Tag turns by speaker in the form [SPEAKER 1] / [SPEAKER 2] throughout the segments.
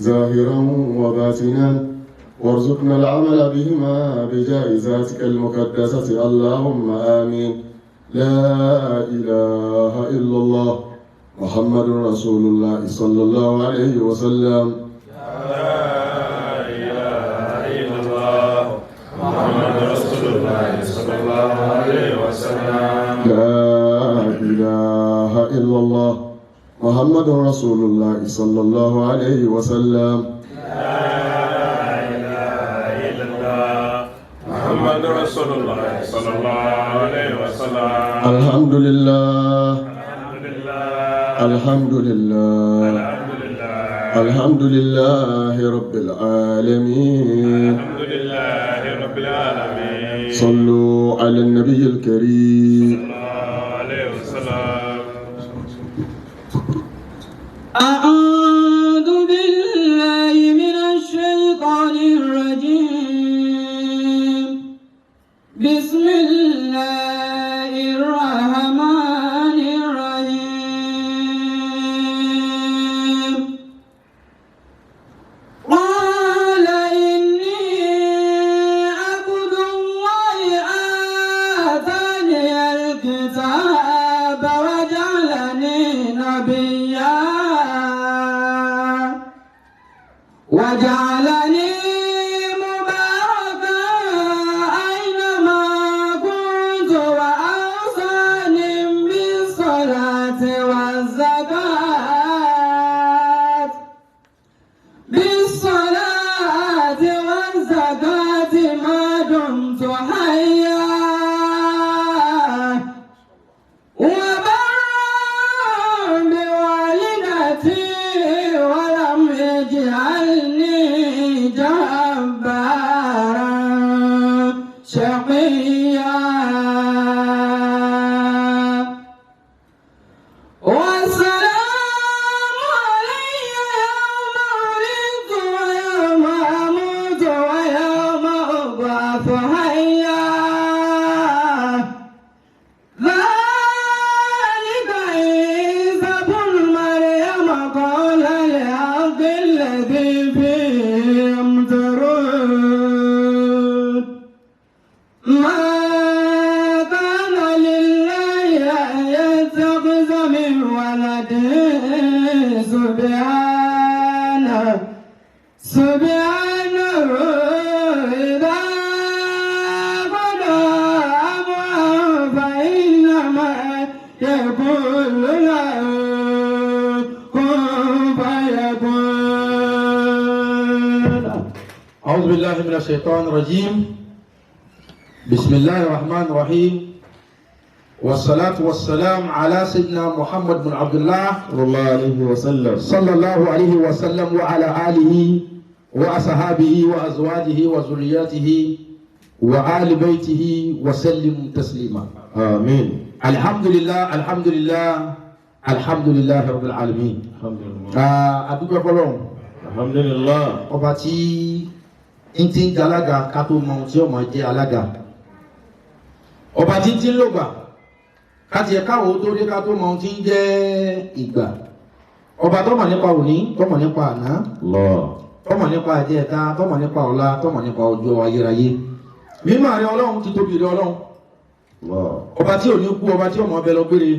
[SPEAKER 1] ظاهرا وباطنا وارزقنا العمل بهما بجائزاتك المقدسة اللهم آمين. لا إله إلا الله محمد رسول الله صلى الله عليه وسلم.
[SPEAKER 2] لا إله إلا الله محمد رسول الله صلى الله عليه وسلم.
[SPEAKER 1] لا إله إلا الله محمد رسول الله صلى الله عليه وسلم.
[SPEAKER 2] لا إله إلا الله محمد رسول الله صلى الله عليه وسلم.
[SPEAKER 1] الحمد لله
[SPEAKER 2] الحمد لله
[SPEAKER 1] الحمد لله رب العالمين.
[SPEAKER 2] الحمد لله رب العالمين.
[SPEAKER 1] صلوا على النبي الكريم.
[SPEAKER 2] صلى الله عليه وسلم.
[SPEAKER 3] أعوذ بالله من الشيطان الرجيم. بسم الله الرحمن الرحيم. قال إني عبد الله آتاني الكتاب وجعلني نبيا وجعلني مباركا أينما كنت وأوصاني بالصلاة والزكاة ما دمت حيا وبرا بوالدتي ولم يجعلني جبارا شقيا. والسلام علي يوم ولدت ويوم أموت ويوم أبعث حيا. ذلك عيسى ابن مريم قول الحق الذي فيه يمترون. ما كان لله أن يتخذ من ولد سبحانه إذا قضى أمرا فإنما يقول له كن فيكون.
[SPEAKER 4] أعوذ بالله من الشيطان الرجيم. بسم الله الرحمن الرحيم. والصلاة والسلام على سيدنا محمد بن عبد الله
[SPEAKER 1] صلى الله عليه وسلم.
[SPEAKER 4] صلى الله عليه وسلم وعلى آله وأصحابه وأزواجه وذرياته وآل بيته وسلم تسليما.
[SPEAKER 1] آمين.
[SPEAKER 4] الحمد لله الحمد لله الحمد لله رب العالمين.
[SPEAKER 1] الحمد لله.
[SPEAKER 4] adúpẹ́ fọ́lọ́run
[SPEAKER 1] الحمد لله.
[SPEAKER 4] ọba tí ń ti ń jalága ká tó mọ ohun tí ó mọ jẹ́ alága, ọba tí ń ti ń lògbà ká tiẹ̀ káwọ́ tó dé ká tó mọ ohun tí ń jẹ́ ìgbà, ọba tó mọ̀ nípa òní, tó mọ̀ nípa àná,
[SPEAKER 1] الله.
[SPEAKER 4] tó mọ̀ nípa àjẹta, tó mọ̀ nípa ọ̀la, tó mọ̀ nípa ọjọ́ ayérayé. mímọ́ rẹ ọlọ́run ti tóbi rẹ ọlọ́run,
[SPEAKER 1] الله.
[SPEAKER 4] ọba tí ò ní kú, ọba tí ọmọ ọbẹ̀ lọ gbére.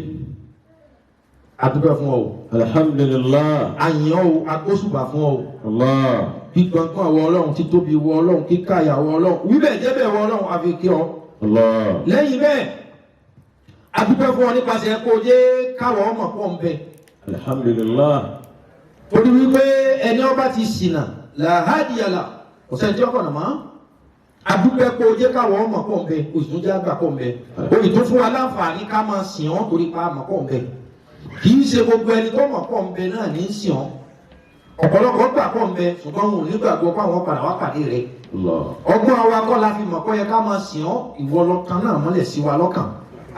[SPEAKER 4] adúpẹ́ fún ọ,
[SPEAKER 1] الحمد لله.
[SPEAKER 4] àyìn ọ, agbóṣùbà fún ọ,
[SPEAKER 1] الله.
[SPEAKER 4] gbígbọ́nkún àwọn ọlọ́run, títóbi wọ ọlọ́run, kíkà ìyàwó ọlọ́run, wíbẹ̀ jẹ́bẹ̀ wọ ọlọ́run, àfi kí ọ.
[SPEAKER 1] الله.
[SPEAKER 4] lẹ́yìn bẹ́ẹ̀ adúpẹ́ fún ọ nípasẹ̀ kó jẹ́ káwọ̀ ọmọ pọ̀ ń bẹ.
[SPEAKER 1] الحمد لله.
[SPEAKER 4] torí wípé ẹni ọba ti ṣìnà làhádìyàlà ọ̀sẹ̀ tí ọkọ̀ nà mọ́. adúpẹ́ kó jẹ́ káwọ̀ ọmọ pọ̀ ń bẹ, oṣù jẹ́ àgbà pọ̀ ń bẹ, oṣù tó fún wa láǹfààní ká máa sìn ọ́ torí pa àmọ́ pọ̀ ń bẹ. kì í ṣe gbogbo ẹni tó mọ̀ pọ̀ ń bẹ náà ní í sìn ọ́. ọ̀pọ̀lọpọ̀ gbà pọ̀ ń bẹ ṣùgbọ́n wọn ò ní gbàgbọ́ pé àwọn padà wá pàdé rẹ̀.
[SPEAKER 1] الله.
[SPEAKER 4] ọgbọ́n awakọ́ la fi mọ̀ kọ́ yẹ ká máa sìn ọ́, ìwọ lọ́kàn náà mọ́lẹ̀ sí wa lọ́kàn.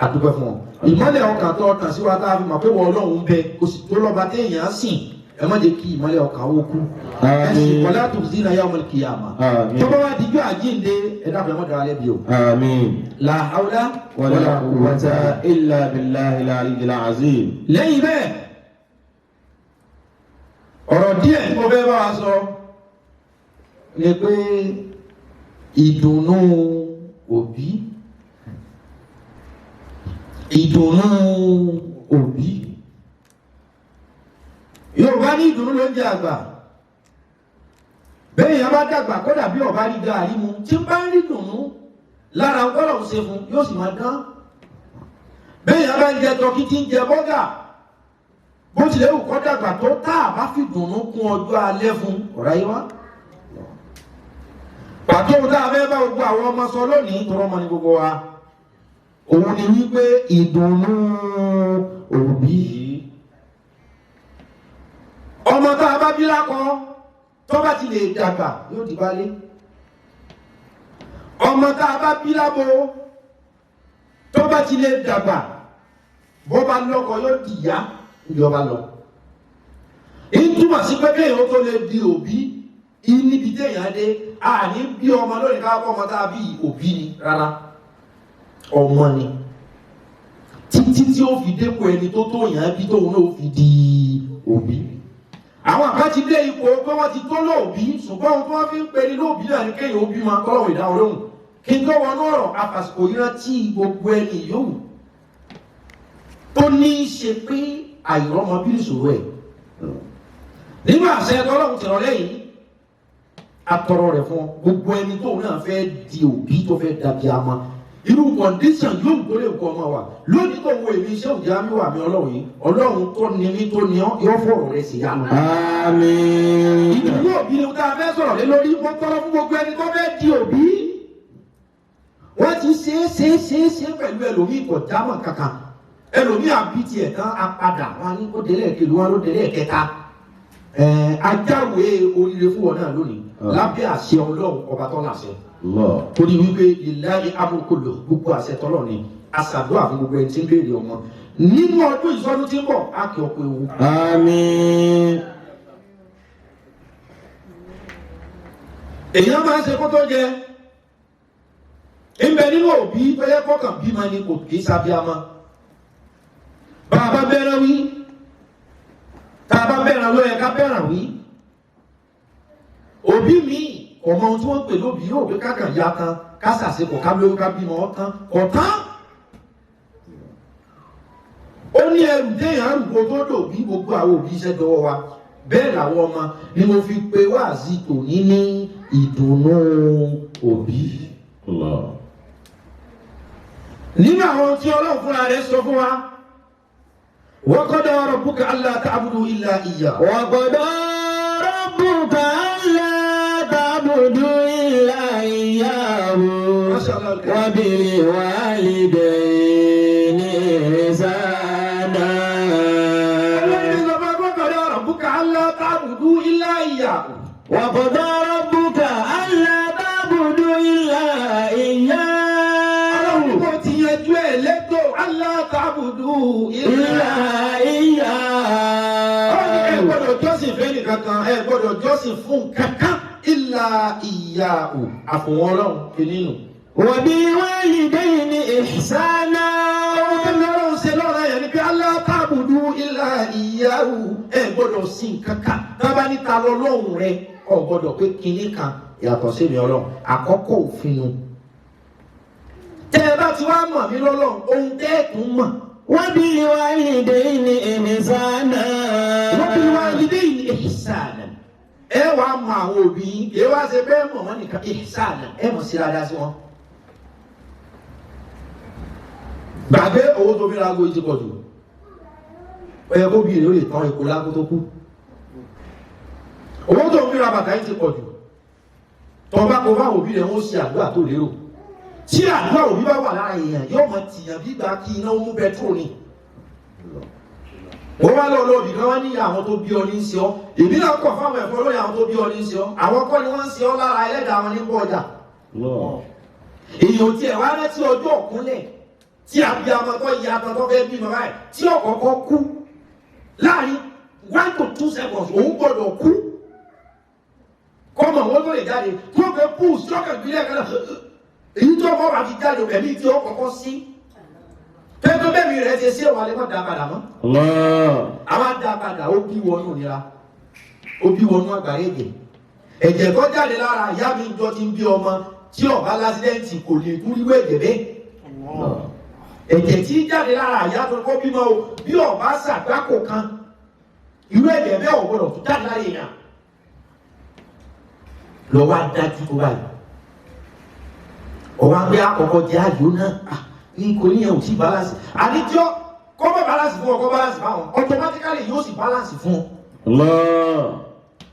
[SPEAKER 4] adúpẹ́ fún ọ. ìmọ́lẹ̀ ọkàn tó ọkàn sí wa tá a fi mọ̀ pé wọ́n ọlọ́run ń bẹ, kò sì tó lọ́ba téèyàn sìn. ẹ má jẹ́ kí ìmọ́lẹ̀ ọkàn ó kú. ẹ̀sìn wala tukhzina yawmal qiyamah.
[SPEAKER 1] آمين.
[SPEAKER 4] tó bá wá dijọ́ àjíǹde ẹ̀dá fún ẹ̀mọ́dé alẹ́ bí o.
[SPEAKER 1] آمين.
[SPEAKER 4] la hawla
[SPEAKER 1] ولا قوة إلا بالله العلي العظيم.
[SPEAKER 4] lẹ́yìn bẹ́ẹ̀ ọ̀rọ̀ díẹ̀ tí mo fẹ́ bá wa sọ ni pé ìdùnnú òbí Yorùbá ní ìdùnnú ló ń jẹ àgbà bẹ́ẹ̀ yẹn bá dàgbà kódà bí ọba rí gààrí mu tí ń bá ń rí dùnnú lára ọgọ́rọ̀ ń ṣe fún yóò sì máa dán bẹ́ẹ̀ yẹn bá ń jẹ tọkí tí ń jẹ bọ́gà bó tilẹ̀ wù kó dàgbà tó tá a bá fi dùnnú kún ọjọ́ alẹ́ fún ọ̀rá yìí wá pàtó tá a fẹ́ bá gbogbo àwọn ọmọ sọ lónìí tó rọ́mọ ní gbogbo wa òun ni wípé ìdùnnú òbí ọmọ tá a bá bí lákọ tó bá ti lè dàgbà yóò di balé ọmọ tá a bá bí lábo tó bá ti lè dàgbà bó bá lọ́kọ yóò di ìyá ìjọba lọ ìtumọ̀ sí pé kéèyàn tó lè di òbí níbi téèyàn dé àní bí ọmọ lónìí ká kọ́ ọmọ tá a bí òbí ni rárá ọmọ ni títí tí ó fi dépò ẹni tó tó yàn bí tóun náà fi di òbí àwọn àbá ti dé ipò pé wọ́n ti tó lóòbí ṣùgbọ́n ohun tí wọ́n fi ń pe ní lóòbí náà ní kéèyàn òbí máa kọ́lọ́wọ̀ ìdáhùn lóhùn kí n tó wọnú ọ̀rọ̀ afàsìkò yìí rántí gbogbo ẹni yòówù tó ní í ṣe pé àìrọ́mọ bí ìṣòro ẹ̀ nínú àṣẹ Ọlọ́run ti rán lẹ́yìn atọrọ rẹ̀ fún gbogbo ẹni tóun náà fẹ́ di òbí tó fẹ́ dàbí àmọ́ irú kọ̀ǹdíṣàn yóò tó lè kọ́ ọmọ wa lónìí tó wo èmi iṣẹ́ òjá mi wà mí Ọlọ́run yìí Ọlọ́run tó ní mí tó ní ọ́ yọ fọ̀rọ̀ rẹ̀ sí yánu.
[SPEAKER 1] Àmín.
[SPEAKER 4] ìdúró òbí ni tá a fẹ́ sọ̀rọ̀ lé lórí wọ́n tọrọ fún gbogbo ẹni tó fẹ́ di òbí wọ́n ti ṣe pẹ̀lú ẹlòmíì kò dámọ̀ kankan ẹlòmíì àbí tiẹ̀ tán apadà wọn ní kó délé kejì wọn ló délé kẹta ajáwé oríire fún wọn náà lónìí lábẹ́ àṣẹ Ọlọ́run ọba tó láṣẹ torí wípé ìlàyé amúkòlò gbogbo àṣẹ tọ́lọ̀ ni aṣàdúrà fún gbogbo ẹni tí ń béèrè ọmọ nínú ọdún ìsọdún tí ń bọ̀ á kí ọkọ ewu.
[SPEAKER 1] Àmín.
[SPEAKER 4] èèyàn máa ń ṣe kó tó jẹ ìbẹ nínú òbí tó yẹ kọkàn bímọ ni kò kì í sábíàmọ bàbá bẹ̀rẹ̀ wí tàbá bẹ̀rẹ̀ ló yẹ ká bẹ̀rẹ̀ wí òbí mi ọmọ ohun tí wọ́n pè lóbi yóò gbé kákan ya kan ká sàṣepọ̀ ká lóyún ká bímọ ọ̀tán ọ̀tán ó ní ẹrù déyàn àrùkò tó dòbí gbogbo àwọn òbí iṣẹ́ dọwọ́ wa bẹ́ẹ̀ làwọn ọmọ ni mo fi pe wáàsí tòní ní ìdùnnú òbí. nínú àwọn tí Ọlọ́run fúnra rẹ̀ sọ fún wa wa qada rabbuka alla ta'budu illa iyyahu.
[SPEAKER 3] wa qada rabbuka alla ta'budu illa iyyahu wa bil walidayni ihsana.
[SPEAKER 4] وقضى ربك ألا تعبدوا إلا إياه ألا تعبدوا إلا إياه ẹ gbọ́dọ̀ jọ́sìn fẹ́ni kankan ẹ gbọ́dọ̀ jọ́sìn fún kankan إلا إياه àfọwọ́ Ọlọ́run kìnínú.
[SPEAKER 3] وبالوالدين إحسانا
[SPEAKER 4] Ọlọ́run ṣe lọ́ra yẹn ni pé ألا تعبدوا إلا إياه ẹ gbọ́dọ̀ sìn kankan tábà níta lọ́lọ́run rẹ ọ gbọ́dọ̀ pé kinní kan yàtọ̀ sí mi Ọlọ́run àkọ́kọ́ òfin nu. tẹ́ ẹ bá ti wá mọ̀ mí lọ́lọ́run ohun tẹ́ ẹ tún mọ̀.
[SPEAKER 3] وبالوالدين إحسانا
[SPEAKER 4] وبالوالدين إحسانا ẹ wá mọ àwọn òbí ẹ wá ṣe bẹ́ẹ̀ mọ̀ wọ́n nìkan إحسانا ẹ mọ̀ sí dáadáa sí wọn. gbàgbé owó tó fi ra aago ìdí pọ̀ jù ó yẹ kó bí èrè ó lè tán epo lágbo tó kú. owó tó fi ra bàtà yìí ti pọ̀ jù tọ́ba kó fáwọn òbí rẹ̀ wọ́n ṣe àdúrà tó lérò tí àdúrà òbí bá wà lára èèyàn yóò mọ tìyàn bí gbà kí iná mú bẹtrò ni. wọ́n wá lọ́ọ́ lọ́ọ̀bì kan wá ní àwọn tó bí ọ ní í ṣe ọ́ èmi náà kọ̀ fáwọn ẹ̀fọ́ lórí àwọn tó bí ọ ní í ṣe ọ́ àwọn kọ́ ni wọ́n ń ṣe ọ́ lára ẹlẹ́dàá wọn ní bọ́ọ̀jà. èèyàn tiẹ̀ wá rántí ọjọ́ ọ̀kúnlẹ̀ tí abiyamọ tó yẹ atọ tó fẹ́ bímọ báyìí tí ọ̀kọ̀ọ̀kọ̀ kú láàrin 1 to 2 seconds òun gbọ́dọ̀ kú kọ́mọ̀ wọ́n tó lè jáde tó fẹ́ push tọ́kẹ̀ gbílẹ̀ kan náà èyí tó ọmọ wa fi jáde ẹ̀mí tí ó kọ́kọ́ sí pẹ́ẹ́pẹ́ bẹ́ẹ̀ mi rẹ̀ ṣe sí ẹ̀wọ̀n alẹ́ kọ́ da padà mọ́ àwọn da padà ó bí wọnú nira ó bí wọnú àgbáyé ẹ̀jẹ̀ tó jáde lára ìyá mi jọ ti ń bí ọmọ tí ó bá lásìdẹ́ǹtì kò lè kú níwé ẹ̀jẹ̀ bẹ́ẹ̀ ẹ̀jẹ̀ tí jáde lára ìyá tó kọ́ bímọ o bí ó bá ṣàgbákò kan irú ẹ̀jẹ̀ bẹ́ẹ̀ ò gbọdọ̀ tó jáde lára èèyàn lọ́wọ́ adájú tó báyìí ọwọ́ abẹ́ àkọ́kọ́ jẹ́ àjò náà ní kò ní ẹ̀ ò sí balance àníjọ́ kọ́ bá balance fún ọkọ̀ balance fáwọn automatically yóò sì balance fún ọ.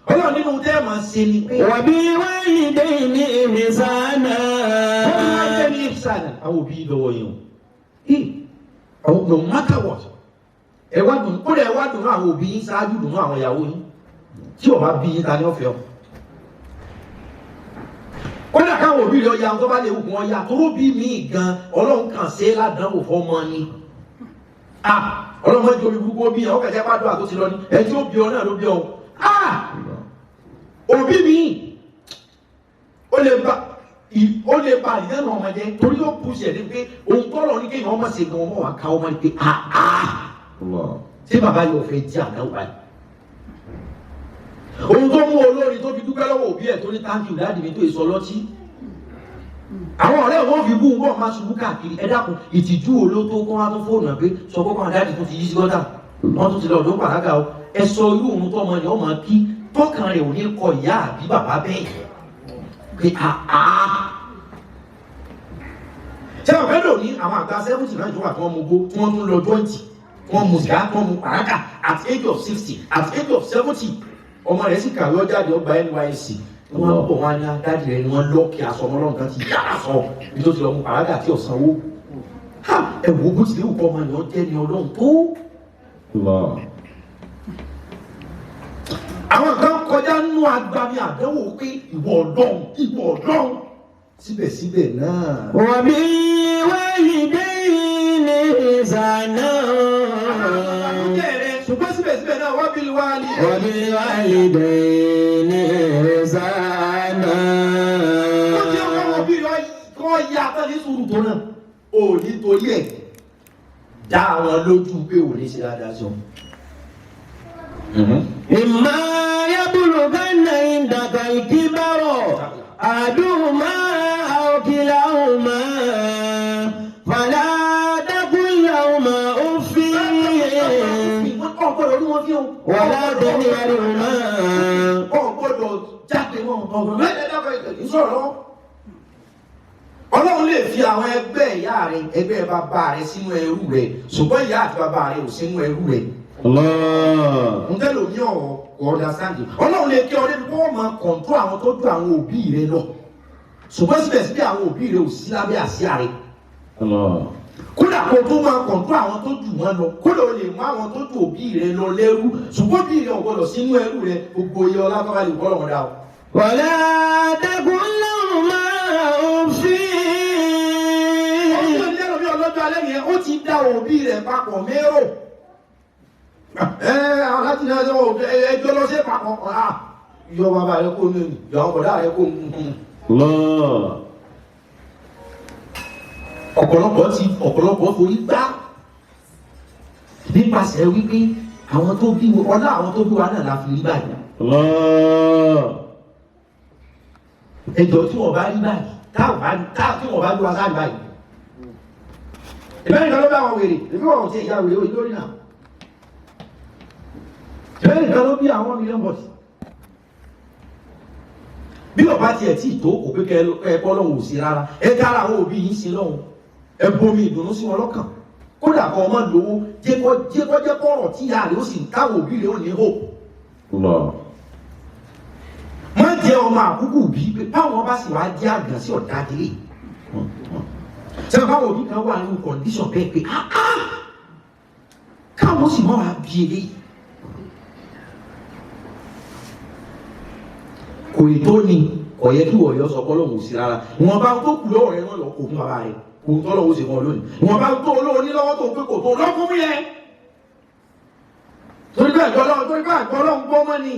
[SPEAKER 4] Ọlọ́run nínú tẹ́ máa ṣe ni pé.
[SPEAKER 3] Wa bil walidayni ihsana.
[SPEAKER 4] Wọ́n ti máa ń tẹ́ ní ihsana. Àwọn òbí lọ́wọ́ yẹn o. No matter what. Ẹ wá dùn kó lẹ̀ wá dùn náà àwọn òbí yín ṣáájú dùn náà àwọn ìyàwó yín. Tí ó bá bí yín ta ní ọ̀fẹ́ ọ. Kódà káwọn òbí rẹ̀ ọya tó bá lè hùkún ọya tó ró bí mí gan Ọlọ́run kàn ṣe é ládàáwò fọ́mọ ni. Ọlọ́run ẹjọ́ orí gbogbo bí ọkọ̀ ẹ̀jẹ̀ bá dùn àtó ti lọ ní ẹjọ́ bí ọ náà ló bí ọ. Òbí mi ó lè ba ìyẹn ọmọ jẹ torí ó kú ṣẹ̀ ní pé òun tọ́lọ̀ ní kéèyàn ọmọ ṣe gan ọmọ wa ká ọmọ ní pé ṣé bàbá yóò fẹ́ jí àdáwò báyìí. Ohun tó mú olórin tó fi dúpẹ́ lọ́wọ́ òbí ẹ̀ tó ní thank you dáàdì mi tó èso ọlọ́tí. Àwọn ọ̀rẹ́ wọn fi bú wọn máa ṣubú káàkiri ẹ dákun ìtìjú olótó kọ́ wá tó fóònù pé sọ pé wọn dáàdì tó ti yí sí gọ́tà wọn tún ti lọ ọdún pàdágà o ẹ sọ irú òun tó ọmọ ni ọmọ kí tọ́kàn rẹ̀ ò ní kọ ìyá àbí bàbá bẹ́ẹ̀ pé ṣé wọ́n fẹ́ lò ní àwọn àgbà 70 náà ìjọba tí wọ́n mú gbó tí wọ́n tún lọ 20 wọ́n mú sìgá tí wọ́n mú pàrákà at age of 60 at age of 70 ọmọ rẹ̀ sì kàwé ọjáde ọgbà NYSC wọ́n bọ̀ wọ́n ní adájú rẹ̀ ni wọ́n lọ́ọ̀kì aṣọ ọmọ náà kan ti yára sọ bí tó ti lọ mú pàrákà tí ò sanwó ẹ̀wọ̀n bó ti lè kọ́ ọmọ ènìyàn jẹ́ ni Ọlọ́run tó. Àwọn kan kọjá nínú agbami àdánwò pé ìwọ Ọlọ́run síbẹ̀síbẹ̀ náà.
[SPEAKER 3] Wa bil walidayni ihsana.
[SPEAKER 4] Ṣùgbọ́n síbẹ̀síbẹ̀ náà wa bil walidayni.
[SPEAKER 3] Wa bil walidayni ihsana.
[SPEAKER 4] Ó jẹ́ ọmọ bí kọ́ ya tán ní sùúrù tó náà. Ò ní torí ẹ̀ dá àwọn lójú pé ò ní ṣe dáadáa sọ.
[SPEAKER 3] Imma yablughanna indaka al-kibara ahaduhuma aw kilahuma fala taqul lahuma uffin wala tanharhuma.
[SPEAKER 4] Ọ̀gbọ́dọ̀ jáde wọn ìṣòro. Ọlọ́run lè fi àwọn ẹgbẹ́ ìyá rẹ̀ ẹgbẹ́ bàbá rẹ̀ sínú ẹrú rẹ̀ ṣùgbọ́n ìyá àti bàbá rẹ̀ ò sínú ẹrú rẹ̀. Ń tẹ́lẹ̀ òní ọ̀rọ̀ understand. Ọlọ́run lè kí ọ débi kó máa kọ̀ǹtró àwọn tó ju àwọn òbí rẹ̀ lọ ṣùgbọ́n síbẹ̀síbẹ̀ àwọn òbí rẹ̀ ò sí lábẹ́ àsíá rẹ̀. Kódà kó tó máa kọ̀ǹtró àwọn tó jù wọ́n lọ kódà ó lè mú àwọn tó ju òbí rẹ̀ lọ lẹ́rú ṣùgbọ́n òbí rẹ̀ ò gbọdọ̀ sínú ẹrú rẹ̀ gbogbo iye ọlá tó bá lè gbọ́dọ̀ wọn dá o.
[SPEAKER 3] Wala taqul lahuma uffin.
[SPEAKER 4] Ọlọ́jọ́ alẹ́ yẹn ó ti dá òbí rẹ̀ papọ̀ mérò. Àwọn láti náà ṣe ẹjọ́ lọ sí papọ̀ yọ bàbá rẹ̀ kó nù yọ ọ̀dá rẹ̀ kó nù. Ọ̀pọ̀lọpọ̀ forí gbá nípasẹ̀ wípé àwọn tó bí ọlá àwọn tó bí wa náà la fi rí báyìí. Ẹjọ́ tí wọ́n bá rí báyìí tí wọ́n bá rí wa sáà báyìí. Ìbẹ́ni kan ló bá wọn wèrè, ìbí wọn ti ìyá wèrè lórí náà. Ìbẹ́ni kan ló bí àwọn mílíọ̀nù bọ̀tì. Bí ọba tiẹ̀ tí tó kò pé ẹ̀kọ́ lọ́hùn ò sí rárá, ẹ dára àwọn òbí yìí sí lọ́hùn, ẹ bomi ìdùnnú sí wọn lọ́kàn. Kódà kọ́ ọmọ lówó, jẹ́kọ́ ọ̀rọ̀ tí ìyá rẹ̀ ó sì táwọn òbí rẹ̀ ó ní hò. Má jẹ́ ọmọ àkúkú bí pé báwọn bá sì wá jẹ́ àgbà sí ọ̀dà délé. Ṣé báwo òbí kan wà nínú kọ̀ǹdíṣọ̀n bẹ́ẹ̀ pé káwọn sì máa wá bí eléyìí. Kò ì tó ni kò yẹ kí wọ̀nyọ́ sọ kọ́lọ́hùn sí rárá. Ìwọ̀n bá tó kù lọ́wọ́ rẹ̀ wọ́n lọ kó fún bàbá rẹ̀ kò tọ́lọ́wọ́ sí kan lónìí. Ìwọ̀n bá tó olówó ní lọ́wọ́ tó pé kò tó lọ́kùn mí yẹn. Torí bẹ́ẹ̀ gbọ́lọ́hùn gbọ́ mọ́ ni.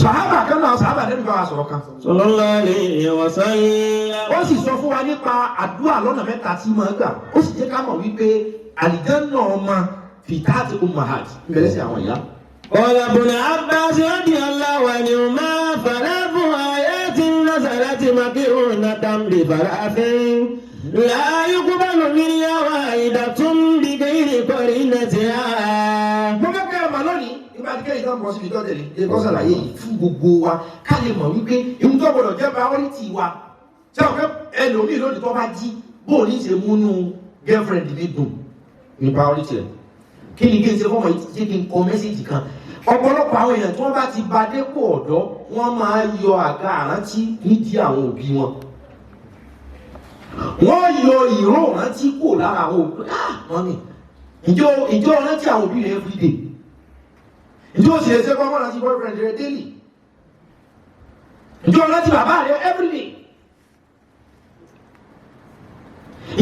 [SPEAKER 4] Sàhábà kan náà sàhábà lẹ́nu bá wa sọ̀rọ̀ kan.
[SPEAKER 3] Sallallahu alaihi wasallam.
[SPEAKER 4] Ó sì sọ fún wa nípa àdúrà lọ́nà mẹ́ta tí máa gbà. Ó sì jẹ́ ká mọ̀ wípé àlìjánnà ọmọ fìtáàtì ummahat ń bẹ̀rẹ̀ sí àwọn ìyá.
[SPEAKER 3] قال ابن عباس رضي الله عنهما ثلاث آيات نزلت مكرونة بثلاث لا يقبل منها واحدة بغير قرينتها.
[SPEAKER 4] mo fẹ́ kẹ́ ẹ mọ̀ lónìí nígbà tí kẹ́yìn tó ń bọ̀ síbi tó tẹ̀lé ẹ kọ́ sàlàyé yìí fún gbogbo wa ká lè mọ̀ wípé ìhun tó gbọdọ̀ jẹ́ priority wa ṣé o fẹ́ ẹlòmíì lónìí tó bá jí bó o ní ṣe múnú girlfriend mi dùn ní priority rẹ̀ kí ni kí n ṣe fọ́mọ yìí jẹ́ kí n kọ mẹ́sẹ̀jì kan ọ̀pọ̀lọpọ̀ àwọn èèyàn tí wọ́n bá ti ba dépò ọ̀dọ́ wọ́n máa yọ àga àrántí nídìí àwọn òbí wọn wọ́n yọ ìró rántí kò lára àwọn òbí wọ́n ní ìjọ rántí àwọn òbí rẹ̀ everyday ìjọ ṣe ẹsẹ̀ kọ́ rántí boyfriend rẹ̀ daily ìjọ rántí bàbá rẹ̀ everyday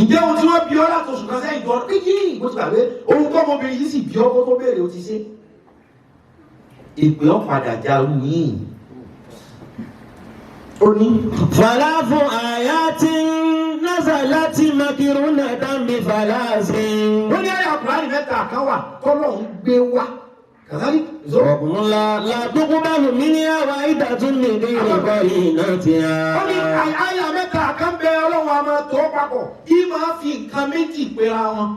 [SPEAKER 4] ǹjẹ́ ohun tí wọ́n bí ọ́ láti oṣù kan sẹ́yìn gan kíkí ìgbó ti gbàgbé ohun tó ọmọbìnrin yìí sì bí ọ́ kó tó béèrè ó ti ṣe ìpè ọ́ padà jarú yìí ó ní.
[SPEAKER 3] ثلاث آيات نزلت مكرونة بثلاث.
[SPEAKER 4] wọ́n ní àyà Kùránì mẹ́ta kan wà tọ́lọ́hún gbé wá kàzárí zọ́.
[SPEAKER 3] لا تقبل منها واحدة بغير قرينتها.
[SPEAKER 4] wọ́n ní àyà mẹ́ta kan bẹ Ọlọ́run a máa tó papọ̀ yìí máa fi nǹkan méjì pera wọn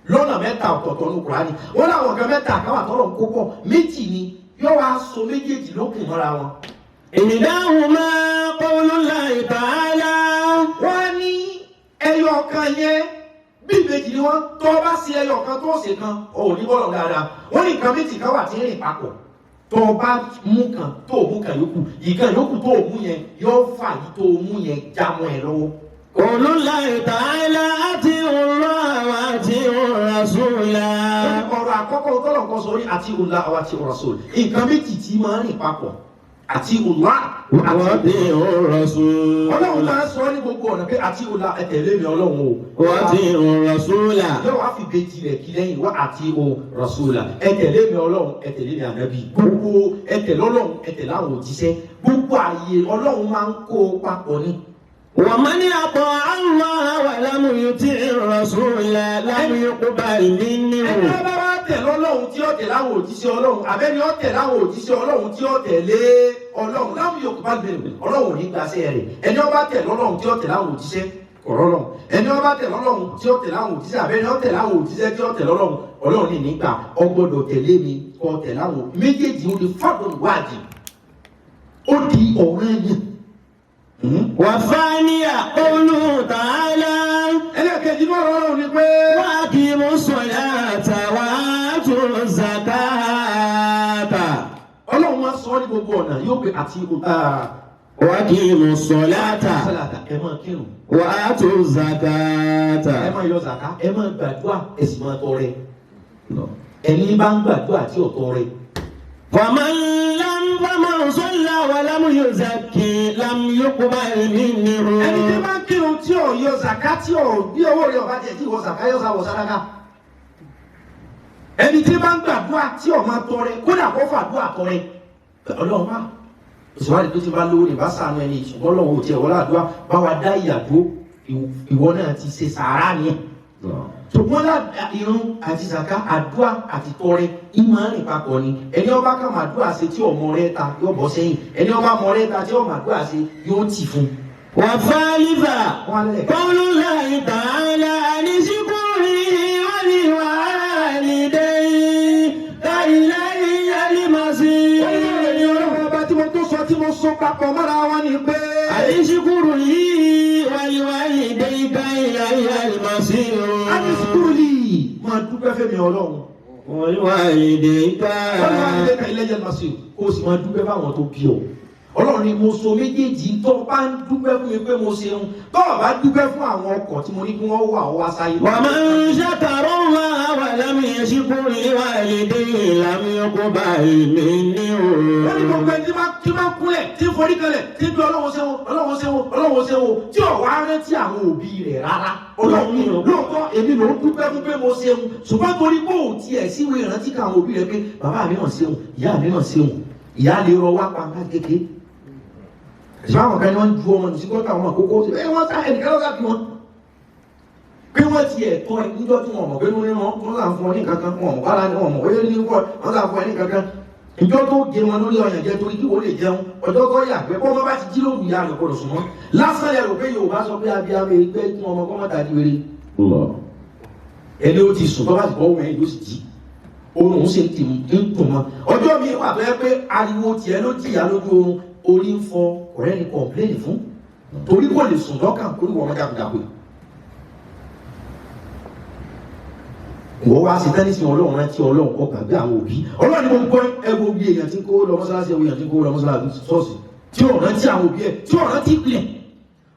[SPEAKER 4] lọ́nà mẹ́ta ọ̀tọ̀ọ̀tọ̀ ní Kùránì wọ́n láwọn nǹkan mẹ́ta kan wà tọ́lọ́hún kó pọ̀ méjì ni yóò wá so méjèèjì lókun mọ́ra wọn.
[SPEAKER 3] إحداهما قول الله تعالى.
[SPEAKER 4] wọ́n ní ẹyọ kan yẹn bí méjì ni wọ́n tó bá sí ẹyọ kan tó ṣe kan ò ní bọ́ọ̀lù dáadáa wọ́n ní nǹkan méjì kan wà tí ń rìn papọ̀ tó bá mú kan tó mú kan yòókù ìkan yòókù tó mú yẹn yóò fà yìí tó mú yẹn já mọ́ ẹ lọ́wọ́.
[SPEAKER 3] قول الله تعالى أطيعوا الله وأطيعوا الرسول.
[SPEAKER 4] ọ̀rọ̀ àkọ́kọ́ tọ́lọ̀ kan sọ ní àti Allah wa àti Rasul nǹkan méjì tí máa ń rìn papọ̀ àti Allah
[SPEAKER 3] àti Rasul.
[SPEAKER 4] Ọlọ́run máa ń sọ ní gbogbo ọ̀nà pé àti Allah ẹ tẹ̀lé mi Ọlọ́run o.
[SPEAKER 3] àti Rasul.
[SPEAKER 4] yóò wá fi bèjì rẹ̀ kí lẹ́yìn wá àti Rasul ẹ tẹ̀lé mi Ọlọ́run ẹ tẹ̀lé mi ànábì gbogbo ẹ tẹ̀lé Ọlọ́run ẹ tẹ̀lé àwọn òjíṣẹ́ gbogbo ààyè Ọlọ́run máa ń kó papọ̀ ní.
[SPEAKER 3] ومن أطاع الله ولم يطع الرسول لم يقبل منه.
[SPEAKER 4] ẹni ọba wa tẹ̀lé Ọlọ́run tí ó tẹ̀lé àwọn òjíṣẹ́ Ọlọ́run àbẹ́ni ó tẹ̀lé àwọn òjíṣẹ́ Ọlọ́run tí ó tẹ̀lé Ọlọ́run láwọn yóò bá bẹ̀rẹ̀ Ọlọ́run ní gbàṣẹ́ rẹ̀ ẹni ọba tẹ̀lé Ọlọ́run tí ó tẹ̀lé àwọn òjíṣẹ́ Ọlọ́run ẹni ọba tẹ̀lé Ọlọ́run tí ó tẹ̀lé àwọn òjíṣẹ́ àbẹ́ni ó tẹ̀lé àwọn òjíṣẹ́ tí ó tẹ̀lé Ọlọ́run Ọlọ́run ní nígbà ó gbọ́dọ̀ tẹ̀lé mi kó tẹ̀lé àwọn méjèèjì ó di fọ́dún wájib ó di ọ̀ranyàn.
[SPEAKER 3] وثانيا قوله تعالى.
[SPEAKER 4] ẹlẹ́kẹ̀ẹ́jì náà Ọlọ́run ní pé.
[SPEAKER 3] وأقيموا الصلاة وآتوا الزكاة.
[SPEAKER 4] Ọlọ́run máa sọ ní gbogbo ọ̀nà yóò pé àti
[SPEAKER 3] وأقيموا الصلاة
[SPEAKER 4] ẹ máa kírun
[SPEAKER 3] وآتوا الزكاة.
[SPEAKER 4] ẹ máa yọ zàká ẹ máa gbàdúrà ẹ sì máa tọrẹ ẹni bá ń gbàdúrà tí ò tọrẹ.
[SPEAKER 3] فمن صلى ولم يزكي لم يقبل منه.
[SPEAKER 4] ẹni tí bá ń kírun tí ò yọ zàká tí ò bí owó rẹ̀ ọba jẹ tí ìwọ zàká yọ sáwọ sádáká ẹni tí bá ń gbàdúrà tí ò máa tọrẹ kódà kó fàdúrà tọrẹ Ọlọ́run wá ìṣèwádìí tó ti bá lówó ní bá sànú ẹni ṣùgbọ́n Ọlọ́run ò tiẹ̀ wọlé àdúrà bá wa dá ìyàdó ìwọ náà ti ṣe sàárà ni ṣùgbọ́n irun àti zaka àdúrà àti tọrẹ ìmọ̀ rìn papọ̀ ni ẹni ọba kan máa dúà ṣe tí ọmọ rẹ̀ ta yóò bọ́ sẹ́yìn ẹni ọba mọ rẹ̀ ta tí ọmọ àdúrà ṣe yóò tì fún.
[SPEAKER 3] وثالثا قول الله تعالى أن اشكر لي ولوالديك إلي المصير.
[SPEAKER 4] ọba tí mo tó sọ tí mo sọ papọ̀ mọ́ra wọn ni pé.
[SPEAKER 3] أن اشكر لي ولوالديك إلي المصير.
[SPEAKER 4] أن اشكر لي máa dúpẹ́ fẹ́mi Ọlọ́run.
[SPEAKER 3] ولوالديك
[SPEAKER 4] إلي المصير kó o sì máa dúpẹ́ fáwọn tó bí ọ. Ọlọ́run ni mo so méjèèjì tó bá ń dúpẹ́ fún mi pé mo ṣeun tó o bá dúpẹ́ fún àwọn ọkọ̀ tí mo ní kí wọ́n wà ó wá sáyé.
[SPEAKER 3] ومن شكر الله ولم يشكر لوالديه لم يقبل منه.
[SPEAKER 4] wọ́n ní gbogbo ẹni tí máa kúnlẹ̀ tí ń forí kalẹ̀ tí ń bí Ọlọ́run ṣeun Ọlọ́run ṣeun Ọlọ́run ṣeun tí ò wá rántí àwọn òbí rẹ̀ rárá. Ọlọ́run ní lóòótọ́ èmi ló ń dúpẹ́ fún pé mo ṣeun ṣùgbọ́n torí pé òun tiẹ̀ síwèé ìrántí kan àwọn òbí rẹ̀ pé bàbá mi náà ṣeun ìyá mi náà ṣeun ìyá lè rọ wá pàǹkà kékeré. Ìṣàwọn kan ni wọ́n ju ọmọ nìsí kọ́ta ọmọ àkókò ṣe bẹ́ẹ̀ wọ́n sá ẹnìkan lọ́gà bí wọn. Pé wọ́n ti ẹ̀tọ́ ẹ̀ níjọ́ tí wọ́n mọ̀ pé wọ́n là ń fún ọ ní kankan wọn mọ̀ bára ni wọ́n mọ̀ wọ́n ní wọ́n là ń fún ẹ ní kankan ìjọ tó gé wọn lórí ọyàn jẹ torí kí wọ́n lè jẹun ọjọ́ tó yàgbẹ́ kọ́ ọmọ bá ti jí lóru ìyá rẹ̀ kọ́ lọ sùn mọ́ lásán yẹ rò pé Yorùbá sọ pé abiyamọ ẹgbẹ́ kí ọmọ kọ́ mọ́ta di wéré ẹni ó ti sùn tó bá ti bọ́ wẹ̀ yóò sì jí oorun ó sì ń dùn mọ́ ọjọ́ mi wà tó yẹ pé ariwo tiẹ̀ ló jìyà lójú oorun orí ń fọ ọ̀rẹ́ ni kọ̀ọ̀pléènì fún torí kò lè sùn lọ́kàn kó ní wọ́n mọ́jà kúdàpé wọ́n wá sí tẹ́nísì Ọlọ́run rántí Ọlọ́run kọ́ gbàgbé àwọn òbí Ọlọ́run ni mo gbọ́ ẹgbẹ́ òbí èèyàn tí ń kó lọ mọ́sálásí ẹwọ́ èèyàn tí ń kó lọ mọ́sálásí ṣọ́ọ̀ṣì tí ò rántí àwọn òbí ẹ̀ tí ò rántí ìpìlẹ̀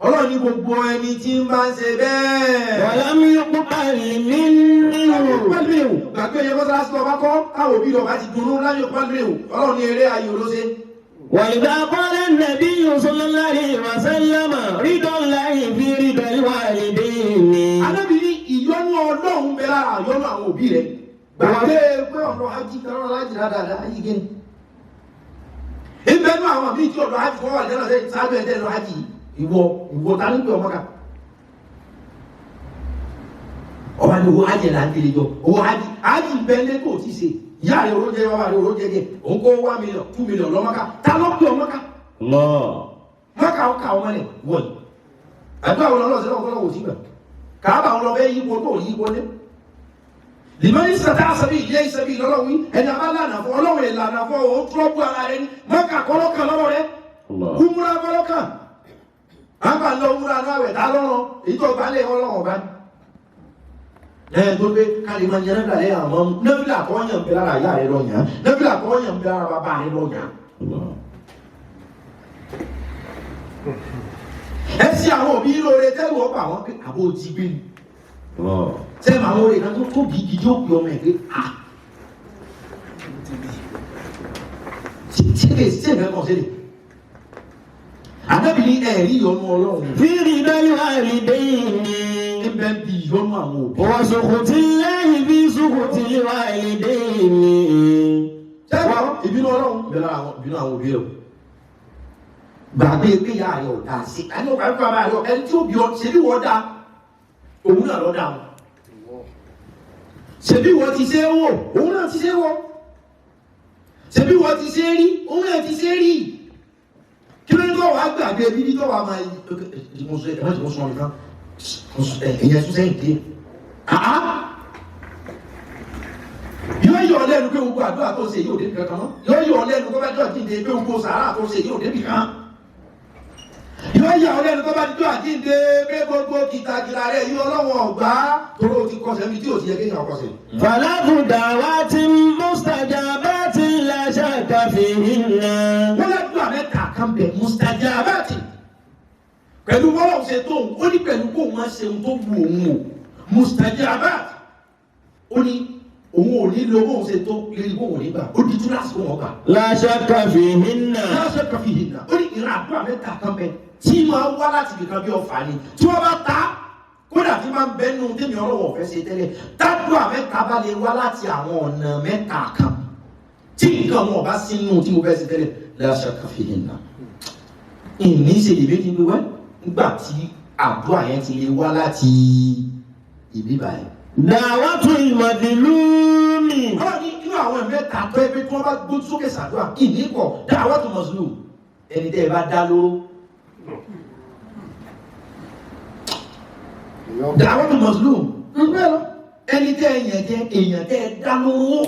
[SPEAKER 4] Ọlọ́run ni gbogbo ẹni tí ń bá ń ṣe bẹ́ẹ̀.
[SPEAKER 3] wàlá mi yóò kó pàlì mí nínú.
[SPEAKER 4] gbàgbé yẹn mọ́sálásí lọ́ba kọ́ káwọn òbí lọ́ba ti dunnú láyé pálí Ọlọ́run ni eré ayò ló ṣe.
[SPEAKER 3] وإذا قال النبي صلى الله عليه وسلم رضا الله في رضا الوالدين.
[SPEAKER 4] Ànábì ní ìyọ́nú Ọlọ́run bẹ lára ìyọ́nú àwọn òbí rẹ̀. Gbàgbé pé ọ̀dọ̀ hajj kan láti dáadáa hajj gẹ́ni. Ìbẹ́nu àwọn àbí tí ọ̀dọ̀ hajj kan wà lẹ́nà lẹ́yìn sáájú ẹ̀dẹ́ lọ hajj ìwọ ta ní pé ọmọ ká. Ọba ní owó hajj là ń tẹ̀lé jọ owó hajj bẹ́ẹ̀ kò tí ì ṣe. Ìyá rẹ̀ orójẹ bàbá rẹ̀ orójẹ jẹ òun kó 1 million 2 million lọ́mọ́ká ta ló pé ọmọ ká. Mọ́ká ó ka ọmọ rẹ̀ wọ̀nyí. Àdúrà wọn lọ́sẹ̀ náà kọ́ sí gbà. Kàábà wọn lọ bẹ́ yípo tó yípo ní. Lìmọ́ní sàtà àṣàbí ilé ìṣẹ́bí lọ́lọ́wí ẹni abálànà fún Ọlọ́run ìlànà fún òun tọ́gbù ara rẹ̀ ní Mọ́ká kọ́lọ́kàn lọ́wọ́ rẹ̀. Kúmúra kọ́lọ́kàn. Àbá lọ múra náà wẹ̀ dá lọ́rọ̀ èyí tó gbà lé Ọlọ́run bá ní. Lẹ́yìn tó gbé kálí máa ń yẹn náà lẹ́yìn àwọn nẹ́fìlà kọ́ọ̀yàn ń bẹ lára ìyá rẹ̀ lọ́yàn nẹ́fìlà kọ́ọ̀yàn ń bẹ lára bàbá rẹ̀ lọ́yàn. Ẹ sí àwọn òbí lóore tẹ́lú ọ̀pọ̀ àwọn pé àbò ti gbé ni. Sẹ́yìn àwọn oore náà tó tóbi gidi ó pè ọmọ ẹ̀ pé à. Ṣé ìfẹ́ kan sílẹ̀? Ànábì ní ẹ̀rí ìyọ́nú Ọlọ́run.
[SPEAKER 3] في رضا الوالدين.
[SPEAKER 4] Ibẹ̀ bí ìyọ́nú àwọn òbí.
[SPEAKER 3] وسخط الله في سخط الوالدين.
[SPEAKER 4] Sẹ́wọ̀n ìbínú Ọlọ́run bẹ̀rẹ̀ àwọn ìbínú àwọn òbí rẹ̀. Gbàgbé pé ìyá rẹ̀ ò dá sí. Àní ọ̀gá ìgbà máa lọ ẹni tí ó bí ọ ṣe bí wọ́n dá. Òun náà lọ dá wọn. Ṣé bí wọ́n ti ṣe é wò? Òun náà ti ṣe é wò. Ṣé bí wọ́n ti ṣe é rí? Òun náà ti ṣe é rí. Kí ló ń tọ́ wàá gbàgbé bíbí tọ́ wàá máa yí mo sọ nìkan ẹ̀yẹ tún sẹ́yìn dé. Yóò yọ lẹ́nu pé gbogbo àdúrà tó ṣe yóò débi kankan mọ́. Yóò yọ lẹ́nu tó bá jọ àjíǹde pé gbogbo sàárà tó ṣe yóò débi kan. Yóò yà ọ lẹ́nu tó bá jọ àjíǹde pé gbogbo kìtàkìtà rẹ̀ yóò lọ́wọ́ ọ̀gbá toró ti kọsẹ̀ mi tí ò ti yẹ kéèyàn kọsẹ̀.
[SPEAKER 3] Falafu da'wati mustajabati la shakka fihinna.
[SPEAKER 4] Wọ́n lẹ́dùn àmẹ́ta kan bẹ̀ mustajabati. Pẹ̀lú wọ́n ṣe tó ó ní pẹ̀lú kó máa ṣe ohun tó bu òun o mustajabati. Ó ní òun ò ní lo bóun ṣe tó lérí bóun ní gbà ó di túláàsì kó wọ́n gbà.
[SPEAKER 3] La shakka fihinna.
[SPEAKER 4] La shakka fihinna. Ó ní ìran àdúrà mẹ́ta kan bẹ̀ tí máa wá láti ibìkan bí ọ̀fà ni tí wọ́n bá ta kódà tí máa ń bẹ́ nínú tèmi ọlọ́wọ́ fẹ́ ṣe tẹ́lẹ̀ tádùá mẹ́ta bá lè wá láti àwọn ọ̀nà mẹ́ta kan tí nǹkan wọn bá sí nínú tí mo fẹ́ ṣe tẹ́lẹ̀ la shakka fihinna. Ìní ṣe lè méjì pé wẹ́ nígbà tí àdúrà yẹn ti lè wá láti ìbí báyìí.
[SPEAKER 3] Da'watul madlumi.
[SPEAKER 4] Ọlọ́run ní inú àwọn mẹ́ta tó ẹgbẹ́ tí wọ́n bá gbójú sókè ṣàdúrà ìní kọ̀ da'watul mazlum ẹni tẹ́ ẹ bá dá lóró. Da'watul mazlum ẹni tẹ́ ẹ̀yàn jẹ́ èèyàn tẹ́ ẹ dá lóró.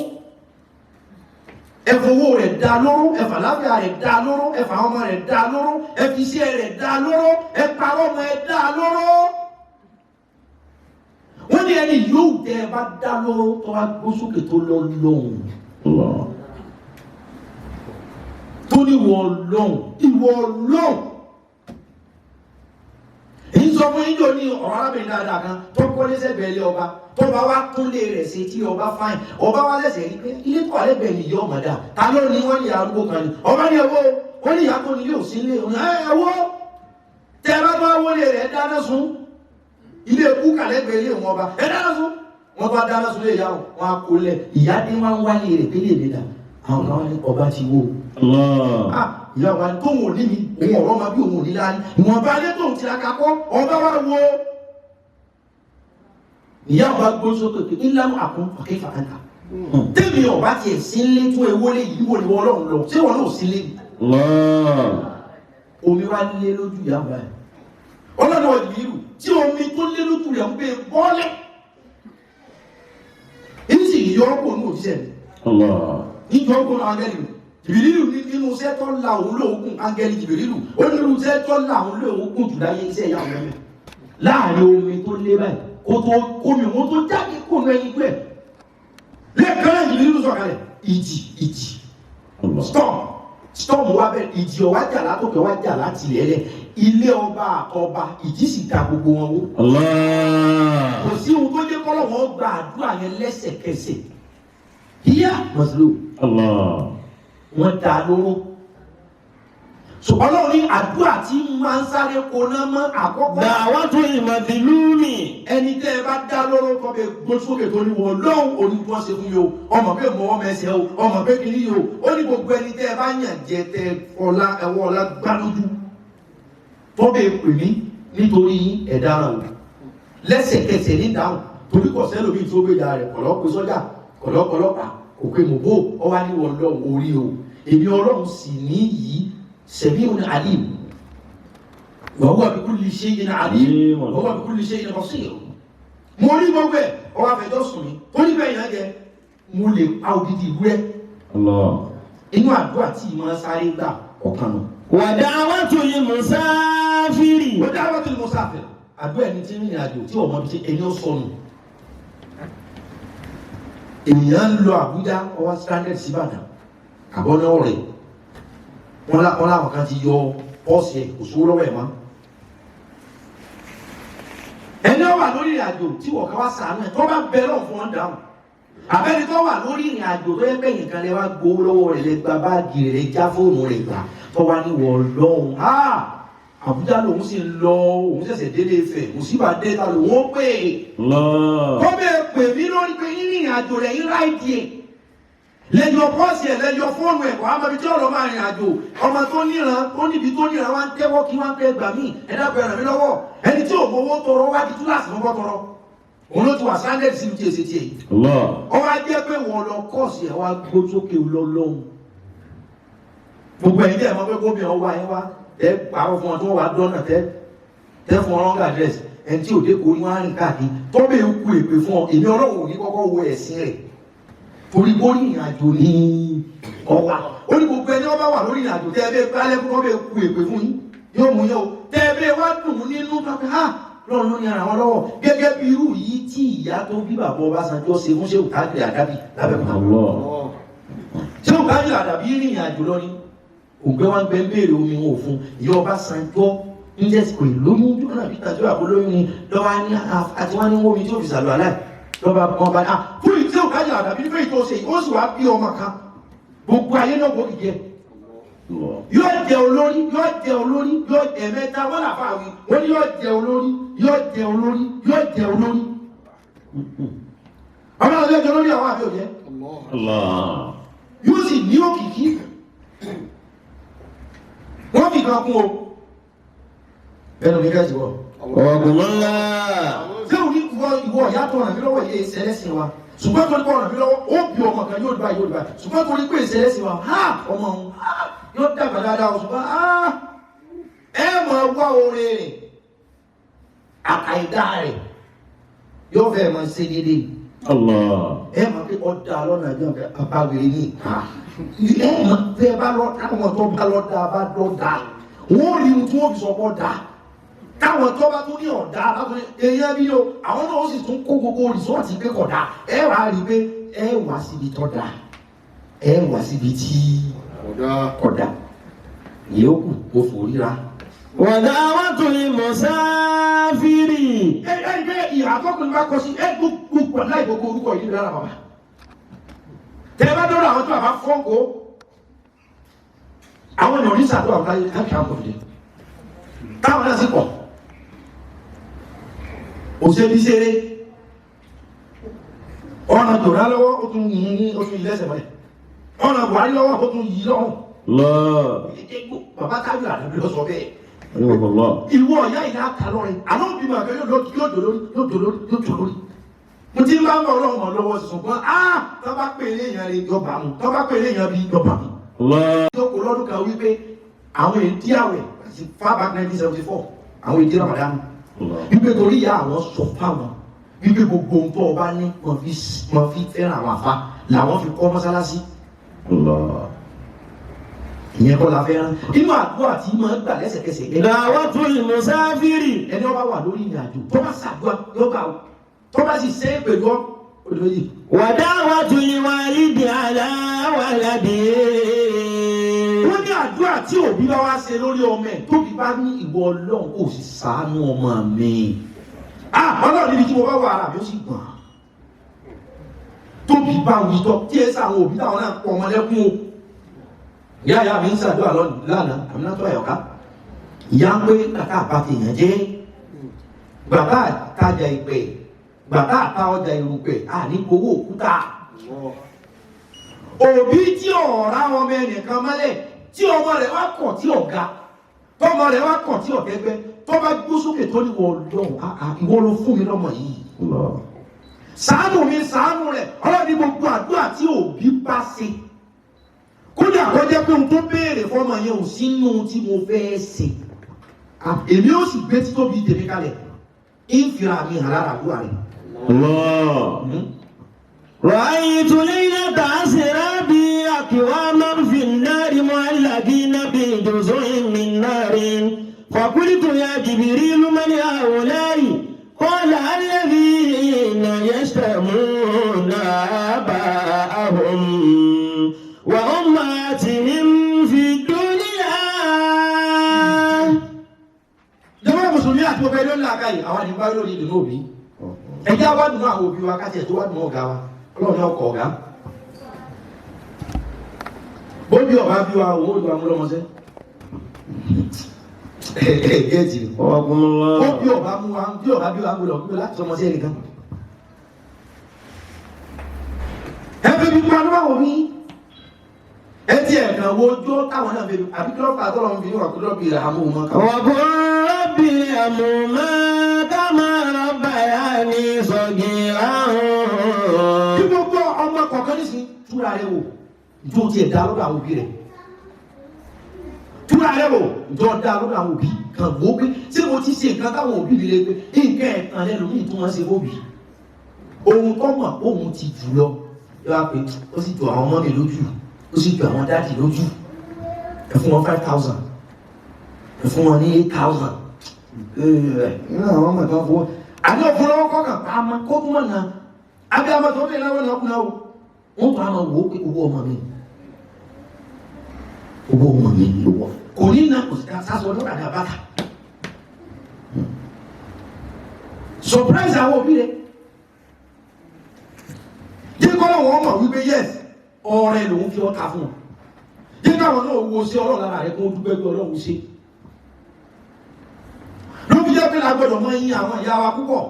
[SPEAKER 4] Ẹfowó rẹ̀ dá lóró, ẹfàlábíà rẹ̀ dá lóró, ẹfà ọmọ rẹ̀ dá lóró, ẹfiṣẹ́ rẹ̀ dá lóró, ẹparọ́ ọmọ ẹ dá lóró. Wọ́n ní ẹni yóò tẹ́ ẹ bá dá lóró tó wá gbó sókè tó lọ lóhùn. Tó ní ìwọ lóhùn, ìwọ lóhùn. Èyí sọ fún yín jò ní ọ̀rọ̀ arábìnrin dáadáa kan tó kọ́lé sẹ́gbẹ̀ẹ́ ilé ọba tó bá wá kúnlé rẹ̀ sí tí ọba fáìn ọba wá lẹ́sẹ̀ rí pé ilé kọ́ alẹ́bẹ̀ẹ́ ni ìyá ọmọ dà ta ló ní wọ́n ní arúgbó kan ní ọba ní ẹwọ́ wọ́n ní ìyá tó ní ilé òsín lé ẹwọ́ tẹ́ bá bá wọlé rẹ̀ dáná sun ilé kú kàlẹ́gbẹ̀ẹ́ ilé wọn ọba ẹ dáná sun wọ́n bá dáná sun lé ìyá wọn á kó lẹ̀ ìyá dé wọn wálé rẹ̀ pé lè dà àwọn kan wá ní ọba ti wó ìyá wa tó wò ní mi òun ọ̀rọ̀ ma bí òun ò ní láyé ìwọ̀n bá lé tóun ti aka kọ́ ọba wa wo ìyá wa gbó sókè pé ìlànà àkún ọ̀kẹ́ fàkàtà tẹ́mi ọ̀bá tiẹ̀ sí lé tó ewó lé yìí wò ní ọlọ́run lọ ṣé wọn náà sí lé omi wá lé lójú ìyàwó ẹ̀ ọlọ́run ọ̀dìmírù tí omi tó lé lójú rẹ̀ ń gbé bọ́ọ̀lẹ̀ èyí sì yọ ọ́ pò ní òṣìṣẹ́ mi níjọ́ ọ́ pò ní angẹ́lì mi jìbìrìlù nínú iṣẹ́ tó la òun lóògùn angẹ́lì jìbìrìlù ó nínú iṣẹ́ tó la òun lóògùn jù láyé iṣẹ́ ìyàwó mi láàrin omi tó lé báyìí kó tó kómi wọn tó jáde kó nu ẹyin pẹ́ lẹ́ẹ̀kan náà jìbìrìlù sọ̀kalẹ̀ ìjì storm wá bẹ́ẹ̀ ìjì ọ̀wá jà látòkè wá jà láti ilẹ̀ ilé ọba àtọba ìjì sì ta gbogbo wọn wó. kò sí ohun tó jẹ́ kọ́lọ̀ wọn gba àdúrà yẹn lẹ́sẹ̀kẹsẹ̀ yíyá mọ̀sílò wọ́n dá lóró. ṣùgbọ́n náà ní àdúrà tí máa ń sáré koná mọ́ àkọ́kọ́.
[SPEAKER 3] dàwátú ìmọ̀dìlúmi.
[SPEAKER 4] ẹni tẹ́ ẹ bá dá lóró kọ́ bẹ gbósókè tó ní wọ́n lọ́hùn onígbọ́n ṣe fún mi o ọmọ pé mọ́ ọmọ ẹsẹ̀ o ọmọ pé kìíní yìí o ó ní gbogbo ẹni tẹ́ ẹ bá yàn jẹ tẹ ọlá ẹwọ́ ọlá gbá lójú tó bẹ pè mí nítorí ẹ̀dára o lẹ́sẹ̀kẹsẹ̀ ní dáhùn torí kọ̀ sẹ́lómi tó gbé ya rẹ̀ kọ̀lọ́pọ̀ sọ́jà kọ̀lọ́pọ̀lọ́pàá òkè mọ̀bó ọwá ní wọ́n lọ́hùn orí o èmi ọlọ́run sì ní yìí سميع عليم وهو بكل شيء عليم وهو بكل شيء بصير mo rí gbogbo ẹ̀ ọwọ́ afẹ́jọ́ sùn mí tó ní bẹ́ẹ̀ yẹn jẹ́ mo lè àwòdìdì ìwúrẹ́ inú àdúrà tí ìmọ̀ sáré gbà ọ̀kan nù.
[SPEAKER 3] wàdáwàtú ìmùsáfìrì.
[SPEAKER 4] wàdáwàtú ìmùsáfìrì àdúrà ẹni tí ń rìn àjò tí ọmọ bíi ẹni ó sọnù ènìyàn ń lọ Àbújá ọwọ́ stranded sí Ìbàdàn àbọ̀nà ọ̀rẹ́ wọ́n láwọn kan ti yọ pọ́ọ̀sì ẹ̀ kò sówó lọ́wọ́ ẹ̀ mọ́ ẹni ó wà lórí ìrìn àjò tí wọ́n ká wá sàánú ẹ̀ tó bá bẹ̀rẹ̀ fún wọn dáhùn àbẹ́ni tó wà lórí ìrìn àjò tó yẹ pẹ́yìn kan lè wá gbowó lọ́wọ́ rẹ̀ lè gba báàgì rẹ̀ já fóònù rẹ̀ gbà tó wá ní wọ́n lọ́hùn Àbújá lòun sì ń lọ òun ṣẹ̀ṣẹ̀ délé Ifẹ̀ mùsíbà dé ta lòun ó pè é tó bẹ́ẹ̀ pè mí lórí pé ìrìn àjò rẹ̀ yín ráìdì ẹ̀ lẹ́yọ pọ́ọ̀sì ẹ̀ lẹ́yọ fóònù ẹ̀ kò á mọbi tí ọ̀rọ̀ máa rìn àjò ọmọ tó níran tó níbi tó níran wá ń tẹ́wọ́ kí wọ́n ń pẹ́ gbà mí ẹ̀dá bẹ̀rẹ̀ ràn mí lọ́wọ́ ẹni tí ò mowó tọrọ wá di túláàsì lọ́wọ́ tọrọ òun ló ti wà sáńdẹ̀dì sí ti èsì tiẹ̀ ọwọ́ á jẹ́ pé wọ́n lọ kọ́ọ̀sì ẹ̀ wá gbó sókè lọ́lọ́hún gbogbo ẹ̀yin dẹ̀ mọ́ pé gómìnà ọwọ́ ayé wá tẹ́ pàrọ̀ fún ọ tó wà dọ́nà tẹ́ fún ọlọ́ngà dẹ́sì ẹni tí òde kò ní wọ́n á rìn káàkiri tọ́ bẹ́ẹ̀ kú èpè fún ọ èmi ọlọ́run ò ní kọ́kọ́ wo ẹ̀sìn rẹ̀ torí bó ní ìrìnàjò ní ọwà ó ní gbogbo ẹni ọba wà lórí ìrìnàjò tẹ́ ẹbẹ́ pálẹ́ fún ọbẹ̀ kú èpè fún yín yóò mú yẹn o tẹ́ ẹbẹ́ wá dùn nínú pàpẹ́ lọ́run ló ní ara wọn lọ́wọ́ gẹ́gẹ́ bí irú yìí tí ìyá tó bí bàbá Ọbásanjọ́ ṣe fún Ṣéhù Káàdìrì Àdàbí lábẹ́kúta Ṣéhù Káàdìrì Àdàbí rìn ìrìnàjò lọ ní ògbẹ́ wọn gbẹ́ ń béèrè omi wọn ò fún ìyá Ọbásanjọ́ ń jẹ́ pé lóyún jọ́nà bí tàbí àbólóyún ni lọ́wọ́ àti wọn ní wọ́n mi tí ò fi sàlù aláì lọ́ba kan bá dá fún ìtí ò kájà àdàbí nífẹ̀ẹ́ ìtò ṣe ó sì wá bí ọmọ kan gbogbo ayé náà gbòógì jẹ yóò jẹ olórí yóò jẹ mẹ́ta wọn làfà wí wọn ni yóò jẹ olórí ọmọ náà jẹ olórí àwọn àbí òjẹ yóò sì ní òkìkí wọn fi kan kún o ẹnu mi kẹsì wọ
[SPEAKER 3] ọ̀gùnmọ́ ńlá.
[SPEAKER 4] ṣé o ní ìwọ ìyá tó ràn mí lọ́wọ́ ilé ìṣẹ̀lẹ̀sìn wa ṣùgbọ́n tó ní kọ́ ràn mí lọ́wọ́ ó bí ọmọ kan yóò dúbà ṣùgbọ́n tó ní pé ìṣẹ̀lẹ̀sìn wa ọmọ òun yóò dàgbà dáadáa ṣùgbọ́n ẹ máa wá orin rẹ̀ àkàìdá rẹ̀ yóò fẹ́ máa ṣe déédéé ẹ máa pé ọ̀dà lọ́nà àjọ àbáwèrè ní ẹ máa fẹ́ bá lọ táwọn tó bá lọ dáa bá lọ dáa wọ́n rí ohun tí wọ́n fi sọ pọ̀ dáa táwọn tó bá tún ní ọ̀dá látún ní èyàn bí o àwọn náà ó sì tún kó gbogbo rìsọ́ọ̀tì pé kódà ẹ wà á rí pé ẹ wà síbi tó dá ẹ wà síbi tí kódà yòókù ó foríra.
[SPEAKER 3] wàdáwàtú ìmùsáfìrì.
[SPEAKER 4] ẹ gbé ìhà tọkùnrin bá kọ sí ẹ gbogbo láì gbogbo orúkọ yìí lára bàbá tẹ bá dọ́rọ̀ àwọn tó bàbá fọ́nkó àwọn ènìyàn ní sàdúrà ọ̀gá yìí káàkiri àwọn òfin táwọn náà sì pọ̀ òṣèlú ṣeré ọ̀nà Jòrá lọ́wọ́ ó tún yìí ní oṣù ilẹ̀ṣẹ̀ mọ́lẹ̀ ọ̀nà Buhari lọ́wọ́ ó tún yìí lọ́rùn bàbá tábìlì àdàbí lọ sọ bẹ́ẹ̀ ìwọ ọ̀yá ìlà àkà lọ́rin àná òbí màá fẹ́ yóò jò lórí mo ti ń bá bọ̀ ọlọ́run lọ́wọ́ ṣùgbọ́n tó bá pè é léèyàn rí yọba mu tó bá pè é léèyàn bí yọba mu. ìjókòó lọ́dún kan wípé àwọn èdè àwẹ̀ far back 1974 àwọn èdè Ramadan wípé torí ìyá àwọn sọ fáwọn wípé gbogbo ohun tó ọba ní wọn fi fẹ́ràn àwọn àfa làwọn fi kọ́ mọ́sálásí. ìyẹn kọ́ la fẹ́ràn inú àdúrà tí máa ń gbà lẹ́sẹ̀kẹsẹ̀.
[SPEAKER 3] Da'watul musafiri.
[SPEAKER 4] ẹni ọba wà lórí ìrìn àjò tó bá ṣàdúrà yọba o tó bá sì ṣe é pẹ̀lú ọdún yìí.
[SPEAKER 3] Wa da'watul walidi ala waladihi.
[SPEAKER 4] wọ́n ní àdúrà tí òbí bá wá ṣe lórí ọmọ ẹ̀ tóbi bá ní ìwọ Ọlọ́run kò sì ṣàánú ọmọ mi. Ọlọ́run níbi tí mo bá wà ara mi ó sì gbọ̀n. tóbi bá wí tọ́ tí ẹ sàwọn òbí táwọn náà pọ̀ ọmọ lẹ́kún o. ìyá mi ń ṣàdúrà lánàá àmì náà tó àyọ̀ká. ìyá ń pé kàkà àbátì yẹn jẹ́ bàbá àtajà ìpè bàbá àta ọjà ìrùpẹ̀ àní owó òkúta. òbí tí ọ̀rá ọmọ ẹnìkan mọ́lẹ̀ tí ọmọ rẹ̀ wá kọ̀ tí ọ̀gá tọmọ rẹ̀ wá kọ̀ tí ọ̀gẹ́gbẹ́ tó bá gbó sókè tó ní wọ́n lọ́wọ́ ìwọ ló fún mi lọ́mọ yìí. ṣàánú mi ṣàánú rẹ̀ ọlọ́ni gbogbo àdúrà tí òbí bá ṣe kódà kó jẹ́ pé ohun tó béèrè fọmọ yẹn ò sínú tí mo fẹ́ ṣe èmi ó sì gbé títóbi tèmi kalẹ̀ ìfira mi hàn lára àdúrà rẹ̀.
[SPEAKER 3] رأيت ليلة أسرى بي أقواما في النار معلقين بجزء من نار فقلت يا جبريل من هؤلاء قال الذين يشتمون آباءهم وأمهاتهم في الدنيا.
[SPEAKER 4] jọba mùsùlùmí àti ọbẹ̀ ló ń la káyì àwọn àdìgbà lórí ìdùnnú òbí ẹjẹ́ awádùn àwọn òbí wa káṣẹ̀ tó wádùn ọ̀gá wa ọlọ́run ní ọkọ̀ ọ̀gá bó bí ọ̀gá bí wa owó ìlú amúlọ́mọsẹ́ ẹ̀ẹ́dì bó bí ọ̀gá mú wa bí ọ̀gá bí wa mú lọ bí láti sọmọsẹ́ nìkan ẹbí bí pa níwá wò mí ẹtì ẹ̀kan wo ojú táwọn náà bẹ̀rẹ̀ àbí kí ló fà tọ́lọ́ fi wà kúrò bí àmú wọn kan.
[SPEAKER 3] وقل رب ارحمهما كما ربياني صغيرا.
[SPEAKER 4] kí gbogbo ọmọ kọ̀ọ̀kan ní sí túra rẹ̀ wò ìjọ tiẹ̀ dá lọ́dọ̀ àwọn òbí rẹ̀ túra rẹ̀ wò ìjọ dá lọ́dọ̀ àwọn òbí kan wò pé ṣé mo ti ṣe nǹkan táwọn òbí mi lè pé nǹkan ẹ̀kan lẹ́nu mi tó wọ́n ṣe fóbi ohun tó mọ̀ ohun ti jù lọ yóò wá pé ó sì jọ àwọn ọmọ mi lójú ó sì jọ àwọn dáàdì lójú ẹ fún wọn 5,000 ẹ fún wọn ní 8,000 nínú àwọn ọmọ ìtàn fún wọn àti òfin lọ́wọ́ kọ́kàn pa á kó tún wọn náà àbí àmọ́ tó ń bẹ̀rẹ̀ náà wọn náà wọ́n tún á máa wò ó pé owó ọmọ mi lówó kò ní náà kò sí ká sásọ ọdún àdá bàtà surprise àwọn òbí rẹ̀ yín kọ́ lọ́wọ́ ọmọ wípé yes ọ̀rẹ́ lòun fi ọta fún wọn yín káwọn náà wo sí ọlọ́run lára rẹ̀ kó dúpẹ́ pé ọlọ́run ṣe ló fi jẹ́ pé lágbọ́dọ̀ mọ́ yín àwọn ìyá wa púpọ̀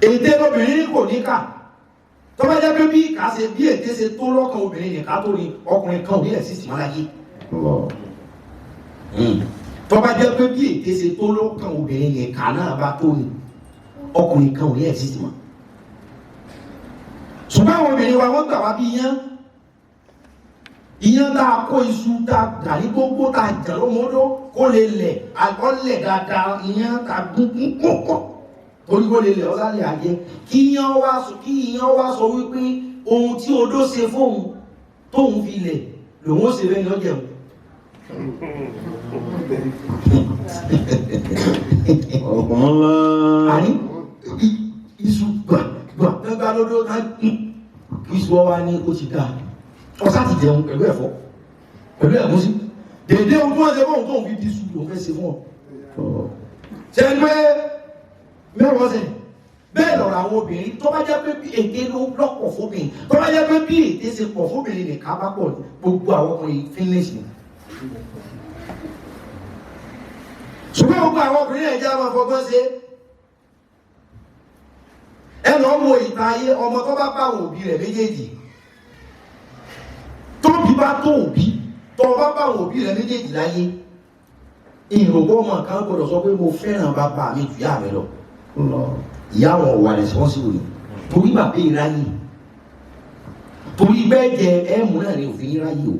[SPEAKER 4] èdè lóbìnrin kò ní kà tó bá jẹ́ pé bí ìkà ṣe bí èdè ṣe tó lọ́kàn obìnrin nìkan tó ní ọkùnrin kan ò ní ẹ̀sìn sí máláyé tó bá jẹ́ pé bí èdè ṣe tó lọ́kàn obìnrin nìkan náà bá tó ní ọkùnrin kan ò ní ẹ̀sìn sí máa ṣùgbọ́n àwọn obìnrin wa wọ́n gbà wá bí iyán tá a kó iṣu tá a dàrí gbogbo tá a jà lọ́mọdó kó lè lẹ̀ àkọọ́lẹ̀ dáadáa iyán tá a gún kọ̀ọ̀kan torí kó lè lẹ̀ ọ́ lálẹ́ àjẹ́ kí iyán wá sọ wípé ohun tí odó ṣe fóun tóun fi lẹ̀ lòun ó ṣe fẹ́ ní ọjọ́ àní iṣu gbà lódó náà iṣu ọwá ní ó ti dáa ọ̀sá ti jẹun pẹ̀lú ẹ̀fọ́ pẹ̀lú ẹ̀gúsí dèdè ohun tó wọ́n ṣe fún òun tó ń fi di iṣu lòun fẹ́ ṣe fún ọ ṣe ń pé mẹ́wọ́n ṣe bẹ́ẹ̀ lọ̀rọ̀ àwọn obìnrin tó bá jẹ́ pé bí èdè ló lọ́pọ̀ fóbìnrin tó bá jẹ́ pé bí èdè ṣe pọ̀ fóbìnrin nìkan bá pọ̀ gbogbo àwọn ọkùnrin finish ni ṣùgbọ́n gbogbo àwọn ọkùnrin ẹ̀jẹ̀ àwọn afọgbọ́n ṣe ẹ lọ wo ìta ayé ọmọ tó bá bá àwọn òbí rẹ̀ méjèèjì tóbi bá tó òbí tó bá bá àwọn òbí rẹ̀ méjèèjì láyé ìrògbọ́ ọmọ kan gbọdọ̀ sọ pé mo fẹ́ràn bàbá mi jù yá mi lọ ìyá wọn wà responsible ni torí bàbá ìráyè torí bẹ́ẹ̀ jẹ ẹ̀mú náà ni òfin ìráyè o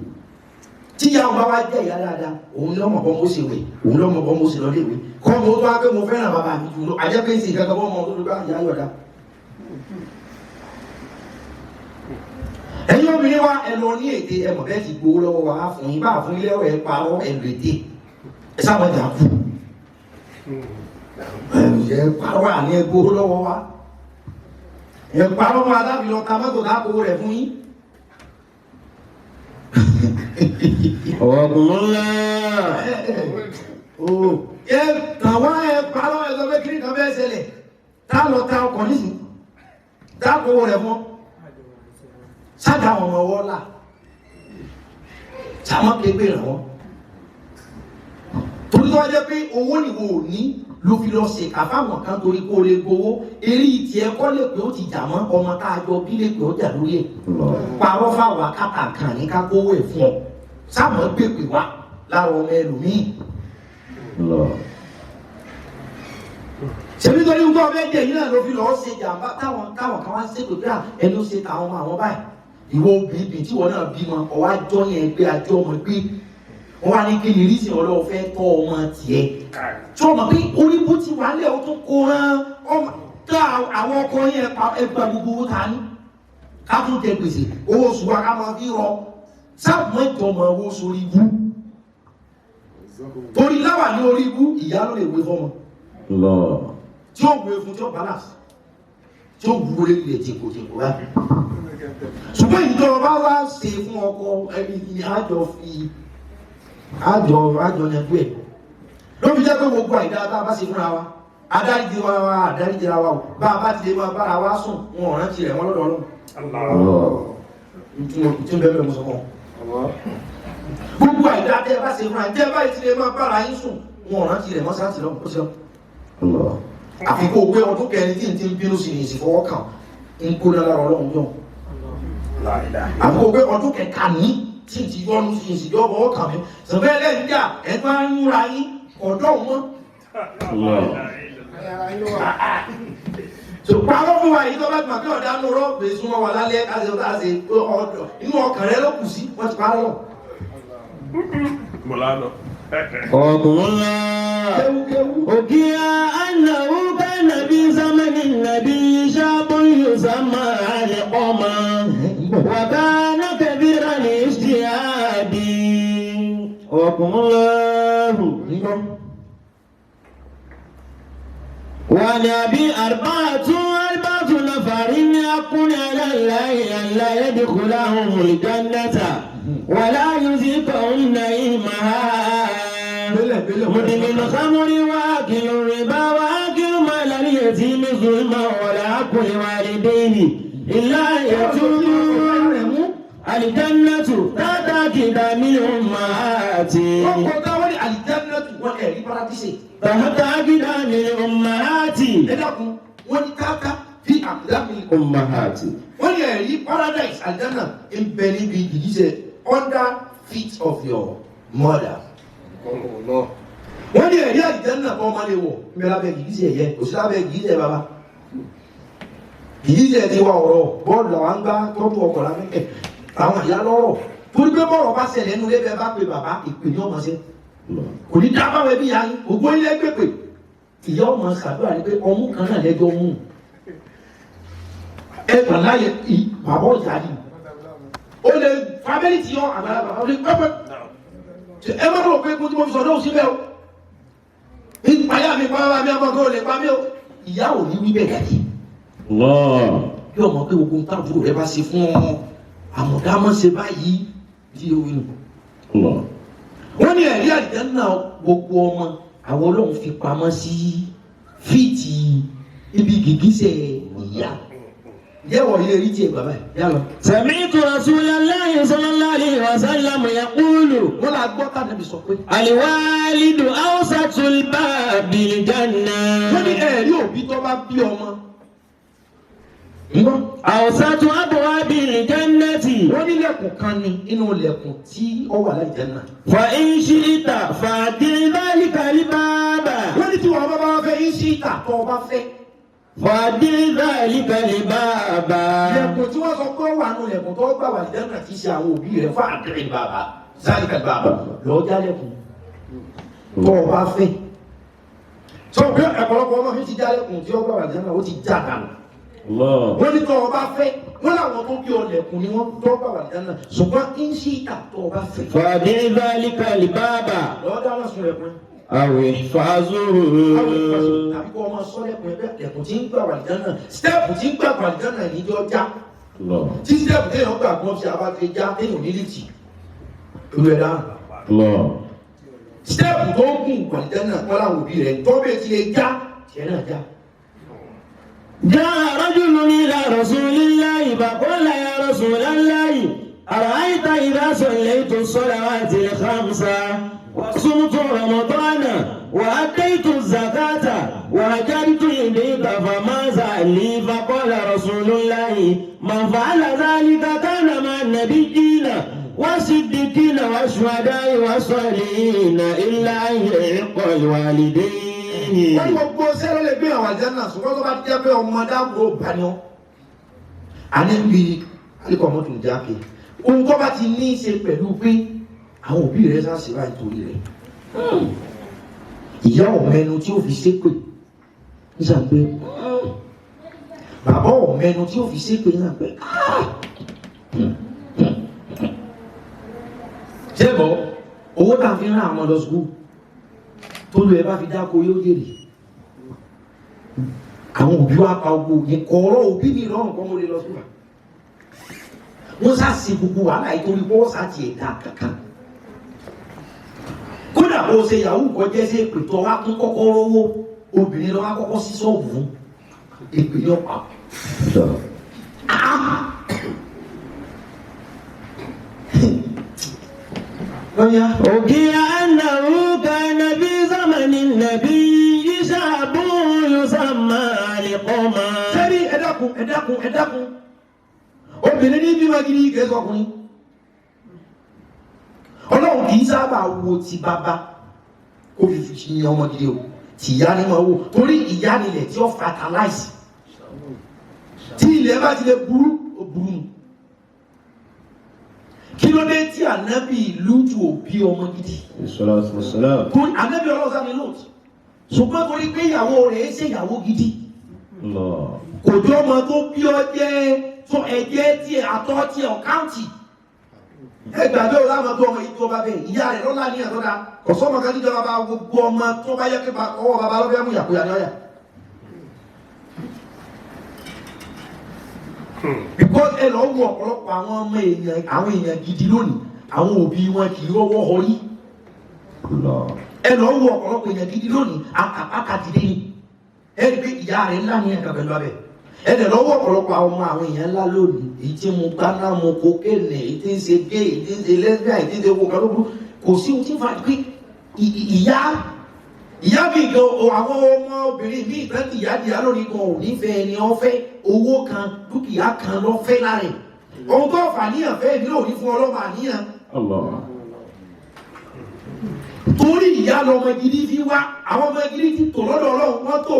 [SPEAKER 4] tí ìyá wọn bá wá jẹ́ ìyá dáadáa òun lọ́mọ bọ́ mo ṣe wẹ̀ òun lọ́mọ bọ́ mo ṣe lọ léwe kọ́ mo tó wá pé mo fẹ́ràn bàbá mi jù lọ àjẹ́ pé ń ṣe ìkankan bọ́ ọmọ tó bá ìyá yọ̀dá. ẹ̀yin obìnrin wa ẹ lọ ní èdè ẹmọ̀ bẹ́ẹ̀ ti gbowó lọ́wọ́ wa fún yín bá fún ilé ọ̀rọ̀ ẹ parọ́ ẹ lò èdè ẹ sábà jà kú ẹ parọ́ àní ẹ gbowó lọ́wọ́ wa ẹ parọ́ mọ́ adábì lọ ta mọ́tò dáàbò rẹ̀ fún yín.
[SPEAKER 3] ọ̀gbọ̀nlá
[SPEAKER 4] ẹ kàn wá ẹ parọ́ ẹ sọ pé kí ni kan bẹ́ẹ̀ ṣẹlẹ̀ tá lọ ta ọkọ̀ nísìnyí dáàbò rẹ̀ fún sáàdà àwọn ọmọ ọwọ́ là sàmọ́ kéèké rẹ̀ wọ́n torí tó wá jẹ́ pé owó nìwò ní ló fi lọ ṣe kàfáwọn kan torí kó lè gbowó eré ìtì ẹ̀kọ́ lè pé ó ti jà mọ́ ọmọ tá a jọ bí lè pé ó jà lórí ẹ̀ parọ́ fáwọn akátà kan ní ká kówó ẹ̀ fún ọ sáàmọ́ gbèpè wá lára ọmọ ẹlòmíì ṣèbí torí ń tọ́ bẹ́ẹ̀ jẹ́ yìí náà ló fi lọ́ọ́ ṣe jàmbá táwọn kan wá ṣètò pé ẹni ó ṣe tàwọn ọmọ àwọn báyìí ìwọ obìnrin tí wọn náà bímọ ọwọ́ àjọ yẹn gbé àjọ ọmọ gbé wọn wá ní kí ni rísì ọlọ́wọ́ fẹ́ tọ́ ọmọ tiẹ̀ tí ọmọ pé oríbú ti wà lẹ́ o tó kó rán ọmọ tá àwọn ọkọ yẹn ẹgbà gbogbo owó ta ní ká tún jẹ gbèsè owó oṣù wa ká máa fi rọ sáàmù ẹ̀tọ́ ọmọ owó sórí ibú torí láwà ní orí ibú ìyá ló lè wé fọmọ tí ó wé fún tí ó balance tí ó wúwo lé ilẹ̀ tìkòtìkò rà ṣùgbọ́n ìjọba bá wá ṣe fún ọkọ ẹni àjọ fi àjọ yanjú ẹ̀ ló fi jẹ́ pé gbogbo àìdá tá a bá ṣe fúnra wa adáríjì wa àdáríjì ra wa o bá a bá ti lè máa bára wa sùn wọn ò rántí rẹ̀ wọ́n lọ́dọ̀ ọlọ́run ìtún bẹ́ẹ̀ bẹ́ẹ̀ mo sọ fún ọ gbogbo àìdá tẹ́ ẹ bá ṣe fúnra tẹ́ ẹ bá ti lè máa bára yín sùn wọn ò rántí rẹ̀ wọ́n sáà ti lọ́wọ́ ó ti lọ àfikún pé ọdún kẹrin tí n ti ń bínú sí ní ìsìnfọwọ́ kàn ń kó lára ọlọ́run yọ̀ àfikún pé ọdún kẹka ní tí n ti yọnu sí ìsìnjọba ọkàn mi sọ̀rọ̀ ẹlẹ́yìn jà ẹgbẹ́ ń múra yín ọ̀dọ́ wọn. Pàrọ̀ fún wa yìí tó bá gbà pé ọ̀dà nù rọ́ọ̀bù súnmọ́ wa lálẹ́ káṣí ọ̀dà ṣe ọ̀dọ̀ inú ọkàn rẹ ló kù sí wọ́n ti parọ́.
[SPEAKER 2] Mọ̀lánà.
[SPEAKER 3] ọ̀gbọ̀nlá òkìá ànàwó bá nàbí sámẹ́ni nàbí sábọ̀ yóò sámà àlẹ́ ọmọ wà bá nàkẹ́bíra ní ìṣíàdì ọ̀gbọ̀nlá ونبي أربعة نفر يكون على الله أن لا يدخلهم الجنة ولا يذيقهم نعيمها مدمن الخمر وآكل الربا وآكل مال اليتيم ظلما ولا أكل والديه إلا يتوبوا الجنة تحت من أمهاتهم تحت أقدام الأمهات
[SPEAKER 4] fi àkùdámi
[SPEAKER 3] أمهات
[SPEAKER 4] wọ́n ní ẹ̀rí paradise àjánà ń bẹ níbi ìdíje under feet of your mother. wọ́n ní ẹ̀rí àjánà kan máa lè wọ̀ ń bẹ lábẹ́ ìdíje ẹ̀yẹ kò sí lábẹ́ ìdíje bàbá. ìdíje ti wà ọ̀rọ̀ bọ́ọ̀lù làwọn ń gbá tọ́jú ọkọ̀ lábẹ́ àwọn ìyá lọ́rọ̀ torí pé bọ́ọ̀rọ̀ bá ṣẹlẹ̀ nínú ilé bẹ́ẹ̀ bá pe bàbá ìpè ní ọmọ ṣe kò ní dá báwẹ̀ bí yáyí ògbó ilé pèpè ìyá ọmọ ṣàdúrà ní pé ọmú kan náà lẹ́jọ́ mú ẹgbà láyé bàbá ọjà ni ó lè fábẹ́lì tí yọ àgbàlagbà ó lè pẹ́pẹ́ ẹ má rò pé kó tí mo fi sọ̀dọ̀ òsì bẹ́ẹ̀ o ìpayà mi pàápàá mi ọmọ tó lè pa mí o ìyá ò ní wí bẹ́ẹ̀ gàdí yóò mọ̀ pé gbogbo nǹkan àbúrò rẹ bá ṣe fún ọmọ àmọ̀dámọ́ ṣe báyìí tí ó wí nù wọ́n ní ẹ̀rí àjẹ́nà gbogbo ọmọ àwọn ọlọ́run fi pamọ́ sí fíìtì ibi gìgísẹ̀ ìyá jẹ́wọ̀ ilé rí tiẹ̀ bàbá yálọ.
[SPEAKER 3] سمعت رسول الله صلى الله عليه وسلم يقول
[SPEAKER 4] wọ́n là gbọ́ tá nàbì sọ pé.
[SPEAKER 3] الوالد أوسط الباب الجنة.
[SPEAKER 4] wọ́n ní ẹ̀rí òbí tó bá bí ọmọ.
[SPEAKER 3] أوسط أبواب الجنة.
[SPEAKER 4] wọ́n ní lẹ́kùn kan ní inú lẹ́kùn tí ó wà láì jẹ́nà.
[SPEAKER 3] فإن شئت فأدل ذلك الباب.
[SPEAKER 4] wọ́n ní tí wọ́n bá fẹ́ yín sí ìta tó bá fẹ́
[SPEAKER 3] fàdí dhalika al-baba.
[SPEAKER 4] Ilẹ̀kùn tí wọ́n sọ pé wà nù ilẹ̀kùn tó gbà wà lìjánà tí ṣe àwọn òbí rẹ̀ fàdí al-baba dhalika al-baba lọ́ọ́ jálẹ̀kùn tó o bá fẹ́. Sọ pé ọ̀pọ̀lọpọ̀ ọmọ mi ti jálẹ̀kùn tí ó gbà wà lìjánà ó ti já dànù. Wọ́n ní tó o bá fẹ́ wọ́n làwọn tó bí ọlẹ̀kùn ni wọ́n tó gbà wà lìjánà ṣùgbọ́n kí n ṣe ìta tó o bá fẹ́.
[SPEAKER 3] fàdí dhalika al-baba.
[SPEAKER 4] Lọ́ọ́ dáná sun ẹ̀kún.
[SPEAKER 3] àwẹ̀ fàzúrù.
[SPEAKER 4] Tàbí kọ́ ọmọ sọ́lẹ̀kùn ẹgbẹ́ ẹ̀kùn tí ń gbà wà lìjánà stẹ́ẹ̀pù tí ń gbà wà lìjánà níjọ́ já. Tí stẹ́ẹ̀pù téèyàn gbà gbọ́n fi abáfẹ́ já téèyàn ní lìtì. Olú ẹ̀ dáhùn. Stẹ́ẹ̀pù tó ń gùn wà lìjánà wọ́n láwọn òbí rẹ̀ tó bẹ́ẹ̀ ti lè já tiẹ̀ náà já.
[SPEAKER 3] جاء رجل إلى رسول الله فقال يا رسول الله أرأيت إذا صليت الصلوات الخمس وصمت رمضان وأديت الزكاة وهجرت إليك فماذا لي؟ فقال رسول الله من فعل ذلك كان مع النبيين والصديقين والشهداء والصالحين إلا أن يحق الوالدين.
[SPEAKER 4] Wọ́n ní gbogbo sẹ́rọ̀ lè gbé àwọn àjẹ́ náà ṣùgbọ́n tó bá jẹ́ pé ọmọ dáàbò bá ní ọ́. A ní bí alíkọ̀ mọ́tò ń jáde. Ohun tó bá ti ní í ṣe pẹ̀lú pé àwọn òbí rẹ̀ sá sí báyìí torí rẹ̀. Ìyá ọ̀mẹ́nu tí ó fi ṣépè nígbà pé bàbá ọ̀mẹ́nu tí ó fi ṣépè nígbà pé ṣé bọ́ owó tá a fi rán àwọn ọmọ lọ sùkúù tó lu ẹ bá fi dáko yóò jèrè àwọn òbí wa pa ogbó yẹn kọ̀ọ̀rọ̀ òbí mi rọrùn kọ́ mo lè lọ sùkúù wọ́n sá sí gbogbo wàhálà yìí torí wọ́n sá tiẹ̀ dá kankan kódà bó ṣe yahoo kọjá sí èpè tó wá kún kọ́kọ́ rówó obìnrin lọ wá kọ́kọ́ sí ṣọ́ọ̀bù fún èpè ní ọ̀pá.
[SPEAKER 3] حكي أنه كان في زمن النبي شاب يسمى لقما.
[SPEAKER 4] sẹ́rí ẹ dákun obìnrin ní bí magidi kìí sọkùnrin ọlọ́run kìí sábà wo ti bàbá kó fi fi yan ọmọ gidi o tìyá ni mo wò torí ìyá nílẹ̀ tí ó fertilize tí ilẹ̀ bá ti lè burú ó burú nù. Kí ló dé tí ànábì Lútù ò bí ọmọ gidi? Torí ànábì ọlọ́sàn ni Lútù. Ṣùgbọ́n torí pé ìyàwó rẹ̀ ṣe ìyàwó gidi. Kò jọ ọmọ tó bí ọ jẹ́ tó ẹ̀jẹ̀ tí àtọ́ tí ọ̀káǹtì. Ẹgbàgbé o láwọn tó ọmọ yìí tó bá bẹ̀ ìyá rẹ̀ lọ́la ní ẹ̀tọ́ da. Ọ̀sọ́mọ kan níjọba bá gbogbo ọmọ tó bá yẹ kí ọwọ́ bàbá lọ́fẹ́ mú ìyàkúyà ní ọ̀yà. Because ẹ lọ wọ ọ̀pọ̀lọpọ̀ àwọn ọmọ èèyàn gidi lónìí àwọn òbí wọn kì í rọwọ́ ọrí ẹ lọ wọ ọ̀pọ̀lọpọ̀ èèyàn gidi lónìí akàdìdé ni ẹ rí pé ìyá rẹ̀ ńlá ní ẹ̀ka pẹ̀lú abẹ ẹ lè lọ wọ ọ̀pọ̀lọpọ̀ àwọn ọmọ àwọn èèyàn ńlá lónìí èyí tí mo gbaná mo kokéènì èyí tí ń ṣe gé èyí tí ń ṣe lẹ́sbíà èyí tí ń ṣe wọ kálóbù kò sí ohun tí ń fa pé ìyá mi gan àwọn ọmọ obìnrin mi ìtàn ìyá dìá lónìí gan ò nífẹ̀ẹ́ ni wọ́n fẹ́ owó kan dúkìá kan lọ fẹ́ lára ohun tó fà níyàn fẹ́ ìdílé òní fún ọlọ́mọ àníyàn. Torí ìyá lọmọ gidi fi wá àwọn ọmọ gidi ti tò lọ́dọ̀ ọlọ́run wọ́n tò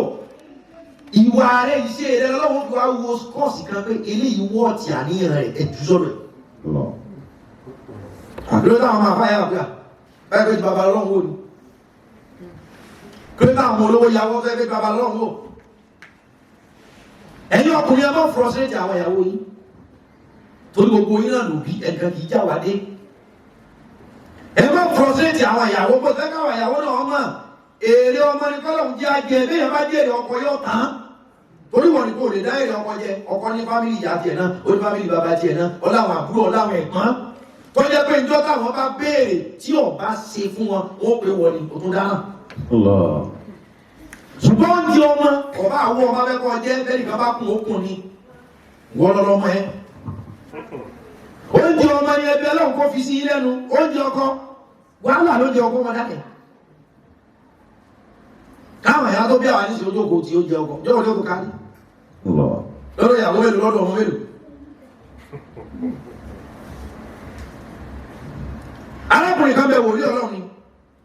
[SPEAKER 4] ìwà rẹ̀ iṣẹ́ rẹ̀ lọ́wọ́ fi wá wo kọ́ọ̀sì kan pé eléyìí wọ́ọ̀tì àníyàn rẹ̀ ẹ̀jú sọ́dọ̀ àdúrà táwọn máa fáyà àbúrà báyìí pé ti bàbá ọlọ́run wò ni kí ló àwọn olówó yàwó fẹ́ fẹ́ bàbá ọlọ́run wò ẹ̀yin ọkùnrin ọmọ frustrate àwọn ìyàwó yìí torí gbogbo yín náà lòbí ẹ̀kan kìí já wádé ẹ má frustrate àwọn ìyàwó bó fẹ́ káwọn ìyàwó náà ọmọ èrè ọmọ ní kọ́lọ̀ ń jẹ́ ajẹ́ bí ẹ bá jẹ́ èrè ọkọ yóò tán torí wọn ni kò lè dá èrè ọkọ jẹ ọkọ ní fámìlì ìyá tiẹ̀ náà ó ní fámìlì bàbá tiẹ̀ náà ọláwọn àbúrò ọláwọn ẹ̀gbọ́n tó jẹ́ pé ìjọ táwọn bá béèrè tí ọba ṣe fún wọn ó pé wọ́n ni ó tún dáná. Ṣùgbọ́n di ọmọ ọba àwọn ọmọ abẹ́kọ̀ jẹ́ bẹ́ẹ̀ nìkan bá kún okùn ni wọ́n lọ́lọ́mọ ẹ. Oúnjẹ ọmọ ni ẹbí ọlọ́run kó fi sí lẹ́nu oúnjẹ ọkọ wàhálà ló jẹ ọkọ wọn dákẹ́. Káwọn ìyá tó bí àwọn àníṣe ojú oko tí ó jẹ ọkọ yóò lé oko kárí. Lọ́dọ̀ ìyàwó mélòó lọ́dọ̀ ọmọ mélòó. Arákùnrin kan bẹ̀ wòlíì ọlọ́run ni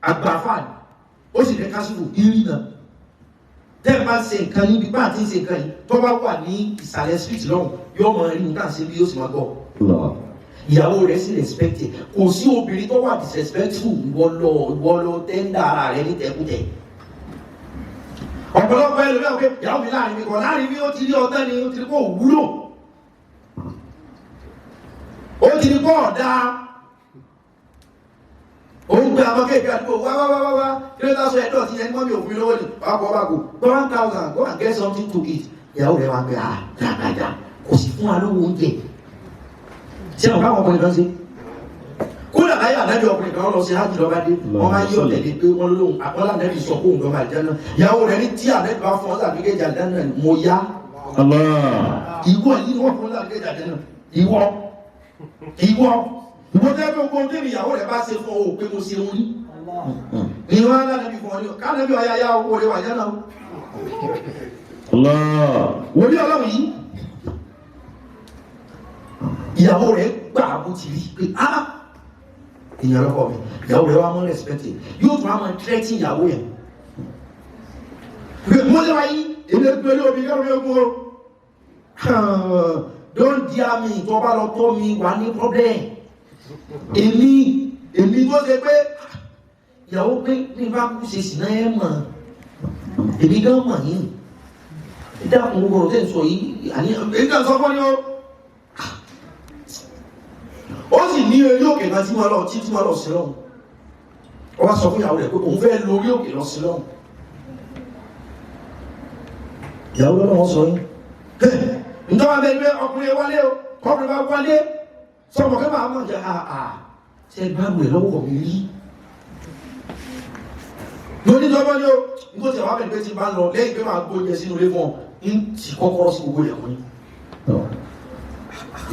[SPEAKER 4] àgbàfà ni ó sì lè kásìkò ìrìnà tẹ́ bá máa ń ṣe nǹkan níbi bá àti ń ṣe nǹkan yìí tó bá wà ní ìsàlẹ̀ street lọ́hùn yóò máa rí nǹkan ṣe bí yóò sì máa gbọ́. Ìyàwó rẹ̀ sì respect kò sí obìnrin tó wà disrespectful ìwọ lọ tẹ́ńdà ara rẹ̀ ní tẹ̀kútẹ̀. ọ̀pọ̀lọpọ̀ ẹlòmíràn pé ìyàwó mi láàrin mi kọ̀ láàrin mi ó ti rí ọtẹ́ ni ó ti rí kó wúlò ó ti rí kó ọ̀dà ó ń gbé àwọn kéèké àdúgbò wá kí ló dá sọ ẹ̀dọ́ ti ẹni mọ́mí òfin lówó ni wákò go 1,000 go and get something to eat. Ìyàwó rẹ̀ wá pé dàgbàdà kò sì fún wa lówó oúnjẹ ṣé àwọn káwọn ọkùnrin kan ṣe kúlẹ̀ láyé ànábì ọkùnrin kan lọ sí hajj lọ́ba dé wọ́n máa ń yọ̀ tẹ̀lé pé wọ́n lóhùn àpọ́nlá ànábì sọ fóun lọ́ba àjẹ́nà ìyàwó rẹ̀ ní tí ànábì bá fún ọ́ sàbíkẹ́jà àjẹ́nà mo yá ìwọ yìí wọ́n fún ọ́ sàbíkẹ́jà àjẹ́nà ìwọ tẹ́ fún gbogbo tẹ́mi ìyàwó rẹ̀ bá ṣe fún ọ pé mo ṣe ń rí ìwọ ànábì fún ọ ní kánàbì ọ̀yá yá owó rẹ̀ wà àjẹ́nà wòlíì ọlọ́run yìí ìyàwó rẹ̀ gbà bó ti rí pé èèyàn lọ́kọ̀ mi ìyàwó rẹ̀ wá mọ́ respect yóò tún á máa tẹ́tí ìyàwó yẹn mo lè wáyé èmi pẹ̀lú omi kẹ́rù mi kú o don't dare me tó bá lọ tọ́ mi wà ní problem èmi tó ṣe pé ìyàwó pé ní bá kú ṣe sì náà ẹ mọ̀ èmi gan mọ̀ yìí ìdáàkùn gbogbo ọ̀rọ̀ tẹ́ ń sọ yìí èmi kan sọ fún ni ó sì ní orí òkè náà tí wọ́n lọ sí lọ́hùn ó wá sọ fún ìyàwó rẹ̀ pé òun fẹ́ lórí òkè lọ sí lọ́hùn ìyàwó lọ́nà wọ́n sọ yín ìjọba bẹ́ẹ̀ pé ọkùnrin wálé o kọkùnrin bá wálé sọmọ kẹ́ máa mọ̀ jẹ́ ṣe bá rú ẹ̀ lọ́wọ́ mi rí lórí ìjọba ni ó nígbó tí àwọn abẹ́rẹ́ ti bá ń lọ lẹ́yìn pé máa gbóúnjẹ sínú ilé fún ọ ní ti kọ́kọ́rọ́ sí gbogbo ẹ̀kún yín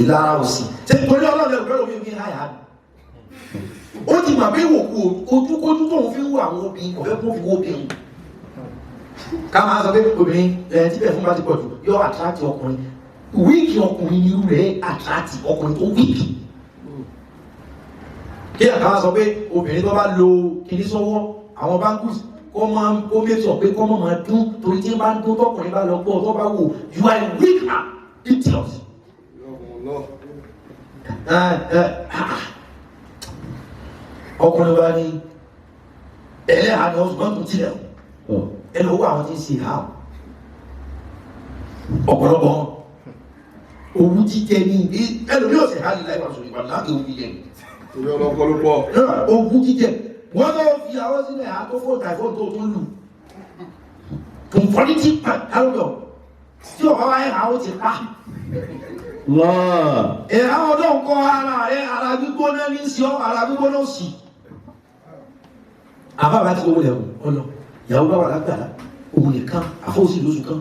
[SPEAKER 4] ìlara òsì tí torí ọlọ́run ẹ̀rọ pẹ̀lú omi háyà ó ti mà pé ìwòkú ojúkójú tóun fi ń wo àwọn obìnrin kò fẹ́ kó fi wo obìnrin ká máa sọ pé obìnrin tí bẹ́ẹ̀ fún bá ti pọ̀ jù yóò àtúrátì ọkùnrin wíìkì ọkùnrin ni irú rẹ̀ àtúrátì ọkùnrin tó wíìkì kí ẹ̀ka máa sọ pé obìnrin tó bá lo kinní sọ́wọ́ àwọn báńkùs kó mẹ́sọ̀ pé kọ́ mọ́ máa dún torí tí ń bá ń dún tọkùnrin bá lọ gbọ́ tó bá wò you are a weak man idiot. ọkùnrin wa ni ẹlẹ́hà ni ọ̀sùn tó tilẹ̀ ẹnu owó àwọn tí ń ṣe ha ọ̀pọ̀lọpọ̀ owó jíjẹ ní ẹlòmí ọ̀sẹ̀ ha ní láì wà sórí ìpàdé láti owó jíjẹ owó jíjẹ wọ́n tó fi àwọn sílẹ̀ ha tó fóòtà ìfóòtà tó tún lù tó ń fọ́lí tí kálọ́dọ̀ tí ọ̀pá wáyé ha ó ti pa àwọn ọdọ́ nǹkan ara gbígbóná ní sí ọ́ ara gbígbóná sí àbábá tí owó lẹ́wọ̀n ọlọ ìyàwó bá wà lágbàlá òun nìkan àfọ́sí lóṣù kan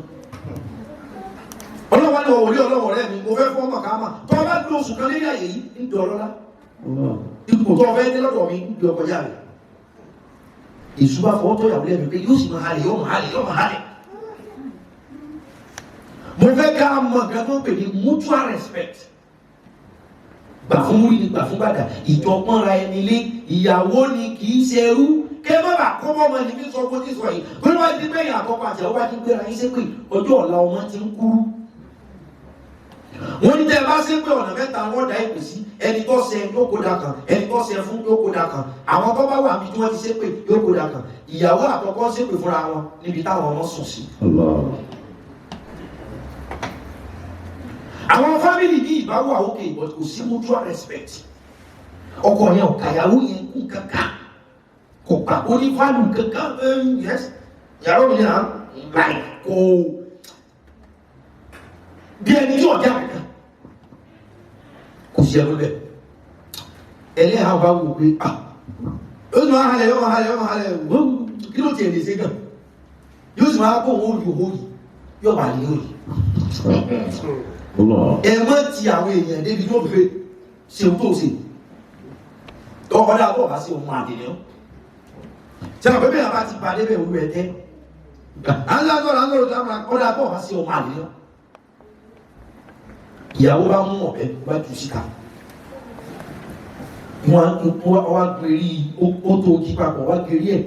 [SPEAKER 4] ọlọ́wọ́ ní ọwọ́ ọlọ́wọ́ rẹ̀ mi mo fẹ́ fọ́ ọmọ káàmà tó bá ní oṣù kan lérí àyè yìí ń dọ̀ ọlọ́lá ipò tó fẹ́ ní lọ́dọ̀ mi ń dọ̀ ọkọ̀ yá rẹ̀ ìṣúbà fọ́ tó yàwó lẹ́mi pé yóò sì máa halẹ̀ yóò máa halẹ̀ mo fẹ́ ká mọ̀ nǹkan tó ń pè ní mutual respect gbà fún múrí ni gbà fún gbàdà ìjọpọ̀nra ẹni lé ìyàwó ni kì í ṣe ẹrú kẹ́ má bàa kọ́ mọ́ ẹni bí sọ bó ti sọ yìí bí wọ́n ti gbẹ̀yìn àkọ́kọ́ àti àwọn bá ti gbéra yín ṣépè ọjọ́ ọ̀la ọmọ ti ń kúrú wọ́n ní tẹ́ ẹ bá ṣépè ọ̀nà mẹ́ta wọ́n dá ìpè sí ẹni tó ṣe yóò kó da kan ẹni tó ṣe fún yóò kó da kan àwọn tó bá wà níbi tí wọ́n ti ṣépè yóò kó da kan ìyàwó àkọ́kọ́ ṣépè fúnra wọn níbi táwọn ọmọ sùn sí. àwọn fámìlì ní ìbáwọ̀ àwòkè but kò sí mutual respect ọkọ yẹn ò kàyàwó yẹn kú kankan kò gbà ó ní fálù kankan yes yàrá òun yẹn láì kò bí ẹni tí ọjà kankan kò sí ẹnu bẹ ẹlẹ́yà bá wò pé ó ní wọ́n halẹ̀ yọ́ halẹ̀ kí ló tiẹ̀ lè ṣe gan yóò sì máa kó òun òòlù yóò wà ní òòlù ẹ mọ́ ti àwọn èèyàn débi tó fẹ́ ṣe tó ṣe ọkọ̀dá bọ̀ bá sí ohun àdìyàn tí a pẹ́pẹ́ àbá ti bá débẹ̀ olú ẹ̀tẹ́ ọkọ̀dá bọ̀ bá sí ohun àdìyàn ìyàwó bá mú ọ̀bẹ bá jù síta wọ́n wá gbèrí ó tó jí papọ̀ wá gbèrí ẹ̀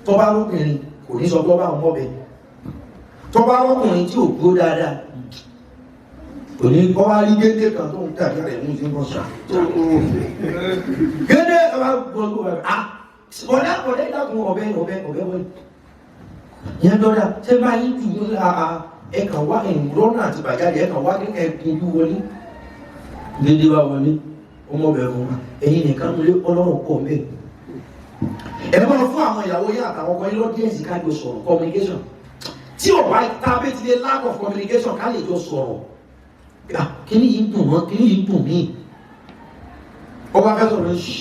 [SPEAKER 4] tó bá lóbìnrin kò ní sọ pé ó bá wọn mọ́bẹ tó bá ọkùnrin tí ò gbó dáadáa òní kọ́ wá rí gédé kan tó ń tàbí rẹ̀ mú sí ń bọ́ ṣá gédé ọba gbogbo rẹ̀ ọ̀dá ìdákun ọ̀bẹ wọ́n yẹn lọ́dà ṣé bá yín tù ní ẹ̀kàn wá ìrọ́nà àti bàjáde ẹ̀kàn wá ẹ̀kùn ojú wọlé gédé wá wọlé ọmọbìnrin fún ẹ̀yìn nìkan lé ọlọ́run kọ̀ mẹ́ ẹ̀ máa fún àwọn ìyàwó yá àtàwọn ọkọ yín lọ́díẹ̀sì ká jọ sọ̀rọ̀ communication tí ò bá tábé ti lé lack of communication ká lè jọ sọ̀rọ̀ kíní yìí ń dùn mọ́ kíní yìí ń dùn mí ọba fẹ́ sọ̀rọ̀ ṣì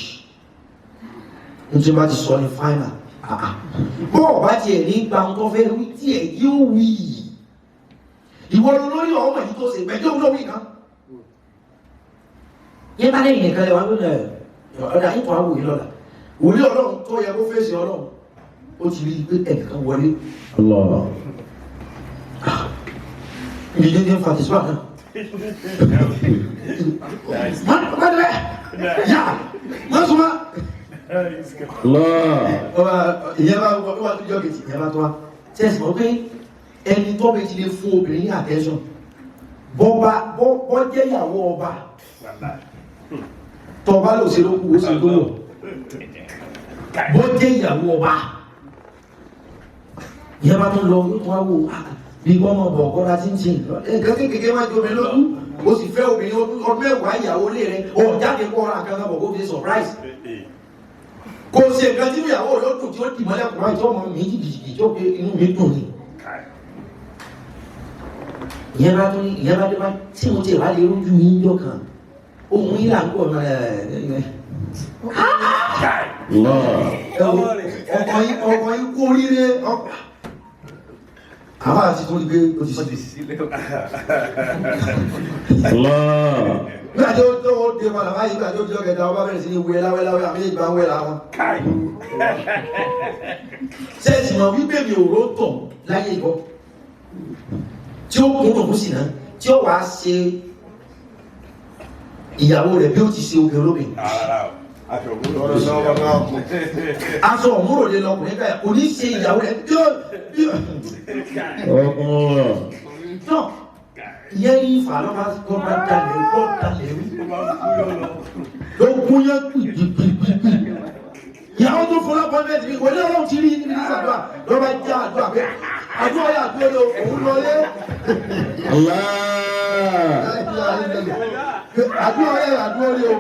[SPEAKER 4] ní tí bá ti sọ ní final bọ́ ọba tiẹ̀ ní gba ohun tó fẹ́ wí tiẹ̀ yóò wí ìwọ lórí ọmọ yìí tó ṣe gbẹjọ́ olówí kan yẹn bá lẹ́yìn nìkan lẹ́wọ̀n lónìí ọ̀dà yìí tó wá wò yìí lọ́la wòlé ọlọ́run tó yẹ kó fèsì ọlọ́run ó ti rí i pé ẹnìkan wọlé ibi dídí ń fa tìṣúwà náà mọ́tẹ́lẹ̀ yá mọ́sùmá ìyẹn bá wà tó jọ kejì ìyẹn bá tó wá tí ẹ̀sìn mọ́ pé ẹni tó bẹ ti lè fún obìnrin ní attention bọ́ jẹ́ ìyàwó ọba tọba ló ṣe lókù ó sì lówó bọ́ jẹ́ ìyàwó ọba ìyẹn bá tó lọ tó wá wò bí wọ́n mọ̀ bọ̀ kọ́ra tí ń ṣe nǹkan kékeré máa jọ mi lójú ó sì fẹ́ obìnrin ọdún mẹ́wàá ìyàwó lé rẹ̀ ọ̀ jáde kọ́ra nǹkan kan bọ̀ kó fi surprise kò ṣe nǹkan tí ìyàwó rẹ̀ ó dùn tí ó dì mọ́lẹ̀ kùnrin tí ọmọ mi jìjìjì tó pé inú mi dùn ni ìyẹn bá dé bá tí mo ti wá lè rújú yín jọ kan ohun yìí là ń pọ̀ ọkọ̀ yìí kú oríire àwọn àti tó rí pé ó ti sílẹ̀ nígbà tí ó tó ó dé padà báyìí nígbà tí ó jọ kẹta ọba bẹ̀rẹ̀ sí ní wẹ́láwẹ́láwẹ́ àmì ìgbà ń wẹ́lá wọn sẹ́ẹ̀sì mọ̀ wípé mi ò ró tọ̀ láyé ìbọn tí ó kún tòkú sí náà tí ó wàá ṣe ìyàwó rẹ̀ bí ó ti ṣe obìnrin olóbìn aṣọ òmúrò lè lọ ọkùnrin bẹ́ẹ̀ kò ní ṣe ìyàwó rẹ̀ bí ó ìyẹn ní ìfà lọ́ba dalẹ̀ rí ló gún yẹn pìpìpìpì ìyàwó tó fọlá pọ́ńpẹ́tì mi wọlé ọlọ́run ti rí níbi nígbàdúrà lọ́ba já àdúrà pé àdúrà yà àdúrà lọ òun lọlé àdúrà yà àdúrà lọ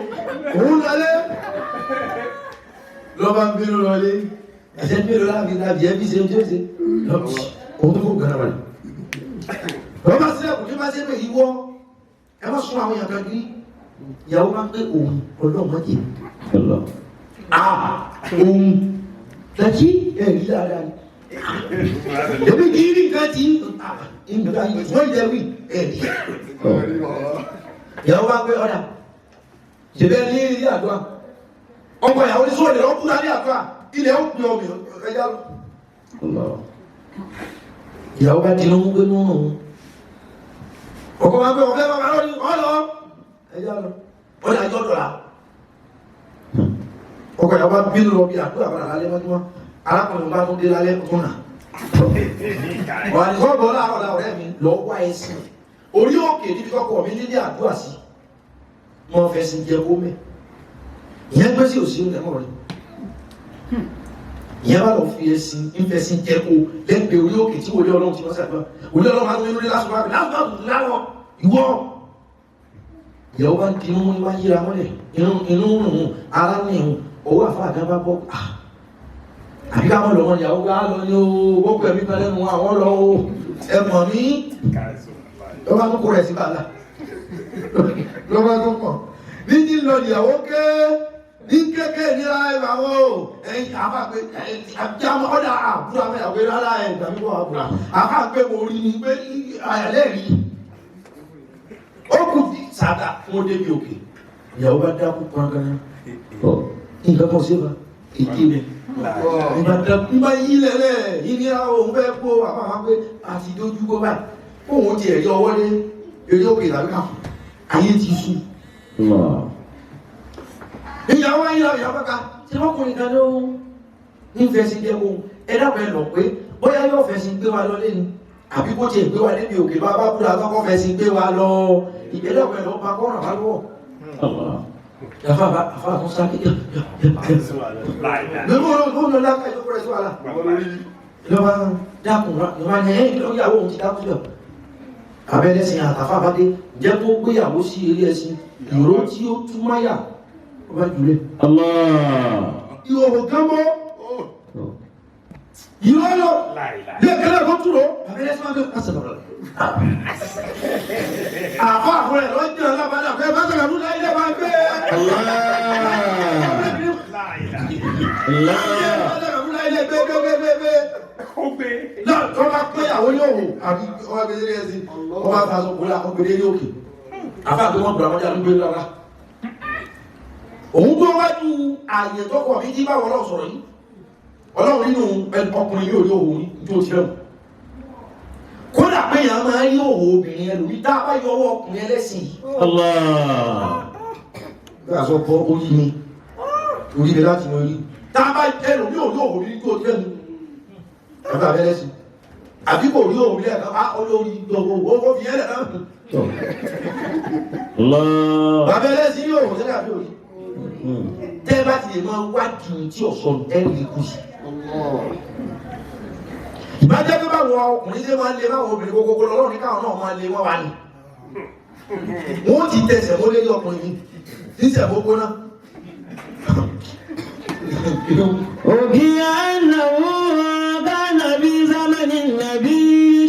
[SPEAKER 4] òun lọlé lọ́ba ń bínú lọlé ẹ̀sẹ̀ bínú láàbí ẹbí ṣe ojú ṣe òun tó kó gánà wà ní. lọ́ba sílẹ̀ kò ní bá ṣe pé ìwọ ẹ má sún àwọn èèyàn kan kiri ìyàwó máa ń pé òun ọlọ́mọdé òun lẹ́kí ẹ̀rí dáadáa ni èmi kì í rí nǹkan tí wọ́n jẹ́ wí ẹ̀rí ìyàwó máa ń pé ọ̀dà ṣẹ̀bẹ̀ ní ilé àdúrà ọkọ̀ ìyàwó ní sóòlẹ̀ ọkùnrin alẹ́ àdúrà ilẹ̀ ó pè ọmọ ẹja lọ ìyàwó bá dínú mú pé nínú ọkọ̀ máa ń pé ọ̀fẹ́ bàbá lọ́rí ọ̀lọ́ ẹja lọ ọ̀dà ìjọ́ dọ̀la ọkọ̀ ìyàwó bá bínú lọ bí àdúrà padà lálẹ́ mọ́júmọ́ arákùnrin bá tún dé lálẹ́ tún nà wà ní sọ́ọ̀bọ̀ láàrọ̀ ọ̀rẹ́ mi lọ wá ẹsìn orí òkè níbi kọ́kọ́ mi nílé àdúrà sí mọ́ fẹ́ sí jẹ́ kó mẹ́ ìyẹn gbé sí òsì oúnjẹ mọ́ rẹ̀ ìyẹn bá lọ fi ẹsìn ìfẹ́ sí jẹ́ kó lẹ́gbẹ̀ẹ́ orí òkè tí wòlé ọlọ́run ti wọ́n sàgbà wòlé ọlọ́run máa ń lórí lásìkò àgbẹ̀ láwọ̀ ìwọ ìyàwó bá ń dinú ní wá yíra mọ́lẹ̀ inú rùn ara ní ìhun owó àfáàgá bá bọ́ àbí káwọn lọ́wọ́ ìyàwó bá lọ ní o gbogbo ẹ̀mí kan lẹ́nu àwọn lọ o ẹ̀mọ̀ ní lọ́wọ́ tó kó rẹ̀ sí bàlá lọ́wọ́ tó kàn ní ní lọ ìyàwó ké ní kéèké níra ìwàwó ẹ̀yìn àbápẹ́ àbíjámọ́ ọ̀dà àbúrò àwọn ìyàwó rárá ẹ̀ ìgbàmíwọ̀ àbúrò àbápẹ́ mo rí ni pé àyàlẹ́rí ó kù sàdà fún débi òkè ìyàwó bá dákú pọ́nkánná nǹkan kan sí wa èdè rẹ̀ ìbàdàn bá yí lẹ́lẹ̀ ìnira òun fẹ́ kó àpapọ̀ pé àti dójú kó báyìí òun ti ẹ̀rí ọwọ́ lé eré òkè tàbí kà ayé ti sú ìyàwó ìyàwó ká tí wọ́n kùnrin kan ló ń fẹ́ sí jẹ́ ohun ẹ̀dàpẹ́ lọ pé bóyá yóò fẹ́ sí gbé wa lọlé ni àbí kó tiẹ̀ gbé wa níbi òkè bá bá kúrò àkọ́kọ́ fẹ́ sí gbé wa lọ ìgbélé ọ̀pẹ lọ bá kọ́ràn bá lọ́wọ́. àfa àtún sá kékeré lọ́wọ́ lọ́wọ́ lápá ìjókòó rẹ̀ sí wàhálà lọ́wọ́ dákun lọ́wọ́ ní ìyàwó òun ti dákun síbẹ̀ abẹ́rẹ́ sin àtàfà bá dé jẹ́ kó gbéyàwó sí eré ẹṣin ìró tí ó tú máyà ó bá jùlẹ̀. ìhòòhò gán mọ́ ìró lọ bí ẹ̀kẹ́lẹ́ kó túró abẹ́rẹ́ sin máa gbé kásẹ̀ lọ́rọ̀ àfà àwọn ẹ̀rọ jẹ́ ọlọ́bàdà fẹ́ bá sọ̀rọ̀ fún láìlẹ́ bá gbé náà tó bá pé àwọn yóò wò àbí ọba gbé lé ẹsìn ọba fàṣọ kò láwọn gbé lé òkè àfà tó wọn bùrọ̀ mọ́jà ló gbé lọ́la òun tó wájú ààyè tó kọ̀ bí tí bá wọ́n lọ sọ̀rọ̀ yìí ọlọ́run nínú ọkùnrin yóò rí òun tó ti rẹ̀ kódà pé yàn máa rí òwò obìnrin ẹlòmí tá a bá yọ ọwọ́ ọkùnrin ẹlẹ́sìn yìí. gbà sọ bọ́ orí mi láti mọ rí tá a bá ẹlòmí ò rí òwò rí tó tẹ́ mi bàbá abẹ́lẹ́sìn àbí kò rí òwò rí ẹ̀ka bá olórí gbogbo owó fi ẹ̀rẹ̀ náà. bàbá ẹlẹ́sìn yóò wò sẹ́dá bí òrí tẹ́ bá ti lè máa wádìí tí ọ̀sán ẹ̀rí kù sí. ìbájẹ́ tó bá wọ ọkùnrin tí máa ń lé báwọn obìnrin gbogbo lọ́rọ̀ ní káwọn náà máa lé wọ́n wá ní wọ́n ti tẹ̀sẹ̀ mọ́ lé ní ọkùnrin ní tẹ̀sẹ̀ gbogbo náà.
[SPEAKER 3] ògì ànáwó kánà bí zámánì nàbí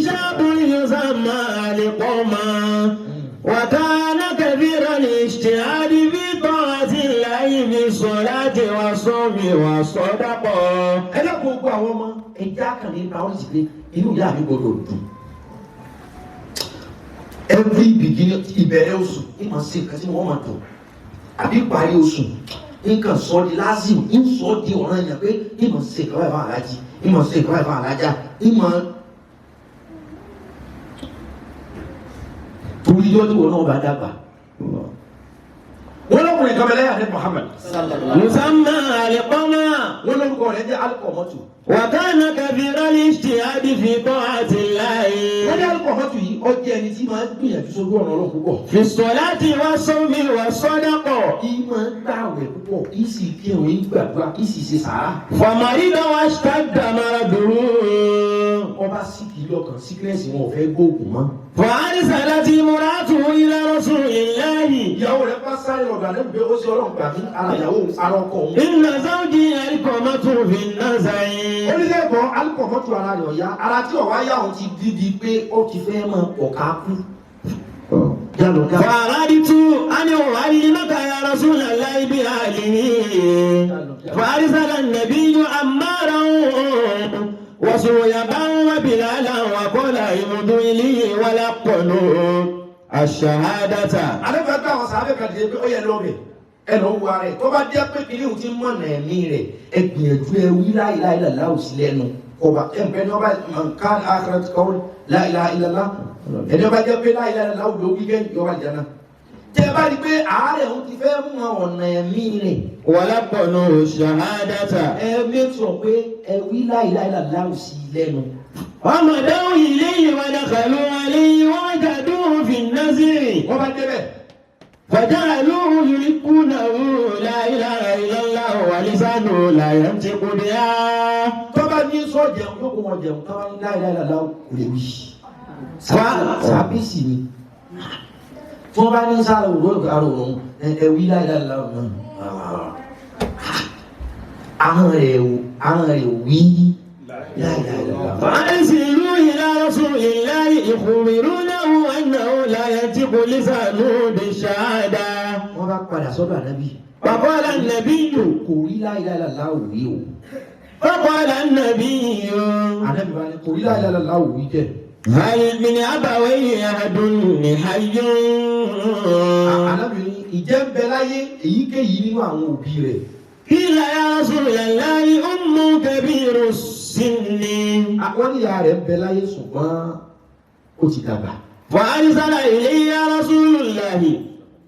[SPEAKER 3] ṣáàbùn yóò sàmà àlèkọ́ máa wàkánà kẹfìrà ní ìṣtìhádì bí tọ́ àti láyé mi sọ láti wá sọ́mi wá sọ́dápọ̀.
[SPEAKER 4] ẹ̀dá gbogbo àwọn ọmọ ẹja kan ní priority pé inú ìyá mi gbọdọ̀ dùn every beginning ìbẹ̀rẹ̀ oṣù ní màá ṣe nǹkan tí wọ́n máa dùn àbí parí oṣù nǹkan sọ di lásìmù ń sọ di ọ̀ràn yẹn pé ní màá ṣe ìkọ́wé fún alájí ní màá ṣe ìkọ́wé fún alájá ní màá torí yọjú wọn náà bá dàgbà wọ́n lọ́kùnrin kan bẹ̀rẹ̀ àdé Muhammad
[SPEAKER 3] musamma alikọ́mà
[SPEAKER 4] wọ́n lórúkọ rẹ̀ jẹ́ alikọ̀mọ́tù
[SPEAKER 3] wàkánà kẹfìrà ní ìṣtìhádì fi tọ́ àti láyé.
[SPEAKER 4] wọ́n ní alikọ̀mọ́tù yìí ó jẹ́ ẹni tí máa ń gbìyànjú sójú ọ̀nà Ọlọ́run púpọ̀.
[SPEAKER 3] fi sọ̀láti wá sọ́mi wá sọ́dápọ̀.
[SPEAKER 4] kí máa ń gbààwẹ̀ púpọ̀ kí sì kírun yín gbàdúrà kí sì ṣe sàárà.
[SPEAKER 3] fàmàlídà wá ṣàdàmàrà dùrú.
[SPEAKER 4] ọba síkì lọ́kàn síkírẹ́sì wọn ò fẹ́ gbóògùn mọ́.
[SPEAKER 3] fàárí sàlátì múratù ila rasulillahi.
[SPEAKER 4] ìyàwó rẹ̀ bá sáré ọ̀dọ̀ àdébù pé ó ṣe Ọlọ́run gbà mí ara ìyàwó ara ọkọ òun.
[SPEAKER 3] inna zawji alikọ́mọ́tù fi nazayin.
[SPEAKER 4] oníṣègùn alikọ̀mọ́tù ara rẹ̀ ọ̀yá ara tí ọ̀wá yà òun ti dídi pé ó ti fẹ́ máa pọ̀ ká kú. فأردت أن أعلمك يا رسول الله بأهله فأرسل النبي عمارا وسويبا وبلالا وقال امضوا إليه ولقنوا الشهادة. alẹ́ fẹ́ gbà wọn sábẹ́ kan dìde pé ó yẹ lọ́bẹ̀ ẹ lọ́ wọ ara ẹ̀ tó bá jẹ́ pé kìnìún ti mọ̀nà ẹ̀mí rẹ̀ ẹ gbìyànjú ẹ wí la ilaha illallah sí lẹ́nu ọba ẹ̀ ń pẹ́ ní ọba nǹkan akhirat qawl la ilaha illallah ẹni ọba jẹ́ pé la ilaha illallah ló wí kẹ́yìn ọba ìjànà tẹ́ ẹ bá rí i pé àárẹ̀ òun ti fẹ́ mú ọ̀nà ẹ̀mí rẹ̀
[SPEAKER 3] ولقنوا الشهادة.
[SPEAKER 4] ẹ mẹ́tọ̀ pé ẹ wí la ilaha illallah sí lẹ́nu.
[SPEAKER 3] ومضوا إليه ودخلوا عليه ووجدوه في النزع
[SPEAKER 4] wọ́n bá débẹ̀
[SPEAKER 3] فجعلوه يلقونه لا إله إلا الله ولسانه لا ينطق بها.
[SPEAKER 4] tó bá ní sọ jẹun yóò kó wọn jẹun tó bá ní la ilaha illallah kò lè wí. sábẹ́sì ni tí wọ́n bá ní sáré òwúrọ̀ àrò òun ẹ̀wí la ilaha illallah náà ahọ́n rẹ̀ wí la ilaha illallah.
[SPEAKER 3] فأرسلوا إلى رسول الله يخبرونه أنه لا ينطق لسانه بالشهادة.
[SPEAKER 4] wọ́n bá padà sọ́dọ̀ ànábì.
[SPEAKER 3] فقال النبي
[SPEAKER 4] kò rí la ilaha illallah wí o.
[SPEAKER 3] فقال النبي
[SPEAKER 4] ànábì bá ní kò rí la ilaha illallah wí jẹ́.
[SPEAKER 3] هل من أبويه أحد حي؟
[SPEAKER 4] ànábì ní ìjẹ́ ń bẹ láyé èyíkéyìí nínú àwọn òbí rẹ̀.
[SPEAKER 3] قيل يا رسول الله أم كبير السن.
[SPEAKER 4] àwọn níyà rẹ̀ ń bẹ láyé ṣùgbọ́n ó ti dàgbà.
[SPEAKER 3] فأرسل إلي رسول الله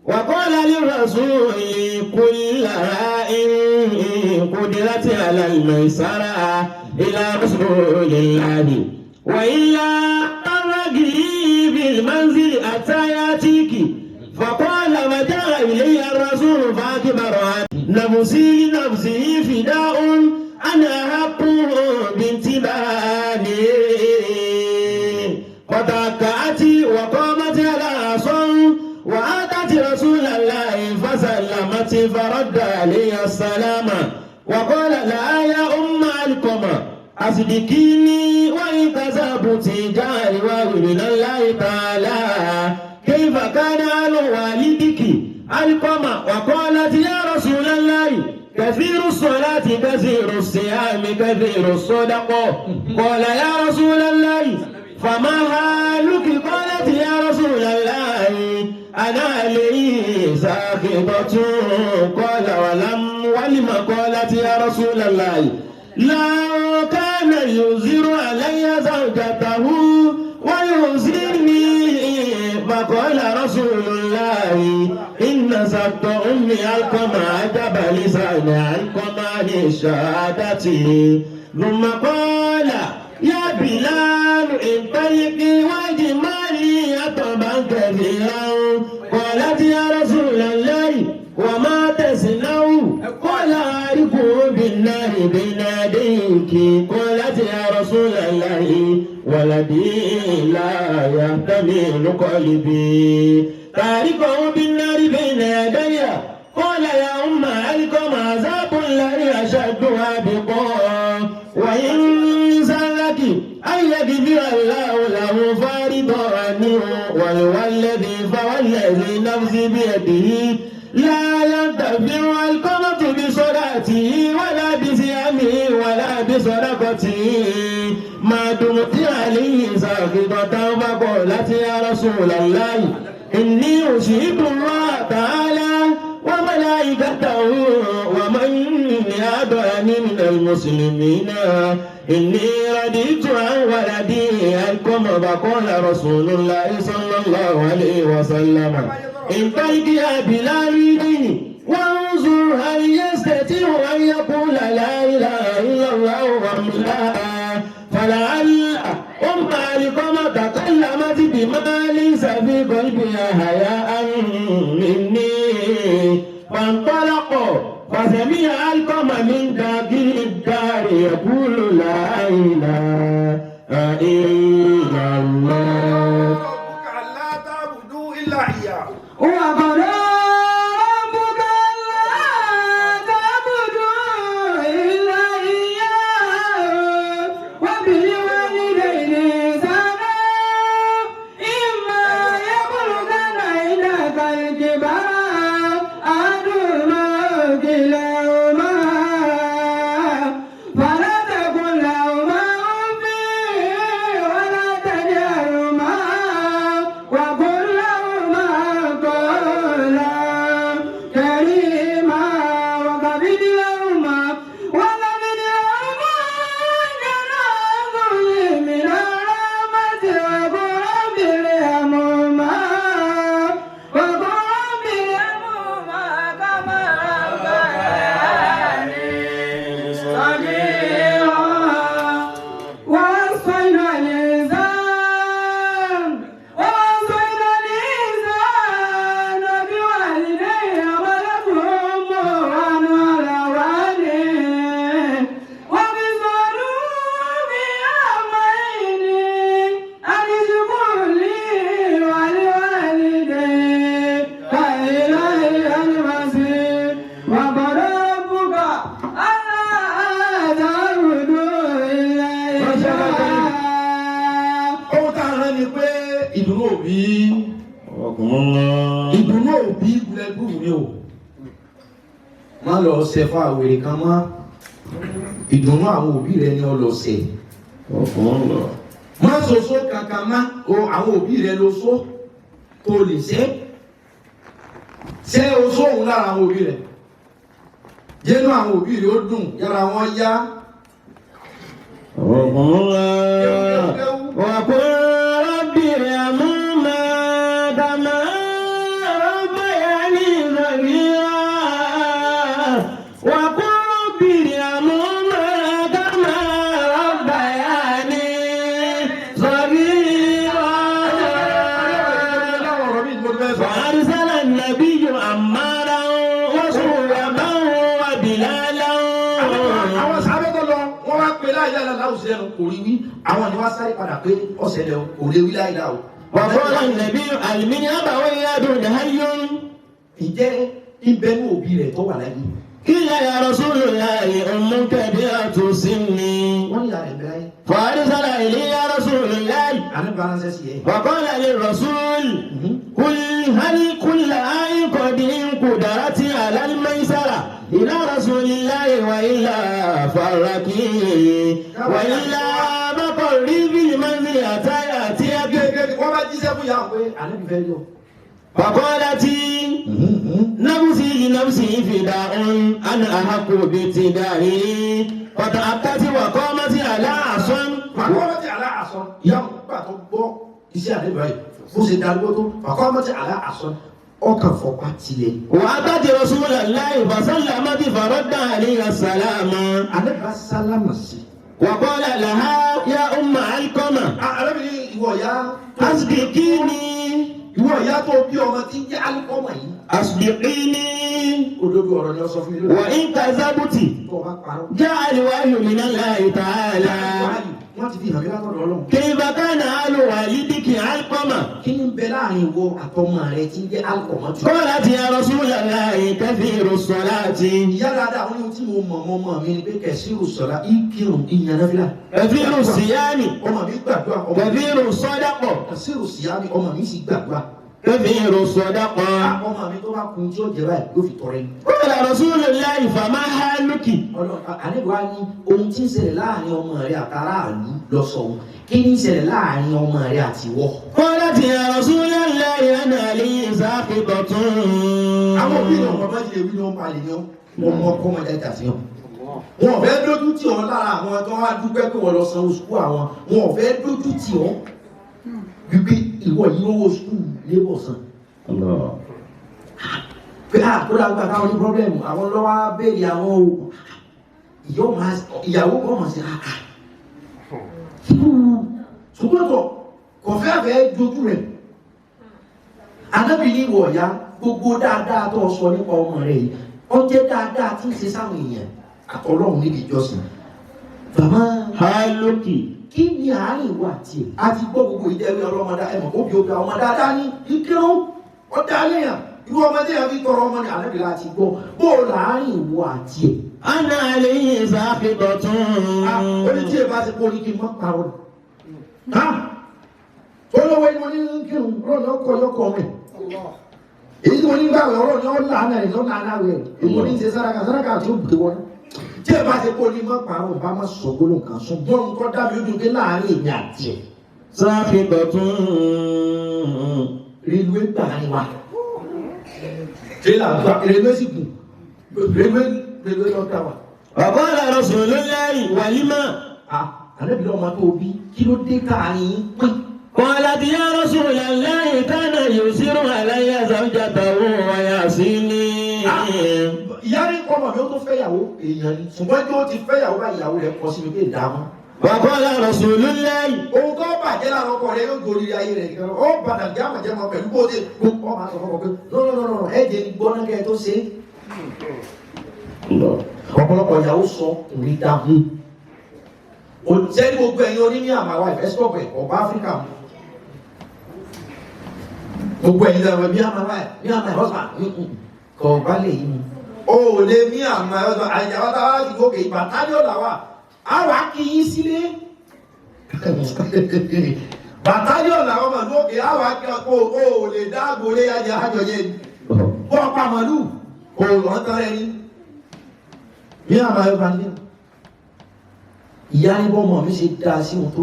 [SPEAKER 3] وقال للرسول كل راء قدرت على الميسرة إلى رسول الله وإلا حتى يأتيك فقال وجاء إلي الرسول فأكبر نفسي لنفسه فداء أنا حق بانتباني فتكأت وقامت على صوم وأتت رسول الله فسلمت فرد علي السلام وقال لا يا علقمة أصدقيني وإن كذبت جاري من الله تعالى كيف كان على والدك علقمة وقالت يا رسول الله كثير الصلاة كثير الصيام كثير الصدقة قال يا رسول الله فما حالك قالت يا رسول الله أنا لي ساخطة قال ولم قالت يا رسول الله لو كان يزر علي زوجته ويزرني فقال رسول الله إن سبت أمي علقمة عجب لسان علقمة عن شهادته ثم قال يا بلال انطلقي واجمالي أطبا كثيرا قالت يا رسول الله وما تصنع قال أعرفه بالنار بين يديك قالت يا رسول الله ولدي لا يحتمل قلبي تعرفه بالنار بين يدي قال يا أم علقم عذاب الله أشدها بقاء وإن سألك أن يغفر الله له فارضا عنه والذي نفسي بيده لا ينتفع القمة بصلاته ولا بصيامه ولا بصدقته ما دمت عليه ساخطة فقالت يا رسول الله إني أشهد الله تعالى وملائكته ومن يدعني من المسلمين إني رديت عن ولدي عنكم فقال رسول الله صلى الله عليه وسلم انطلق يا بلال وانظر هل يستطيع أن يقول لا إله إلا الله وحده فلعل أم علقمة تكلمت بما ليس في قلبها حياء مني فانطلقوا فسمع علقمة من داخل الدار يقول لا إله إلا الله
[SPEAKER 4] ألا تعبدوا إلا إياه
[SPEAKER 3] وقال
[SPEAKER 4] ìdùnnú òbí gbùlẹ̀gbù mi o má lọ ṣe fún àwèrè kan mọ́ ìdùnnú àwọn òbí rẹ ní ọlọ́sẹ̀ má soso kankan má àwọn òbí rẹ ló so tó lè ṣe o sóhun lára àwọn òbí rẹ jẹ́nu àwọn òbí rẹ ó dùn yára wọn yá láìláì láwù sílẹ̀ kò rí wí àwọn ni wá sáré padà pé ọ̀sẹ̀ lẹ̀ kò lè wí láìláì o.
[SPEAKER 3] وقال النبي المن أبوي يدعون حي
[SPEAKER 4] ìjẹ́ ìbẹ́nu òbí rẹ̀ tó wà láyé.
[SPEAKER 3] قيل يا رسول الله أم كبيرة سن
[SPEAKER 4] wọ́n ní ìyá rẹ̀ bẹ́ẹ̀.
[SPEAKER 3] فأرسل إلي يا رسول الله
[SPEAKER 4] àní balance sí ẹ.
[SPEAKER 3] وقال للرسول قل هل كل آي قد انقدرت على الميسرة إلى رسول الله وإلا فرقي وإلا مقري بالمنزل حتى يأتيك.
[SPEAKER 4] wọ́n bá jíṣẹ́ fún yàrá pé àní bí fẹ́ yọ.
[SPEAKER 3] فقالت نفسي لنفسي فداء أنا أحق بابتدائه فتأتت وقامت على عصا.
[SPEAKER 4] فقامت على عصا ìyá nígbà tó gbọ́ iṣẹ́ àdébà yìí bó ṣe darúgbó tó فقامت على عصا ọkàn fọpá tilẹ̀.
[SPEAKER 3] وأتت رسول الله فسلمت فرد عليه السلام.
[SPEAKER 4] àdébà sálámà sí.
[SPEAKER 3] وقال لها يا أم علقمة
[SPEAKER 4] arábìnrin ìwọ ìyá.
[SPEAKER 3] أصدقيني
[SPEAKER 4] ìwọ ìyá tó bí ọmọ tí ń jẹ́ Alqama yìí.
[SPEAKER 3] أصدقيني
[SPEAKER 4] òdodo ọ̀rọ̀ ni ó sọ fún mi lónìí.
[SPEAKER 3] وإن كذبت
[SPEAKER 4] tó o bá parọ́.
[SPEAKER 3] جاء الوحي من الله تعالى.
[SPEAKER 4] wọ́n ti fi hàn mí látọ̀dọ̀ Ọlọ́run.
[SPEAKER 3] كيف كان أهل والدك علقمة؟
[SPEAKER 4] kí ni ń bẹ láàrin ìwọ àtọmọ rẹ tí ń jẹ́ Alqama jù.
[SPEAKER 3] قالت يا رسول الله كثير الصلاة
[SPEAKER 4] ìyá dáadáa àwọn ohun tí mo mọ̀ mi ni pé kẹ̀síìrù sọ̀rọ̀ ìkírun ìyànnáfíà.
[SPEAKER 3] كثير الصيام
[SPEAKER 4] ọmọ mi gbàdúrà ọmọ mi.
[SPEAKER 3] كثير الصدقة
[SPEAKER 4] kẹ̀síìrù síyámi ọmọ mi sì gbàdúrà.
[SPEAKER 3] كثير الصدقة.
[SPEAKER 4] ọmọ mi tó bá kun tí ó jẹ báyìí yóò fi tọrẹ.
[SPEAKER 3] قال رسول الله فما حالك؟
[SPEAKER 4] àníbọ̀ á ní ohun tí ń ṣẹlẹ̀ láàrin ọmọ rẹ àtàràlú lọ́sọ̀ọ́ kí ni ń ṣẹlẹ̀ láàrin ọmọ rẹ àtiwọ́.
[SPEAKER 3] قالت يا رسول الله أنا لي ساقطة.
[SPEAKER 4] àwọn òbí náà wọn bá jẹ ewì ní wọn palẹ̀ ní wọn mọ ọkọ wọn jáde àfihàn. wọn ò fẹ́ dójú tì ọ́ lára àwọn tó wá dúpẹ́ pé wọ́n lọ sanwó sukú àwọn wọn ò fẹ́ dójú tì ọ́ wípé ìwọ yìí owó sukú lébọ̀ san. pé kó dàgbà káwọn ní pọ́blẹ́mù àwọn lọ́wọ́ béèrè àwọn oògùn ìyàwó kọ́ mọ̀ sí ṣùgbọ́n kò fẹ́ fẹ́ dojú rẹ̀. anábìlì wọ̀ ya gbogbo dáadáa tó sọ nípa ọmọ rẹ̀ yìí ó jẹ́ dáadáa tí ń ṣe sáwọn èèyàn àtọ́lọ́hún níbi ìjọsìn. bàbá
[SPEAKER 3] حالك
[SPEAKER 4] kí ni àárín ìwà àti ẹ̀ a ti gbọ́ gbogbo ìdẹ́wé ọlọ́mọdá ẹ̀mọ̀ ó bí obìnrin ọmọ dáadáa ní ìkírun ọ̀dà léèyàn irú ọmọdé yẹn fi tọrọ ọmọ ní anábìlì àti gbọ́ bó láàárín ìwà àti ẹ̀.
[SPEAKER 3] أنا عليه ساقطة.
[SPEAKER 4] ó ní tí ẹ bá ti kó ní kí n má parọ́ olówó ẹni wọn ní kírun ọlọ́run ọkọ̀ yọkọ̀ mẹ́ èyí tí wọ́n ní gbàgbé ọlọ́run ní ọ̀là náà ní ọ̀là náà rẹ̀ èyí wọ́n ní ṣe sáraka tí ó gbé wọn. tí ẹ bá ti kó ní má parọ́ bá má sọ gbólóhùn kan ṣùgbọ́n nǹkan dábìí ojú pé láàárín èmi àti ẹ̀.
[SPEAKER 3] ساقطة.
[SPEAKER 4] rélùwé gbà ní wa tírélà gbà rélùwé sì gùn rélùwé lọ dá wa.
[SPEAKER 3] وقال رسول الله ولما؟
[SPEAKER 4] àlẹ́bí lọ́mọ tó bí kí ló dé káàrin pín.
[SPEAKER 3] قالت يا رسول الله كان يسر علي زوجته ويعصيني.
[SPEAKER 4] ìyá rí ọmọ mi ó tó fẹ́yàwó èèyàn ni ṣùgbọ́n tí ó ti fẹ́yàwó bá ìyàwó rẹ̀ kọ sí mi pé ìdààmú.
[SPEAKER 3] وقال رسول الله
[SPEAKER 4] ohun tó bàjẹ́ lára ọkọ rẹ̀ yóò gorí ayé rẹ̀ nìkan ó padà jámọ̀jẹ́mọ̀ pẹ̀lú bó ṣe ọmọ àti ọkọ pé lọ́nà ẹ̀jẹ̀ gbọ́ná kẹ́ ẹ tó ṣe. ọ̀pọ̀lọpọ̀ ìyàwó sọ òní dáhùn. sẹ́ni gbogbo ẹ̀yin oní ní àmàwá ìfẹ́sọ̀pọ̀ ọ̀pá áfíríkà mu. gbogbo ẹ̀yin lẹ́wọ̀n bí àmàwá ní àmàwá kọ̀ bá lè yí mu. o ò lè ní àmàwá àyàwó táwa láti gòkè ìbàtálíọ̀ làwà àwa kì í sílé. bàtálíọ̀ làwọn ọmọ lókè àwa kì í kó o ò lè dáàbò lé ajá àjọyẹ ni. bọ́ pa màlúù o ò lọ́ tán ẹni. bí àmàwá bá ní ìyá ní bọ́mọ mi ṣe dáa sí wọn tó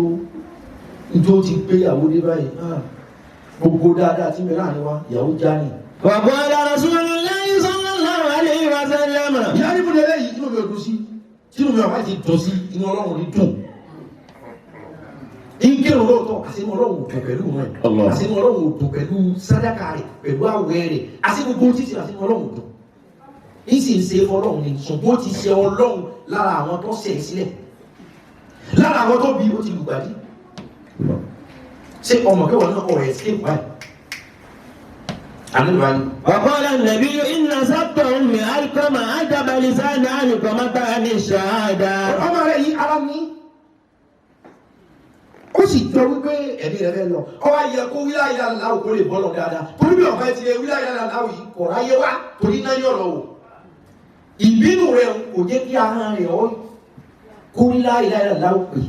[SPEAKER 4] njó ti gbéyàwó dé báyìí gbogbo dáadáa tí mẹ́rin àríwá ìyàwó já ní.
[SPEAKER 3] وقال رسول الله صلى الله عليه وسلم.
[SPEAKER 4] ìyá ní múlẹ̀ lẹ́yìn inú mi ò dùn sí inú mi ò bá ti dùn sí inú ọlọ́run ní dùn. ìkírun lóòótọ́ àsìnú ọlọ́run ò dùn pẹ̀lú rẹ̀ àsìnú ọlọ́run ò dùn pẹ̀lú sàdákà rẹ̀ pẹ̀lú àwẹ̀ rẹ̀ àsìnú gbogbo títí àsìnú ọlọ́run ò dùn. ìsì ń ṣe fọlọ́run ni ṣùgbọ́n ó ti ṣe ọlọ́run lára àwọn tó ṣẹ̀ sílẹ̀ lára àwọn tó bí ó ti lùgbàdì ṣé ọmọ kẹwàá náà ọ̀rọ̀ escape báyìí.
[SPEAKER 3] وقال النبي إن سبت أم علقمة أجب لسان علقمة عن الشهادة.
[SPEAKER 4] ọmọ rẹ yìí ara ní sì jọ wípé ẹ̀mí rẹ̀ fẹ́ lọ ọba yẹ kó wílá ìlà láwù kó lè bọ́ lọ dáadáa torí bí ọba ti lè wílá ìlà láwù yìí kọ̀ ráyé wá torí náà yọ̀ lọ wò ìbínú rẹ̀ kò jẹ́ kí ahọ́n rẹ̀ ọ́ kó wílá ìlà láwù pè.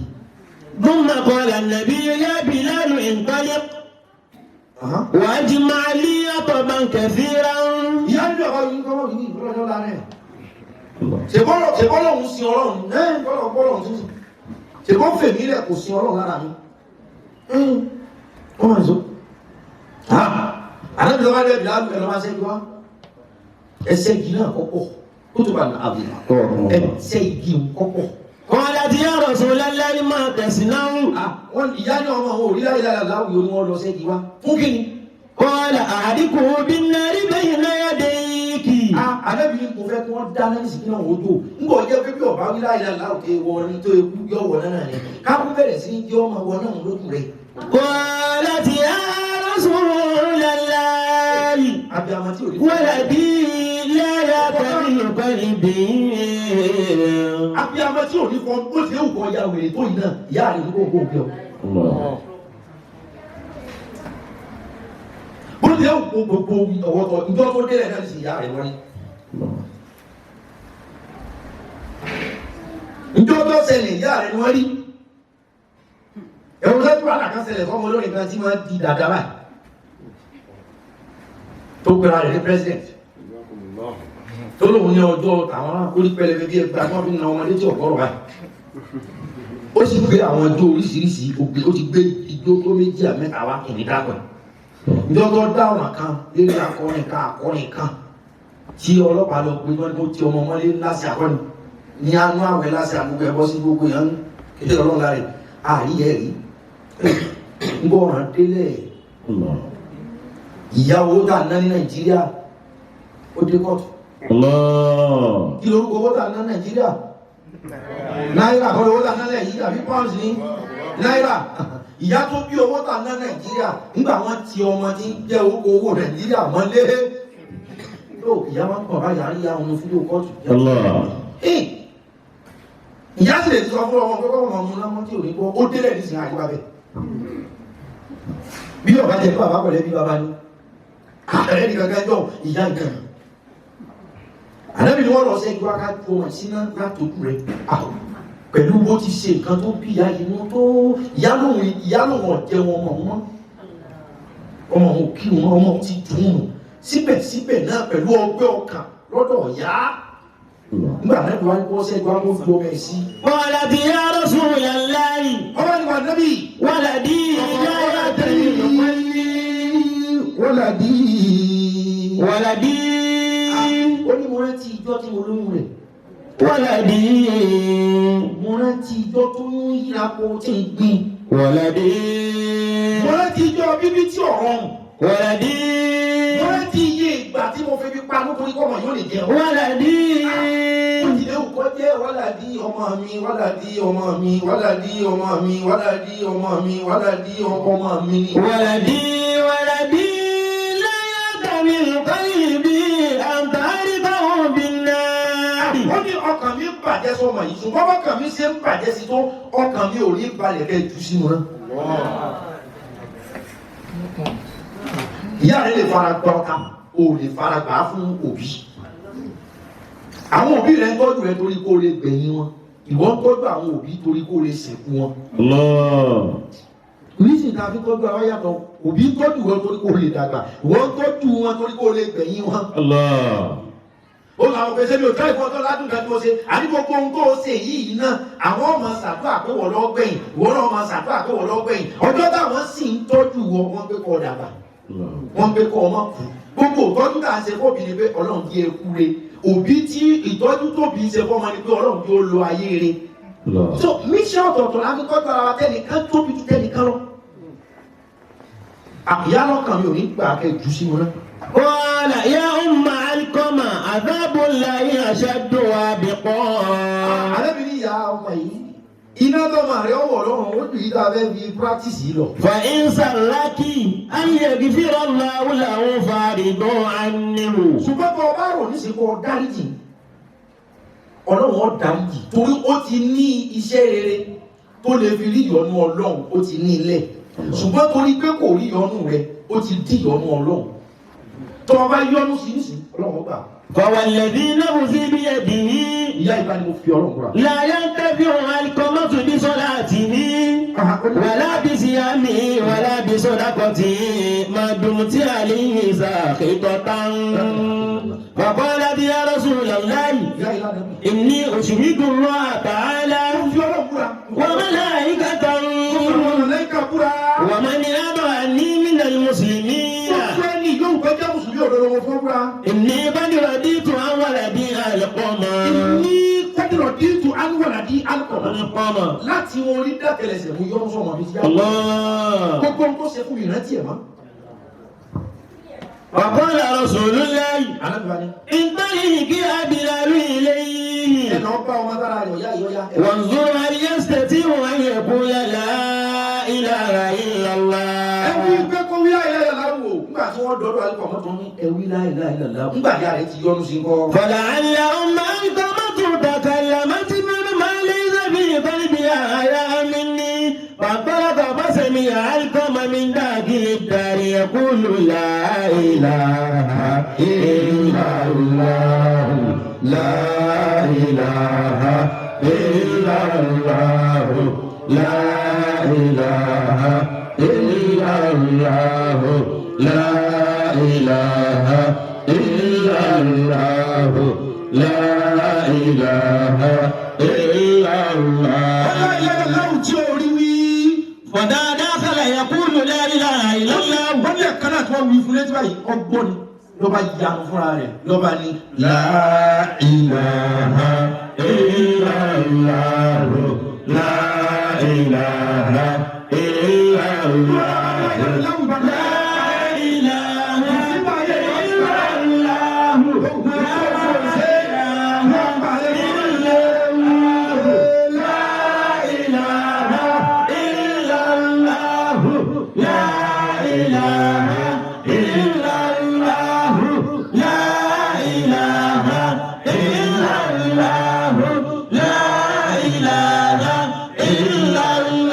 [SPEAKER 3] ثم قال النبي يا بلال انطلق واجمع لي طبا كثيرا.
[SPEAKER 4] ìyá ń dọ̀bọ̀ yìí kọ́ yìí lọ́jọ́ lánàá ṣèbọ́lọ̀ ń sin ọlọ́run bọ́lọ̀ ń sin ṣèbọ́ fèmí rẹ̀ kò sin ọlọ́run lára mi ọmọ ìṣó àdábì lọ́wọ́ rẹ̀ bìlá ẹ̀rọ máa ṣẹ́gi wá ẹsẹ̀ igi náà kọ́kọ́ ó tó bá ní àbìlà ẹsẹ̀ igi kọ́kọ́.
[SPEAKER 3] قالت يا رسول الله ما تصنع.
[SPEAKER 4] wọ́n ìyá ní ọmọ àwọn òrí láyé lára láwùjọ ni wọ́n lọ ṣẹ́gi wá fún kí ni.
[SPEAKER 3] قال أحرقه بالنار بين يديك.
[SPEAKER 4] àdábì ní kò fẹ́ kí wọ́n dáná ní sìkínà wọn ojú ń bọ̀ jẹ́ pé bí ọba wí láyé lára láwùjọ wọn ní tó ewu yọ wọ náà ni káàkó bẹ̀rẹ̀ sí ní ọmọ wọn náà lójú rẹ̀.
[SPEAKER 3] قالت يا رسول الله ولدي لا يقبل قلبي.
[SPEAKER 4] abiyamọ tí ò ní fọ bó ṣe ń kọ ya wèrè tó yìí náà ìyá rẹ̀ ní kókó bí ọ. bó ṣe ń kó gbogbo ọwọ́tọ̀ ìjọ tó délẹ̀ náà sì ìyá rẹ̀ wọ́n ní. ìjọ tó ṣẹlẹ̀ ìyá rẹ̀ ni wọ́n rí. ẹ̀rọ lẹ́tọ́ àlàkà ṣẹlẹ̀ fọ́mọ olórin kan tí wọ́n di dàda báyìí. tó gbéra rẹ̀ ní president. tó lóun ní ọjọ́ àwọn orí pẹlẹbẹ bí ẹgbẹ́ àwọn fi ń na ọmọdé tí ọ̀gọ́rọ̀ báyìí. ó sì gbé àwọn ọjọ́ oríṣiríṣi ó ti gbé ijó tó méjì àmẹ́ta wá kìíní dákọ̀ ẹ̀. ìjọ tó dá ọ̀nà kan lórí akọrin kan tí ọlọ́pàá lọ pé wọ́n ti ọmọ ọmọdé láti akọni ní anú àwẹ̀ láti àgbègbè ẹbọ sí gbogbo yẹn kéde ọlọ́run láre àríyẹ rí ń bọ̀ ọ̀ràn délẹ̀ ìyàwó tà ná ní Nàìjíríà ó dé kọ́ọ̀tù. Kí lorúkọ owó tà ná Nàìjíríà? Náírà kọ́ owó tà ná Nàìjíríà bí pounds ní náírà. Ìyá tó bí owó tà ná Nàìjíríà nígbà wọ́n ti ọmọ tí ń jẹ́ owó Nàìjíríà mọ́lé. Yóò ìyá wọn kọ̀ báyà rí àwọn ọmọ fídíò kọ́ọ̀tù. Ìyá sì lè ti sọ fún ọmọ pé kọ́ ọmọ ọmọ náà tí ò ní gbọ́ ó délẹ̀ ní sinmi àyíká bẹ́ẹ̀. Bí ọba jẹ fún àbá pẹ̀lẹ́ bí baba ní. Ààrẹ ní kankan jọ ìyá ìgbà. Ànábì ni wọ́n lọ sí ẹgbẹ́ akájọ wọn sí náà látòkù rẹ̀. Pẹ̀lú bó ti ṣe nǹkan tó bí ìyá inú tó ìyá lòun ọ̀jẹ̀ wọn ọmọ wọn. Ọmọ wọn kí wọn ọmọ ti dùn ún. Síbẹ̀síbẹ̀ náà pẹ̀lú ọgbẹ́ ọkàn lọ́dọ̀ ìyá. Nígbà náà wọ́n ní wọ́n ṣẹ́gun àwọn fi ọmọ ẹ̀ sí.
[SPEAKER 3] قالت يا رسول الله
[SPEAKER 4] Ọmọ ni wà nábì.
[SPEAKER 3] ولدي لا يقبل قلبي.
[SPEAKER 4] Wọ́ládì. Ó ní mo rántí ìjọ tí mo lóyún rẹ̀.
[SPEAKER 3] ولدي
[SPEAKER 4] Mo rántí ìjọ tó ń yíra po tí ń gbìn.
[SPEAKER 3] ولدي
[SPEAKER 4] Mo rántí ìjọ bíbí tí ọ̀rọ̀.
[SPEAKER 3] ولدي
[SPEAKER 4] Mo rántí iye ìgbà tí mo fi fi pa nítorí kọ́mọ yóò lè jẹun.
[SPEAKER 3] ولدي
[SPEAKER 4] Ó ti lé òkọ́ jẹ́ wọ́ládì ọmọ mi, wọ́ládì ọmọ mi, wọ́ládì ọmọ mi, wọ́ládì ọmọ mi, wọ́ládì ọmọ mi ni.
[SPEAKER 3] ولدي لا يقبل قلبي أن تعرفه بالنار.
[SPEAKER 4] Ó ní ọkàn mi bàjẹ́ sọmọ yìí ṣùgbọ́n ọkàn mi ṣe ń bàjẹ́ sí tó ọkàn mi ò ní balẹ̀ kẹ́ jù sínú náà. Ìyá rẹ̀ lè fara gbá ọkà o lè fara gbà á fún òbí. Àwọn òbí rẹ̀ ń tọ́jú rẹ̀ torí kó lè gbẹ̀yìn wọn. Ìwọ ń tọ́jú àwọn òbí torí kó lè sìnkú wọn. Oríṣìí ta fi tọ́jú ara yàtọ̀. Òbí ń tọ́jú wọn torí kó lè dàgbà. Ìwọ ń tọ́jú wọn torí kó lè gbẹ̀yìn wọn. Ó làwọn fẹsẹ̀ mi ò tọ́ ìfọ́ tó ládùn kan tó ṣe àní gbogbo ohun tó ṣe yìí náà àwọn ọmọ ṣàdúrà pé wọ́n lọ gbẹ̀yìn ìwọ náà ọmọ ṣàdúrà pé wọ́n lọ gbẹ̀yìn ọjọ́ táwọn sì ń tọ́jú wọn wọ́n pé kọ́ dàgbà wọ́n pé kọ́ ọmọ kù gbogbo ìtọ́jú tá a ṣe fóbi ni pé Ọlọ́run bí eku re òbí tí ìtọ́jú tóbi ṣe fọ́mọ ni pé Ọlọ́run bí ó lo ayé re. So mission ọ̀tọ̀ọ̀tọ̀ láti tọ́jú ara wa tẹ́nìkan tóbi ju tẹ́nìkan lọ. Àbíyá lọ́kàn mi ò ní gbà kẹ́ jù sí wọn náà.
[SPEAKER 3] قال يا أم علقمة عذاب الله أشد وابقا.
[SPEAKER 4] Àlẹ́bìnrin ìyá ọmọ yìí iná tọ́mọ rẹ̀ ọwọ́ lọ́rùn ó dùn yìí tá a fẹ́ fi practice yìí lọ.
[SPEAKER 3] فإن سلك أن يغفر الله له فارض عنه.
[SPEAKER 4] Ṣùgbọ́n bọ́ ọba rò níṣẹ́ kọ́ dáríjì Ọlọ́run ó dáríjì torí ó ti ní iṣẹ́ rere tó lè fi rí ìyọ́nú Ọlọ́run ó ti ní ilẹ̀ ṣùgbọ́n torí pé kò rí ìyọ́nú rẹ ó ti dí ìyọ́nú Ọlọ́run tó o bá yọ́nú sí nísìnyí Ọlọ́run gbà.
[SPEAKER 3] فوالذي نفسي بيده
[SPEAKER 4] ìyá ìbá ni mo fi Ọlọ́run kúrò.
[SPEAKER 3] لا ينتفع القمة بصلاته ولا بصيامه ولا بصدقته ما دمت عليه ساخطة فقالت يا رسول الله إني أشهد الله تعالى وملائكته ومن يدعني من المسلمين إني قد رديت عن ولدي القمة القمة
[SPEAKER 4] láti orí dákẹlẹsẹ̀ mú yọ́nú sọ́mọ mi sí
[SPEAKER 3] الله
[SPEAKER 4] gbogbo ń tó ṣe fún ìrántí ẹ̀ mọ́.
[SPEAKER 3] وقال رسول الله انطلق يا بلال إليه
[SPEAKER 4] ẹ̀nà ọba ọmọ dára rẹ̀ ọ̀yá ìyọ́yá.
[SPEAKER 3] وانظر هل يستطيع أن يقول لا إله إلا الله
[SPEAKER 4] ẹ̀wí pé kó wí láìláìlá láwò nígbà tí wọ́n dọ́dọ̀ àlùkò ọmọ tó ní ẹ̀wí láìláìlá láwò nígbà tí ààrẹ ti yọ́nú sí kọ́.
[SPEAKER 3] فلعل أم القمة تكلمت بما ليس في قلبها يا مني فانطلق فسمع القمة من داخل الدار يقول لا إله إلا الله لا إله إلا الله لا إله إلا الله لا إله إلا الله لا إله إلا الله
[SPEAKER 4] láìláìlá tí ó rí wí.
[SPEAKER 3] فدا دخل يقول لا إله إلا الله
[SPEAKER 4] wọ́n ní ẹ̀ka náà tí wọ́n wí fún létí báyìí ọgbọ́n ni ló bá yanu fúnra rẹ̀ ló bá ní.
[SPEAKER 3] لا إله إلا الله لا إله إلا الله لا إله إلا الله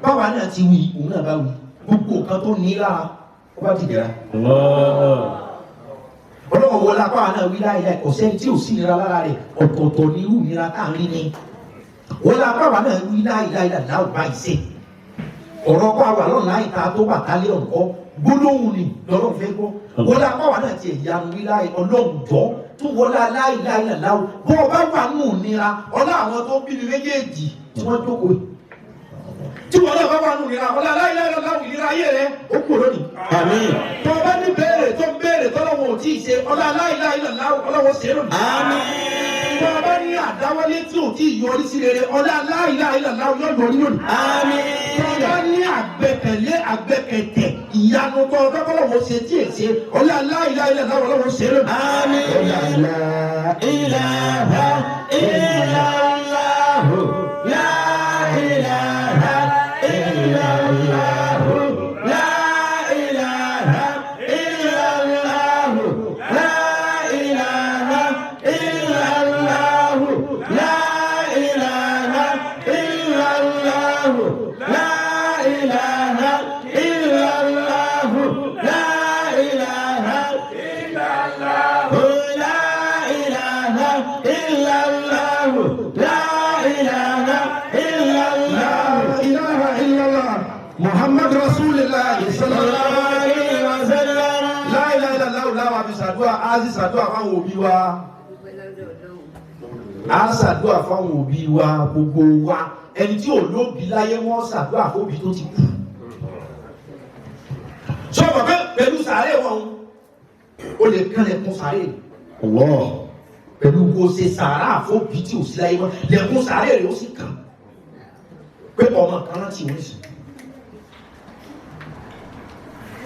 [SPEAKER 4] báwa náà ti wí òun náà bá wí gbogbo nǹkan tó ní lára ó bá ti dẹ̀ra. ọlọ́wọ́ wọlé apá wa náà wí láìláì kò sẹ́ni tí ò sí nira lára rẹ̀ ọ̀tọ̀ọ̀tọ̀ ní irú nira tá à ń rí ni. wọlé apá wa náà wí láìláì láò bá ìṣe. ọ̀rọ̀ pa wà lọ́nà àìta tó bàtálẹ̀ ọ̀nkọ́ gbólóhùn ni lọ́rọ̀ fẹ́ gbọ́. wọlé apá wa náà ti ẹ̀yanu wí láì ọlọ́run jọ́ tó wọlé láìláì láò bọ́ ọ bá wà nù nira ọlá àwọn tó bí mi méjèèjì tí wọ́n jókòó tí wọ́n náà bá wà nù nira ọlá aláìláìlá láwù ìlera ayé rẹ ó kú lónìí.
[SPEAKER 3] Àmín.
[SPEAKER 4] tó o bá ní béèrè tó ń béèrè tọ́lọ́wọ́ ò tí ì ṣe ọlá aláìláìlá láwù ọlọ́wọ́ ṣe é lónìí.
[SPEAKER 3] Àmín.
[SPEAKER 4] tó o bá ní àdáwọlé tí ò tí ì yọrí sí rere ọlá aláìláìlá láwù yóò yọrí lónìí.
[SPEAKER 3] Àmín.
[SPEAKER 4] tó o bá ní àgbẹ̀kẹ̀lé àgbẹ̀kẹ̀tẹ̀ ìyanu tó o bá kọ́lọ́wọ́ ṣe tí ì ṣe ọlá aláìláìlá láwù ọlọ́wọ́ ṣe é lónìí.
[SPEAKER 3] Àmín. La ilaha illallah. La ilaha illallah. La ilaha illallah. La ilaha illallah. La ilaha illallah. La ilaha illallah. La ilaha illallah.
[SPEAKER 4] Muhammad Rasulullah sallallahu alaihi wasallam. La ilaha illallah láwa fi ṣàdúrà á sì ṣàdúrà fáwọn òbí wa. Á ṣàdúrà fáwọn òbí wa gbogbo wa. Ẹni tí ò lóbi láyé wọ́n ṣàdúrà fóbi tó ti kú. Sọ bàbá pẹ̀lú sàárè wọn o lè kánlẹ̀ kún sàárè.
[SPEAKER 1] Allah.
[SPEAKER 4] pẹ̀lú kó ṣe sàárà àfọ́bí tí ò sí láyé mọ́ lẹ́kún sàárè rẹ̀ ó sì kàn pé ọmọ kan láti wọ́n sì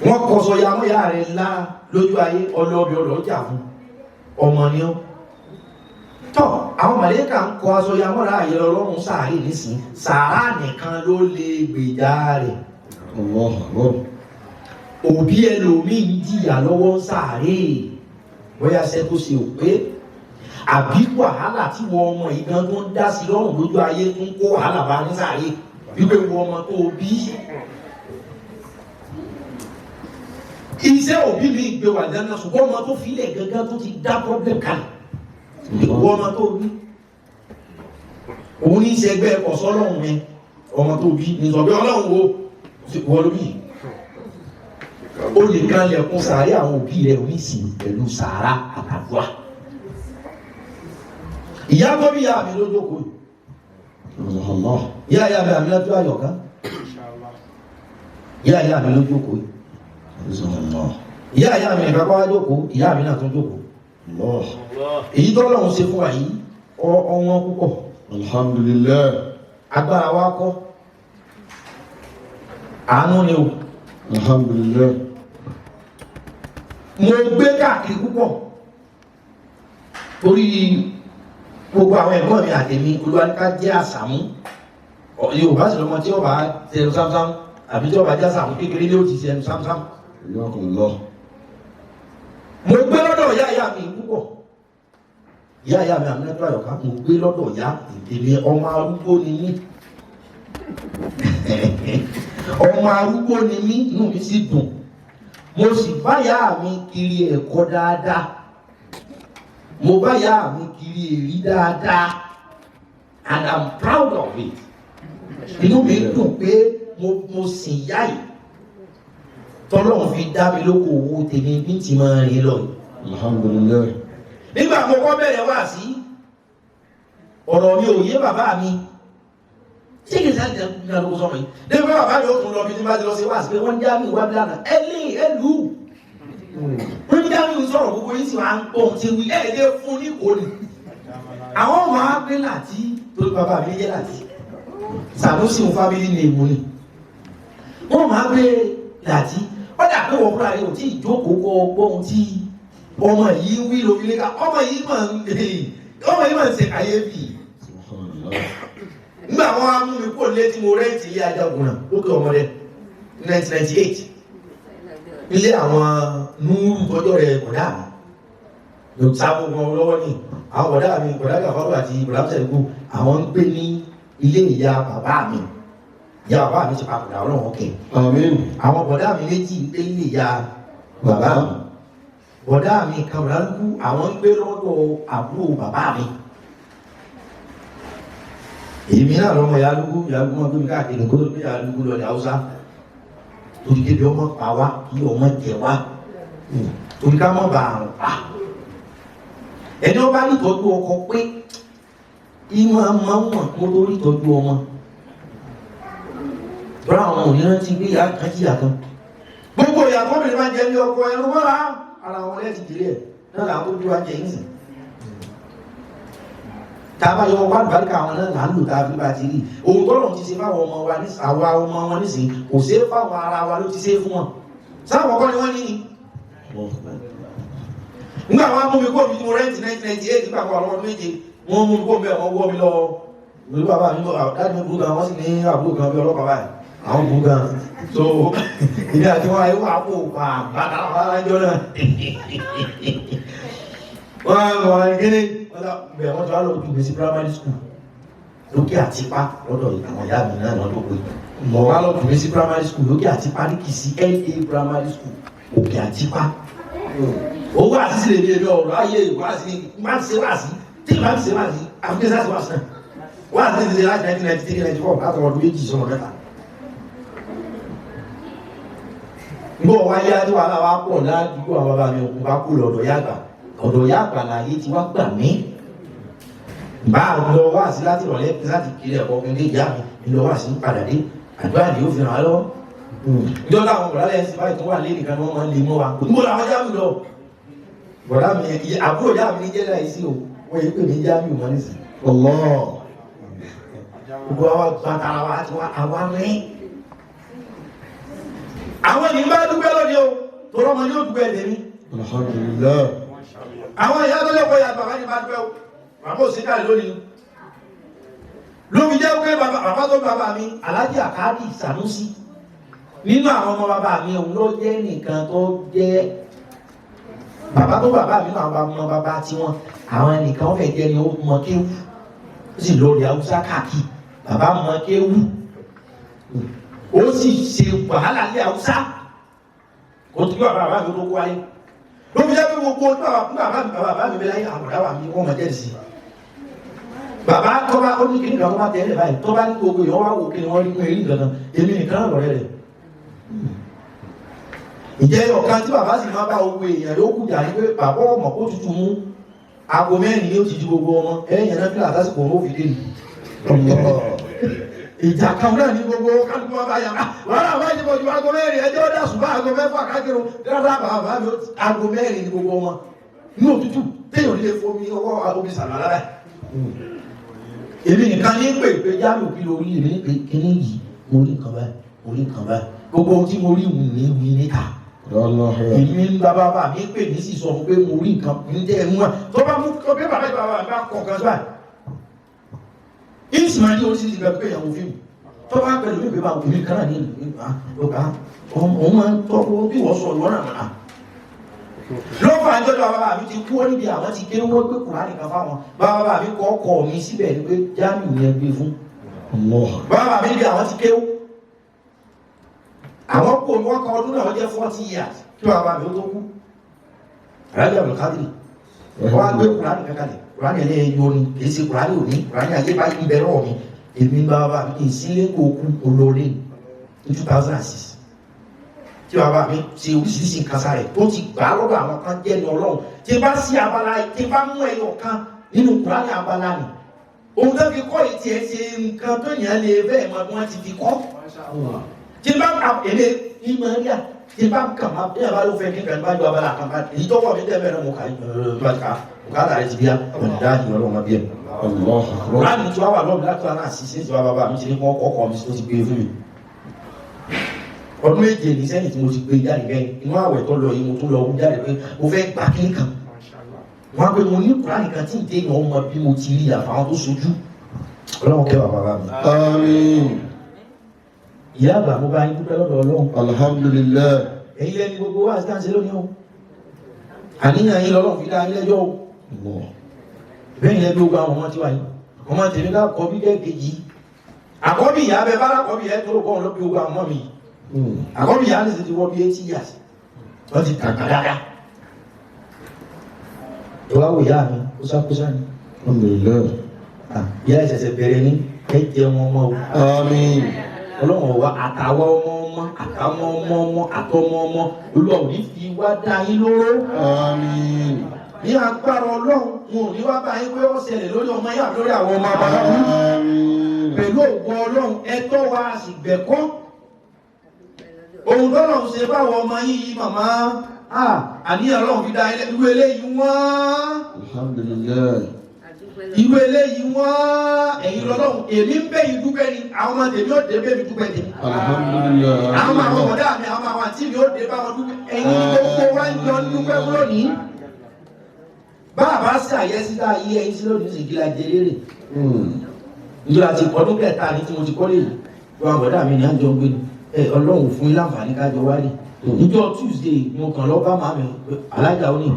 [SPEAKER 4] wọ́n kọ sọ ya mọ́ya rẹ̀ ńlá lójú ayé ọlọ́bí ọlọ́jà fún ọmọ ni ó tọ́ àwọn màlẹ́kà ń kọ aṣọ ya mọ́ra ayé ọlọ́run sàárè nísìn sàárà nìkan ló lè gbèjà rẹ̀ òbí ẹlòmíì ń jìyà lọ́wọ́ sàárè bóyá ṣe tó ṣe ò pé àbí wàhálà tí wọ́n ọmọ ìgan tó ń dá sí lọ́rùn lójú ayé tó ń kó wàhálà bá ní sàárè wípé wọ́n ọmọ tó bí iṣẹ́ òbí mi gbé wà dáná ṣùgbọ́n ọmọ tó filẹ̀ gangan tó ti dá problem kan wọ́n ọmọ tó bí òun ní ìṣẹ́gbẹ́ ọ̀sọ́ ọlọ́run mi ọmọ tó bí ní sọ pé ọlọ́run wo wọ́n ló bí ó lè kan lẹ̀kún sàárè àwọn òbí rẹ̀ oníṣìí pẹ̀lú sàárà àtàdúrà ìyá tó bí ìyá mi ló jókòó ìyá mi àmì lọ́jọ́ àyọ̀ká ìyá mi ló jókòó ìyá mi nìkan wá jókòó ìyá mi náà tún jókòó èyí tó lọ́hùn ṣe fún wa yìí ọwọ́n púpọ̀
[SPEAKER 1] alhamdulillah
[SPEAKER 4] agbára wa kọ́ àánú ni o
[SPEAKER 1] alhamdulillah
[SPEAKER 4] mo gbé káàkiri púpọ̀ torí gbogbo àwọn ẹ̀gbọ́n mi àtẹ̀mí olúwaníká jẹ́ àsàmú Yorùbá sì lọ́mọ tí ó bá tẹnu sámsám àbí tí ó bá jẹ́ àsàmú kékeré ní ó ti tẹnu sámsám mo gbé lọ́dọ̀ ìyá mi púpọ̀ ìyá mi àmì lẹ́tọ́ àyọ̀ká mo gbé lọ́dọ̀ ìyá èmi ọmọ arúgbó ni mí ọmọ arúgbó ni mí inú mi sì dùn mo sì bá ìyá mi kiri ẹ̀kọ́ dáadáa mo bá ìyá mi kiri èrí dáadáa and I'm proud of it inú mi dùn pé mo sìn ìyá yìí tọ́lọ́run fi dá mi lóko owó tèmi bí ti máa rí lọ yìí.
[SPEAKER 1] alhamdulillah
[SPEAKER 4] nígbà mo kọ́ bẹ̀rẹ̀ wá sí ọ̀rọ̀ mi ò yé bàbá mi ṣé kìí sáré ní àdókò sọmọ yìí débi pé bàbá mi ó tún lọ bí tí bá ti lọ sí wá sí pé wọ́n já mi wá bí lánàá ẹ lù ú wọ́n ní já mi sọ̀rọ̀ gbogbo yìí sì máa ń pọ̀ tí wí ẹ̀ lé fún ní kò ní. àwọn máa gbé láti torí bàbá mi jẹ́ láti Sanusi ń fábílì ní èmú ni wọ́n máa gbé láti wọ́n dà pé wọ́n fúnra rẹ̀ ò tí ì jókòó kọ́ ọgbọ́n tí ọmọ yìí ń wí lórí léka ọmọ yìí máa ń ṣe kàyéfì nígbà wọn á mú mi kó lé tí mo rẹ́ǹtì ilé Ajagunna lókè ọmọdé 1998 ilé àwọn núrù tọjọ́ rẹ̀ bọ̀dá mi ló sábò wọn lọ́wọ́ ní àwọn bọ̀dá mi bọ̀dá Gàfárù àti bọ̀dá Sẹ̀ríkù àwọn ń gbé ní ilé ìyá bàbá mi ìyá bàbá mi ti papòdà ọlọ́wọ́ kẹ́
[SPEAKER 1] àmín
[SPEAKER 4] àwọn bọ̀dá mi méjì ń gbé ilé ìyá bàbá mi bọ̀dá mi Kàmárálùkù àwọn ń gbé lọ́dọ̀ àbúrò bàbá mi èmi náà lọ́mọ Yálùkù máa gbé mi káàkiri kó tó gbé Yálùkù lọ ní Haúsá torí kébi ọmọ pa wá kí ọmọ jẹ wá torí ká mọ̀ bá àrùn pa ẹni ọba nítọ́jú ọkọ pé ìmọ̀ máa ń mọ̀ kó lórí ìtọ́jú ọmọ tọ́lá àwọn òníran ti gbé ìyá kan jíyà kan gbogbo ìyàtọ̀ mi máa jẹ ní ọkọ ẹnu mọ́ra ara wọn lẹ́ẹ̀tì dìrí ẹ̀ náà là ń tó dúró ajẹ́ yìí sìn tàbá yọ wá lùbáríkà àwọn náà là ń lò tàbí bá ti rí ohun tọ́lọ̀ ti ṣe fáwọn ọmọ wa ní àwa ọmọ wọn nísìn kò ṣe é fáwọn ara wa ló ti ṣe é fún wọn sáwọn ọkọ ni wọ́n ní nígbà wọn mú mi kó mi tí mo rẹ́ǹtì 1998 nígbà wọn àwọn ọmọ méje wọ́n mú mi kó bẹ́ẹ̀ wọ́n wọ́ mi lọ pẹ̀lú bàbá mi láti mi burú gan wọ́n sì ní àbúrò kan bí ọlọ́pàá báyìí àwọn burú gan so ìdí àti wọn ayé wà kó pa bàtà alájọ náà wọ́n gẹ́gẹ́ bẹ̀rẹ̀ wọ́n tó wá lọ ojú gbèsè primary school lókè àtipá lọ́dọ̀ àwọn ìyá mi náà lọ́dọ̀ pé mọ̀ wá lọ gbèsè primary school lókè àtipá ní Kìsì LA primary school òkè àtipá owó àtìsí lè ní ẹgbẹ́ ọ̀rọ̀ ayé ìwáàsí má ti ṣe wáàsí tí ìbá ti ṣe wáàsí àfikẹ́ sáà ti wáàsí náà wáàsí ti ṣe láti 1993-94 látọ̀ ọdún méjì sọmọ mẹ́ta nígbà wáyé adé wàhálà wa pọ̀ ládùúgbò àwọn bàbá mi òkú bá kú lọ́dọ̀ yàgbà ọ̀dọ̀ yá àgbàláyé ti wá gbà mí bá lọ wá sí láti rọ̀lẹ́ láti kiri ẹ̀kọ́ kí n lè yá mi lọ wá sí padà dé àdúrà ni ó fi ràn án lọ́wọ́ ìjọ láwọn bọ̀dá lẹ́yìn sí báyìí tó wà lé nìkan ni wọ́n máa ń lè mọ́ wa níbo làwọn já mi lọ bọ̀dá mi àbúrò já mi ní jẹ́ láì sí o wọ́n yìí pè ní Jamiu wọn ní sí.
[SPEAKER 1] Allah.
[SPEAKER 4] Gbogbo àwọn bàtàrà wa ti wá àwa rẹ̀. Àwọn ènìyàn bá dúpẹ́ lónìí o, tó rọ́mọ yóò dúpẹ́ tèmi.
[SPEAKER 1] Alhamdulillah.
[SPEAKER 4] Àwọn ìyá tó lẹ́kọ̀ọ́ ya bàbá ní bá dúpẹ́ o, bàbá ò sí káàlì lónìí. Lóbi jẹ́ pé bàbá tó bàbá mi, Alhaji Akadi Sanusi, nínú àwọn ọmọ bàbá mi òun ló jẹ́ nìkan tó jẹ́ bàbá tó bàbá mi náà ọmọ bàbá tiwọn, àwọn ẹnìkan fẹ́ jẹ́ ni ó mọ kéwú, ó sì lórí Haúsá káàkiri, bàbá mọ kéwú, ó sì ṣe wàhálà ní Haúsá, ó ti gbọ́ bàbá mi tó kó ayé. Lóbi jẹ́ pé gbogbo bàbá mi bẹ́ẹ̀ láyé àbùdá wà mí wọ́n mọ̀ jẹ́ sí. Bàbá tọ́ba ó ní kíní kan tó bá tẹ̀lé báyìí tọ́ba ní gbogbo ìwọ́n wá wò kí ni wọ́n rí pé rí nǹkan èmi nìkan náà lọ́rẹ́ rẹ̀. Ìjẹ́ ọ̀kan tí bàbá sì máa bá gbogbo èèyàn ló kù jà ní pé bàbá ọmọ kó tutù mú aago mẹ́rin ni ó ti di gbogbo ọmọ ẹ̀yìn náà bí làtàsìkò wọn ó fi dé nì. Ìjà kan náà ní gbogbo kálukú wọn bá yà wọ́n náà wáyé bọ̀ ju aago mẹ́rin ẹjọ́ dà ṣùgbọ́n aago mẹ́fà kákìrò dáadáa bàbá mi aago mẹ́rin ní gbogbo ọmọ ní òtútù téèyàn lè fomi ọwọ́ omi sàlọ́ lára. Èmi nìkan ní pè pé Jamiu kí lórí èmi ní pé kíní yìí mo rí nǹkan báyìí mo rí nǹkan báyìí gbogbo ohun tí mo rí wù ní wí níta. Èmi ń bá bàbá mi pè ní sì sọ fún pé mo rí nǹkan ní jẹ́ ẹ̀mú wa tó bá mú tó bí bàbá mi bá kọ̀ kan báyìí. Ìsìn máa ní oríṣiríṣi ìgbà pé ìyàwó fíìmù tó bá pẹ̀lú mi pé bá òbí kan náà ní ọ̀gá òun máa ń tọ́ bí wọ́n sọ lọ́nà àmàlà. Lọ́pàá àjọ́jọ́ bàbá mi ti kú ó níbi àwọn ti kéré wọ́n gbé Kùránì kan fáwọn bàbá mi kọ́ ọkọ̀ mi síbẹ̀ ní pé Jamiu yẹn gbé fún bàbá mi níbi àwọn ti kéré àwọn kò ní wọ́n kọ ọdún náà wọ́n jẹ́ 40 years kí bàbá mi ó tó kú Alhaji Abdulkadir wọ́n á gbé Kùránì kankalẹ̀ Kùránì ẹ̀lẹ́ ẹ̀yọ ni kìí ṣe Kùránì òní Kùránì ayé bá ń bẹ̀rẹ̀ ọ̀ mi èmi bàbá mi kì í sílé kó kú olóore ní 2006 tí bàbá mi ṣe oríṣiríṣi nǹkan sáré tó ti gbà lọ́dọ̀ àwọn kan jẹ́ ní Ọlọ́run tí bá sí abala tí bá mú ẹyọ kan nínú Kùránì abala ni òun tó fi kọ́ ìtì ẹ̀ ṣe nǹkan tó yàn lè bẹ́ẹ̀ mọ bí wọ́n ti fi kọ́ tí bá ka èlé ìmọ̀ríà tí bá kà má bí abala ó fẹ́ kí nǹkan bá jọ abala kan bá èyí tó wọ̀ mí tẹ́ bẹ́ẹ̀ mo kà bùkátà rẹ ti bíyà ọ̀nìdá ìwọ̀n Ọlọ́run má bí ẹ̀. Kùránì tí wọ́n wà lọ́ọ̀bù láti wà náà ṣiṣẹ́ tí bàbá mi ti ní kọ́ ọkọ̀ mi tó ti gbé fún mi ọdún méje ní sẹ́yìn tí mo ti gbé jáde bẹ́ẹ̀ inú àwẹ̀ tó lọ yìí mo tún lọ wú jáde pé mo fẹ́ gbà kíní kan wọ́n á pé mo ní Kùránì kan tí ń tẹ́ ìyàn ọmọ bí mo ti rí àfàwọn tó sojú Ọlọ́run kẹ́ bàbá mi.
[SPEAKER 1] Àmín.
[SPEAKER 4] Ìyá àgbà mo bá yín dúpẹ́ lọ́dọ̀ Ọlọ́run.
[SPEAKER 1] Alhamdulillah.
[SPEAKER 4] Ẹ̀yin lẹ́ni gbogbo wa ṣe dáńṣe lónìí o àníyàn yín lọ́lọ́run fi dá yín lẹ́jọ́ o bẹ́ẹ̀ yẹn bí gbogbo àwọn ọmọ tí wà yín ọmọ tèmi ká kọ́ bí kẹ́kẹ́jì àkọ́bí ìyá abẹ bá lákọ́bí ẹ̀ tó lóko ọ̀nà bí gbogbo àwọn ọmọ mi àkọ́bí ìyá ní ti wọ́ bí 80 years wọ́n ti tàgbà dáadáa tó wá wò ìyá mi ó sákóṣá ni
[SPEAKER 1] Alhamdulillah.
[SPEAKER 4] ìyá ìṣẹ̀ṣẹ̀ bẹ̀rẹ̀ ní ẹ jẹ́ wọn ọmọ o
[SPEAKER 1] Àmín.
[SPEAKER 4] Ọlọ́run wa àtàwọn ọmọ àtàwọn ọmọ àtọmọ ọmọ Ọlọ́run ní fi wá dá yín lóró.
[SPEAKER 1] Àmín.
[SPEAKER 4] Ní agbára Ọlọ́run wọn ò ní wá bá yín pé ó ṣẹlẹ̀ lórí ọmọ yà lórí àwọn ọmọ abáwọ̀.
[SPEAKER 1] Àmín.
[SPEAKER 4] Pẹ̀lú ògbọ́ Ọlọ́run ẹ̀tọ́ wa sì gbẹ̀kọ́. Ohun tọ́lọ́run ṣe fáwọn ọmọ yìí màmá àníyàn Ọlọ́run fi dá irú eléyìí wọ́n.
[SPEAKER 1] Alhamdulillah.
[SPEAKER 4] Irú eléyìí wọ́n ẹ̀yin lọ́lọ́run èmi ń bẹ̀ yìí dúpẹ́ ni àwọn ọmọ tèmi ó dé bẹ́ẹ̀ mi dúpẹ́ tèmi.
[SPEAKER 1] Alhamdulillah.
[SPEAKER 4] Àwọn àwọn ọ̀dá mi àwọn àwọn àti mi ó dé bá wọn dúpẹ́ ẹ̀yin gbogbo wa ń jọ dúpẹ́ wúlò ní. Báàbá sí àyẹ́síta yí ẹyin sí lónìí sì gíla jẹ lérè. Ìjọba ti ọdún kẹta ní tí mo ti kọ́lé yìí. Wọ́n àbọ̀dá mi ní àjọ gbé ni. Ọlọ́run fún ilé àǹfààní kájọ wálé. Níjọ́ Tuesday mo kàn lọ bá màmí alájà ó ní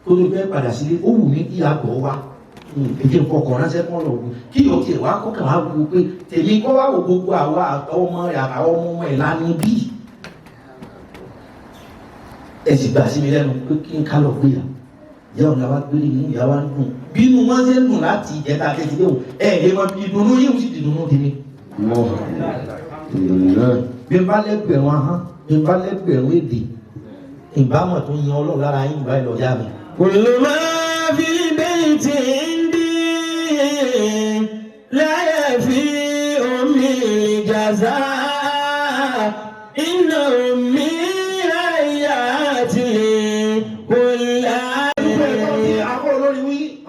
[SPEAKER 4] kó tó fẹ́ padà sílé ó wù mí kí àgbọ̀ wá. Èdè kọkàn ránṣẹ́ kọ́ lọ wù. Kí o tiẹ̀ wá kọ́kàn wá wù pé tèmi kọ́ wá wò gbogbo àwa àtàwọn ọmọ rẹ̀ àtàwọn ọmọ ẹ̀ lánàá bí. Ẹ sì gbà sí mi lẹ́nu pé kí n ká lọ gbé yà. Ìyá ọ̀la wa gbé nínú ìyá wa ń dùn. Bínú wọn ṣe ń dùn láti ìjẹta kejìlé o. Lè mọ ìdùnnú yìí ó sì dìdùnnú tèmi.
[SPEAKER 1] Alhamdulillah.
[SPEAKER 4] Bí n bá lẹ́gbẹ̀rún ahọ́n, bí n bá lẹ́gbẹ̀rún èdè, ìbámọ̀ tó yan Ọlọ́run lára yín ìbá ìlọ́jà mi.
[SPEAKER 3] Kullu ma fil bayti indi la yafi ummi jazaa inna ummi hayati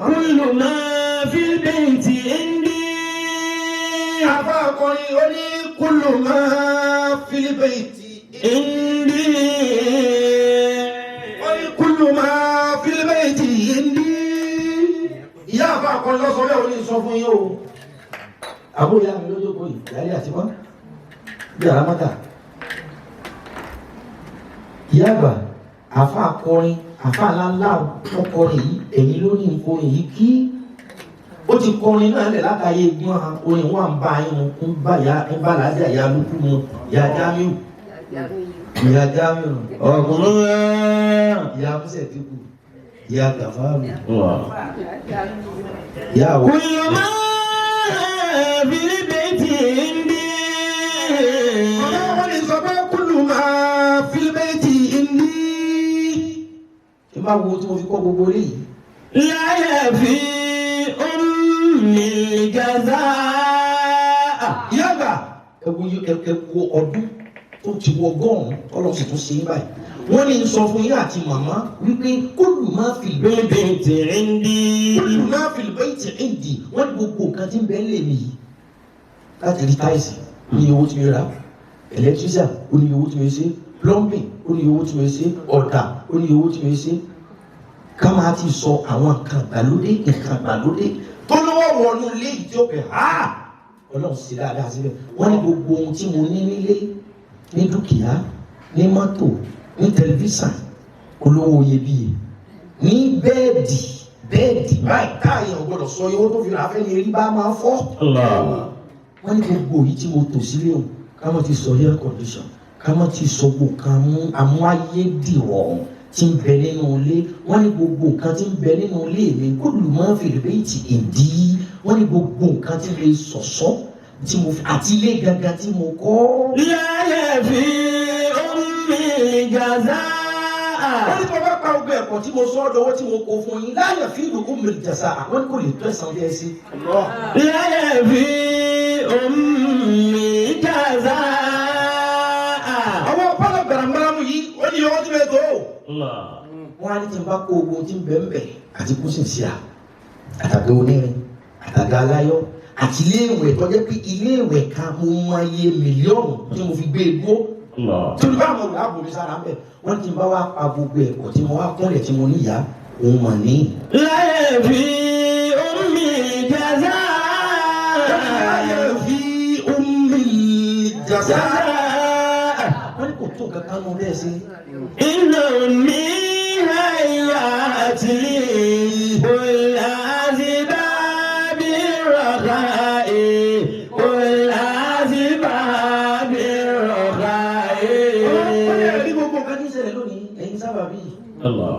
[SPEAKER 3] kullu ma
[SPEAKER 4] كل ما في البيت
[SPEAKER 3] عندي
[SPEAKER 4] كل ما في البيت عندي ìyá àbá kan lọ sọ lẹ́wọ̀n ní sọ fún yín o àbúrò ìyá mi lójú kò yìí ìyáálé àti wá bí àrámátà ìyá àgbà àfa akọrin àfa ńláńlá ọkọrin yìí ẹ̀yìn lórí nkọrin yìí kí ó ti kọrin náà lẹ̀ látàyè gbọ́n orin wà ń bá yín mu ń bá làájà ìyá lókù mu ìyá Jamiu ìyá Jamiu
[SPEAKER 3] ọkùnrin
[SPEAKER 4] ìyá Musa Tiku ìyá Gafaru ìyá àwọn.
[SPEAKER 3] كل ما في البيت عندي
[SPEAKER 4] ọlọ́wọ́ ni sọ pé kúlù máa fi méjì ní. ẹ máa wo tí mo fi kọ́ gbogbo eléyìí.
[SPEAKER 3] لا يفي أمي الجزاء
[SPEAKER 4] ìyá àgbà ẹ̀wù ọdún tó ti wọ ọgọ́rùn-ún ọlọ́run sì tún ṣe é báyìí. wọ́n ní sọ fún yín àti màmá wípé kúlù máa fi
[SPEAKER 3] بالبيت عندي
[SPEAKER 4] kúlù máa fi méjì ìdì wọ́n ní gbogbo nǹkan tí ń bẹ lè mí yìí láti rí táìsì ní owó tí mo rà electrician ó ní owó tí mo ṣe plumbing ó ní owó tí mo ṣe ọ̀dà ó ní owó tí mo ṣe ká máa ti sọ àwọn nǹkan ìgbàlódé tó lọ́wọ́ wọnú ilé yìí tí ó pè á ọlọ́run sí dáadáa síbẹ̀ wọ́n ní gbogbo ohun tí mo ní nílé ní dúkìá ní mọ́tò ní tẹlifíṣàn olówó iyebíye ní bẹ́ẹ̀dì báyìí táyà ò gbọ́dọ̀ sọ owó tó fi rà á fẹ́ ní erí bá máa fọ́. wọ́n ní gbogbo yìí tí mo tò sílé o ká má ti sọ air condition ká má ti sọ gbogbo kan amú ayédìrọ̀ tí ń bẹ nínú ilé wọ́n ní gbogbo nǹkan tí ń bẹ nínú ilé mi kúlù máa ń fi ìrètí ìdí wọ́n ní gbogbo nǹkan tí lè sọ̀sọ́ tí mo fi àti ilé gangan tí mo kọ́.
[SPEAKER 3] لا يفي أمي الجزاء
[SPEAKER 4] wọ́n ní bàbá pa ogun ẹ̀kọ́ tí mo sọ ọ́ dọwọ́ tí mo kó fún yín láyọ̀ fi ìlú kó mèrè jàsà àwọn ní kò lè tó ẹ̀sán bí ẹ sí.
[SPEAKER 3] لا يفي أمي الجزاء
[SPEAKER 4] àwọn ọ̀pọ̀lọpọ̀ gbàràngbàràmù yìí ó ní ọwọ́ tí mo tó. wọ́n á ní tí n bá kó ogun tí ń bẹ̀ ń bẹ̀ àti kúsìn sí à àtàgbẹ́ onírin àtàgbẹ́ aláyọ̀ àti iléèwẹ̀ tó jẹ́ pé iléèwẹ̀ kan mo mọ iye mílíọ̀nù tí mo fi gbé e dúró. tí olùbá àwọn olùbá bomi sára ń bẹ̀ wọ́n ti bá wá pa gbogbo ẹ̀kọ́ tí mo wá kúnlẹ̀ tí mo níyà òun mọ̀ ní.
[SPEAKER 3] لا يفي أمي الجزاء
[SPEAKER 4] láyé fi omi jàsá. wọ́n ní kò tó kankan nù bẹ́ẹ̀ sí.
[SPEAKER 3] إن أمي هيأت لي كل أسباب الرخاء كل أسباب الرخاء
[SPEAKER 4] bí gbogbo nǹkan tí ń ṣẹlẹ̀ lónìí ẹ̀yin sábàbí
[SPEAKER 3] الله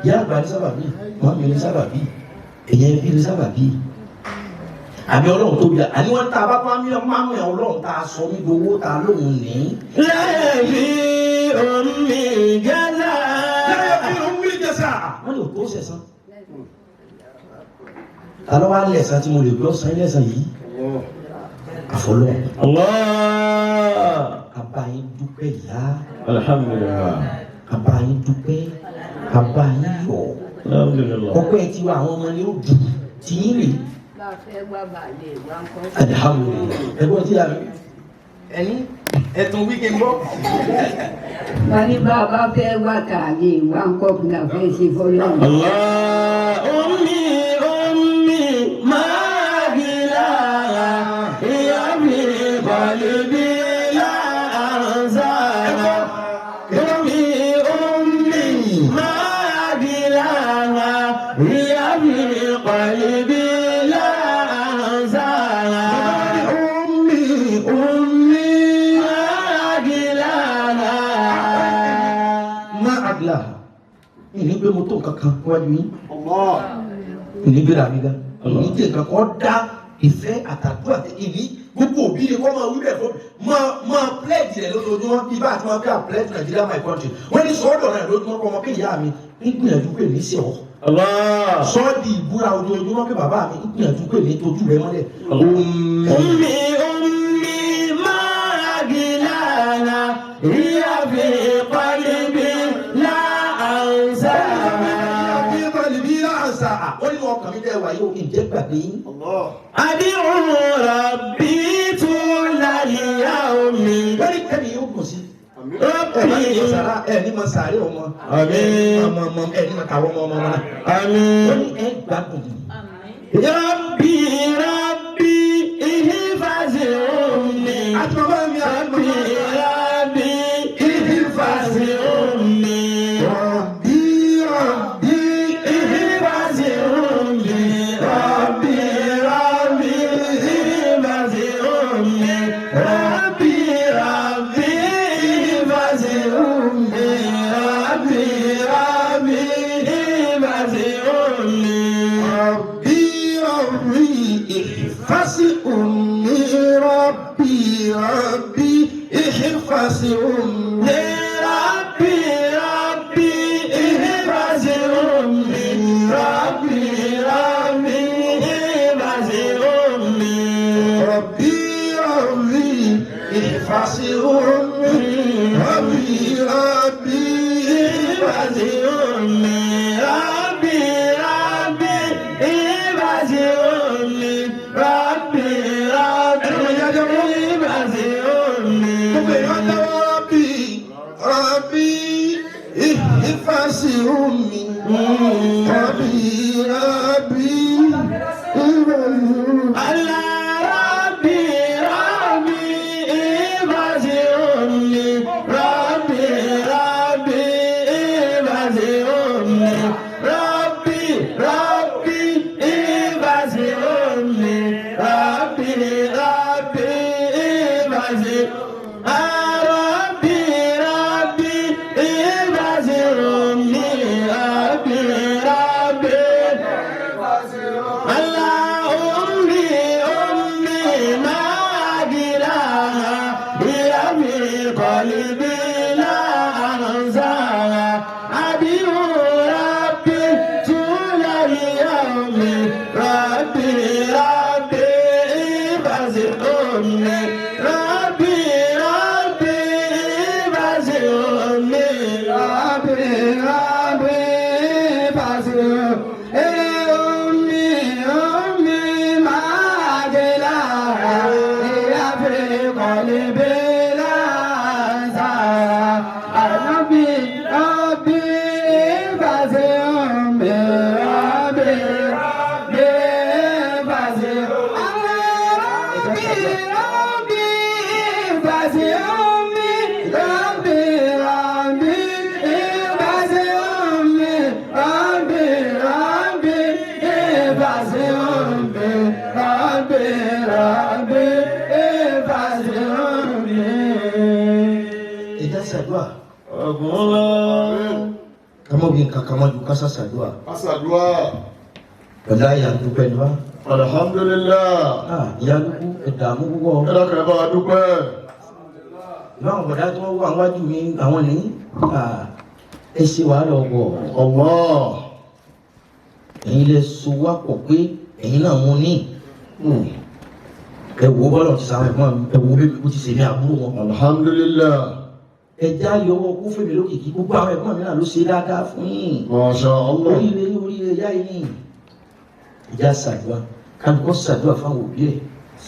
[SPEAKER 4] ìyá àgbà ní sábàbí mọ́mí ní sábàbí ẹ̀yẹ ẹbí ní sábàbí àbí ọlọ́run tóbi àní wọ́n tá a bá máa ń yàn ọlọ́run tá a sọ mí gbowó tá a lóhùn ní.
[SPEAKER 3] لا يفي أمي الجزاء
[SPEAKER 4] láyé fi omi jẹsà. wọ́n ní òkú sẹ̀sán. ta ló wá lẹ̀sán tí mo lè gbọ́ sàn lẹ́sàn yìí àfọlọ́.
[SPEAKER 3] الله
[SPEAKER 4] àbáyé dúpẹ́ ìyá
[SPEAKER 3] الحمد لله
[SPEAKER 4] àbáyé dúpẹ́ àbáyé yọ̀
[SPEAKER 3] الحمد لله
[SPEAKER 4] ọpẹ́ tí wà àwọn ọmọ yóò dùn tí yín rè. alihamudulilayi ẹgbọ́n tí a rí ẹni ẹtùn wíkẹ́ ń bọ́.
[SPEAKER 5] wọ́n ní bàbá fẹ́ wá kààyè wá ń kọ́ fún àfẹ́ ṣe fọ́lọ́run.
[SPEAKER 3] الله أمي ما بلاها هي في قلبي لا أنساها أمي ما بلاها هي في قلبي لا أنساها أمي ما بلاها
[SPEAKER 4] má àgbà ìní pé mo tó kankan wájú yín ìní gbéra mi ga ìní jẹ kankan dá ìfẹ́ àtàdúrà ìní gbogbo òbí ni kọ́ máa wí bẹ́ẹ̀ fún máa pledge rẹ̀ lójoojúmọ́ bí bá àti máa bí pledge Nigeria my country wọ́n ní sọ́ọ́dọ̀ rẹ̀ lójoojúmọ́ kọ́ ọmọ pé ìyá mi ń gbìyànjú pé ní sí ọ.
[SPEAKER 3] الله
[SPEAKER 4] sọ́ọ́dì ìbúra ojoojúmọ́ pé bàbá mi ń gbìyànjú pé ní tojú rẹ̀ mọ́lẹ̀.
[SPEAKER 3] أمي ما أجلاها هي في قلبي لا أنساها
[SPEAKER 4] ó ní ọkàn mi dẹ́ wáyé o ìjẹ́ gbàgbé yín.
[SPEAKER 3] أدعو ربي طول
[SPEAKER 4] bá ní sàrà ẹ ní ma sàárè ọmọ ọmọ ẹ ní ma kàwọ́ ọmọ náà.
[SPEAKER 3] Àmín.
[SPEAKER 4] Wọ́n ní ẹ gbádùn mi.
[SPEAKER 3] Rabbi ihfazi ummi.
[SPEAKER 4] Àti bàbá mi
[SPEAKER 3] Rabbi ihfazi ummi.
[SPEAKER 4] Rabbi
[SPEAKER 3] ihfazi ummi. Rabbi ihfazi ummi. Rabbi ihfazi ummi. Rabbi ihfazi ummi.
[SPEAKER 4] احفظ أمي ربي احفظ أمي
[SPEAKER 3] ربي ihfazi ummi. Rabbi ihfazi ummi.
[SPEAKER 4] ربي احفظ أمي ربي
[SPEAKER 3] ihfazi ummi. Rabbi ihfazi ummi. Rabbi ihfazi ummi.
[SPEAKER 4] ربي احفظ أمي ربي
[SPEAKER 3] Allah Rabbi ihfazi ummi. Rabbi ihfazi ummi. Rabbi ihfazi ummi. Rabbi ihfazi Rabbi ihfazi ummi. Rabbi Allah ummi ma giraha ya mi qalbi la anzaha abi rabbi tulal yawmi rabbi ihfazi ummi. Rabbi ihfazi ummi. Rabbi ihfazi
[SPEAKER 4] Ita sadua.
[SPEAKER 3] Allah.
[SPEAKER 4] Kamu bikin kamu juga sadua.
[SPEAKER 1] Asadua.
[SPEAKER 4] Benda yang tu penuh.
[SPEAKER 1] Alhamdulillah.
[SPEAKER 4] Yang edamu gua.
[SPEAKER 1] Ẹ̀rọ kẹ̀lẹ́ bá wa dúpẹ́.
[SPEAKER 4] Báwo bọ̀dá tí wọ́n wà wájú mi àwọn ní ẹ ṣe wàhálà ọgbọ̀.
[SPEAKER 1] Allah.
[SPEAKER 4] Ẹ̀yin lè so wá pọ̀ pé ẹ̀yin náà mú ní. Ẹ wo bọ́lọ̀ ti sàwọn ẹ̀gbọ́n mi, ẹ wo bí o ti ṣe ní àbúrò wọn.
[SPEAKER 1] Alhamdulillah.
[SPEAKER 4] Ẹ já yọwọ́ kó fèmí lókìkí gbogbo àwọn ẹ̀gbọ́n mi náà ló ṣe dáadáa fún yín.
[SPEAKER 1] Masha Allah.
[SPEAKER 4] Oríire yá yín. Ìjà ṣàdúrà, kálukọ́ ṣàdúrà fáwọn òbí ẹ̀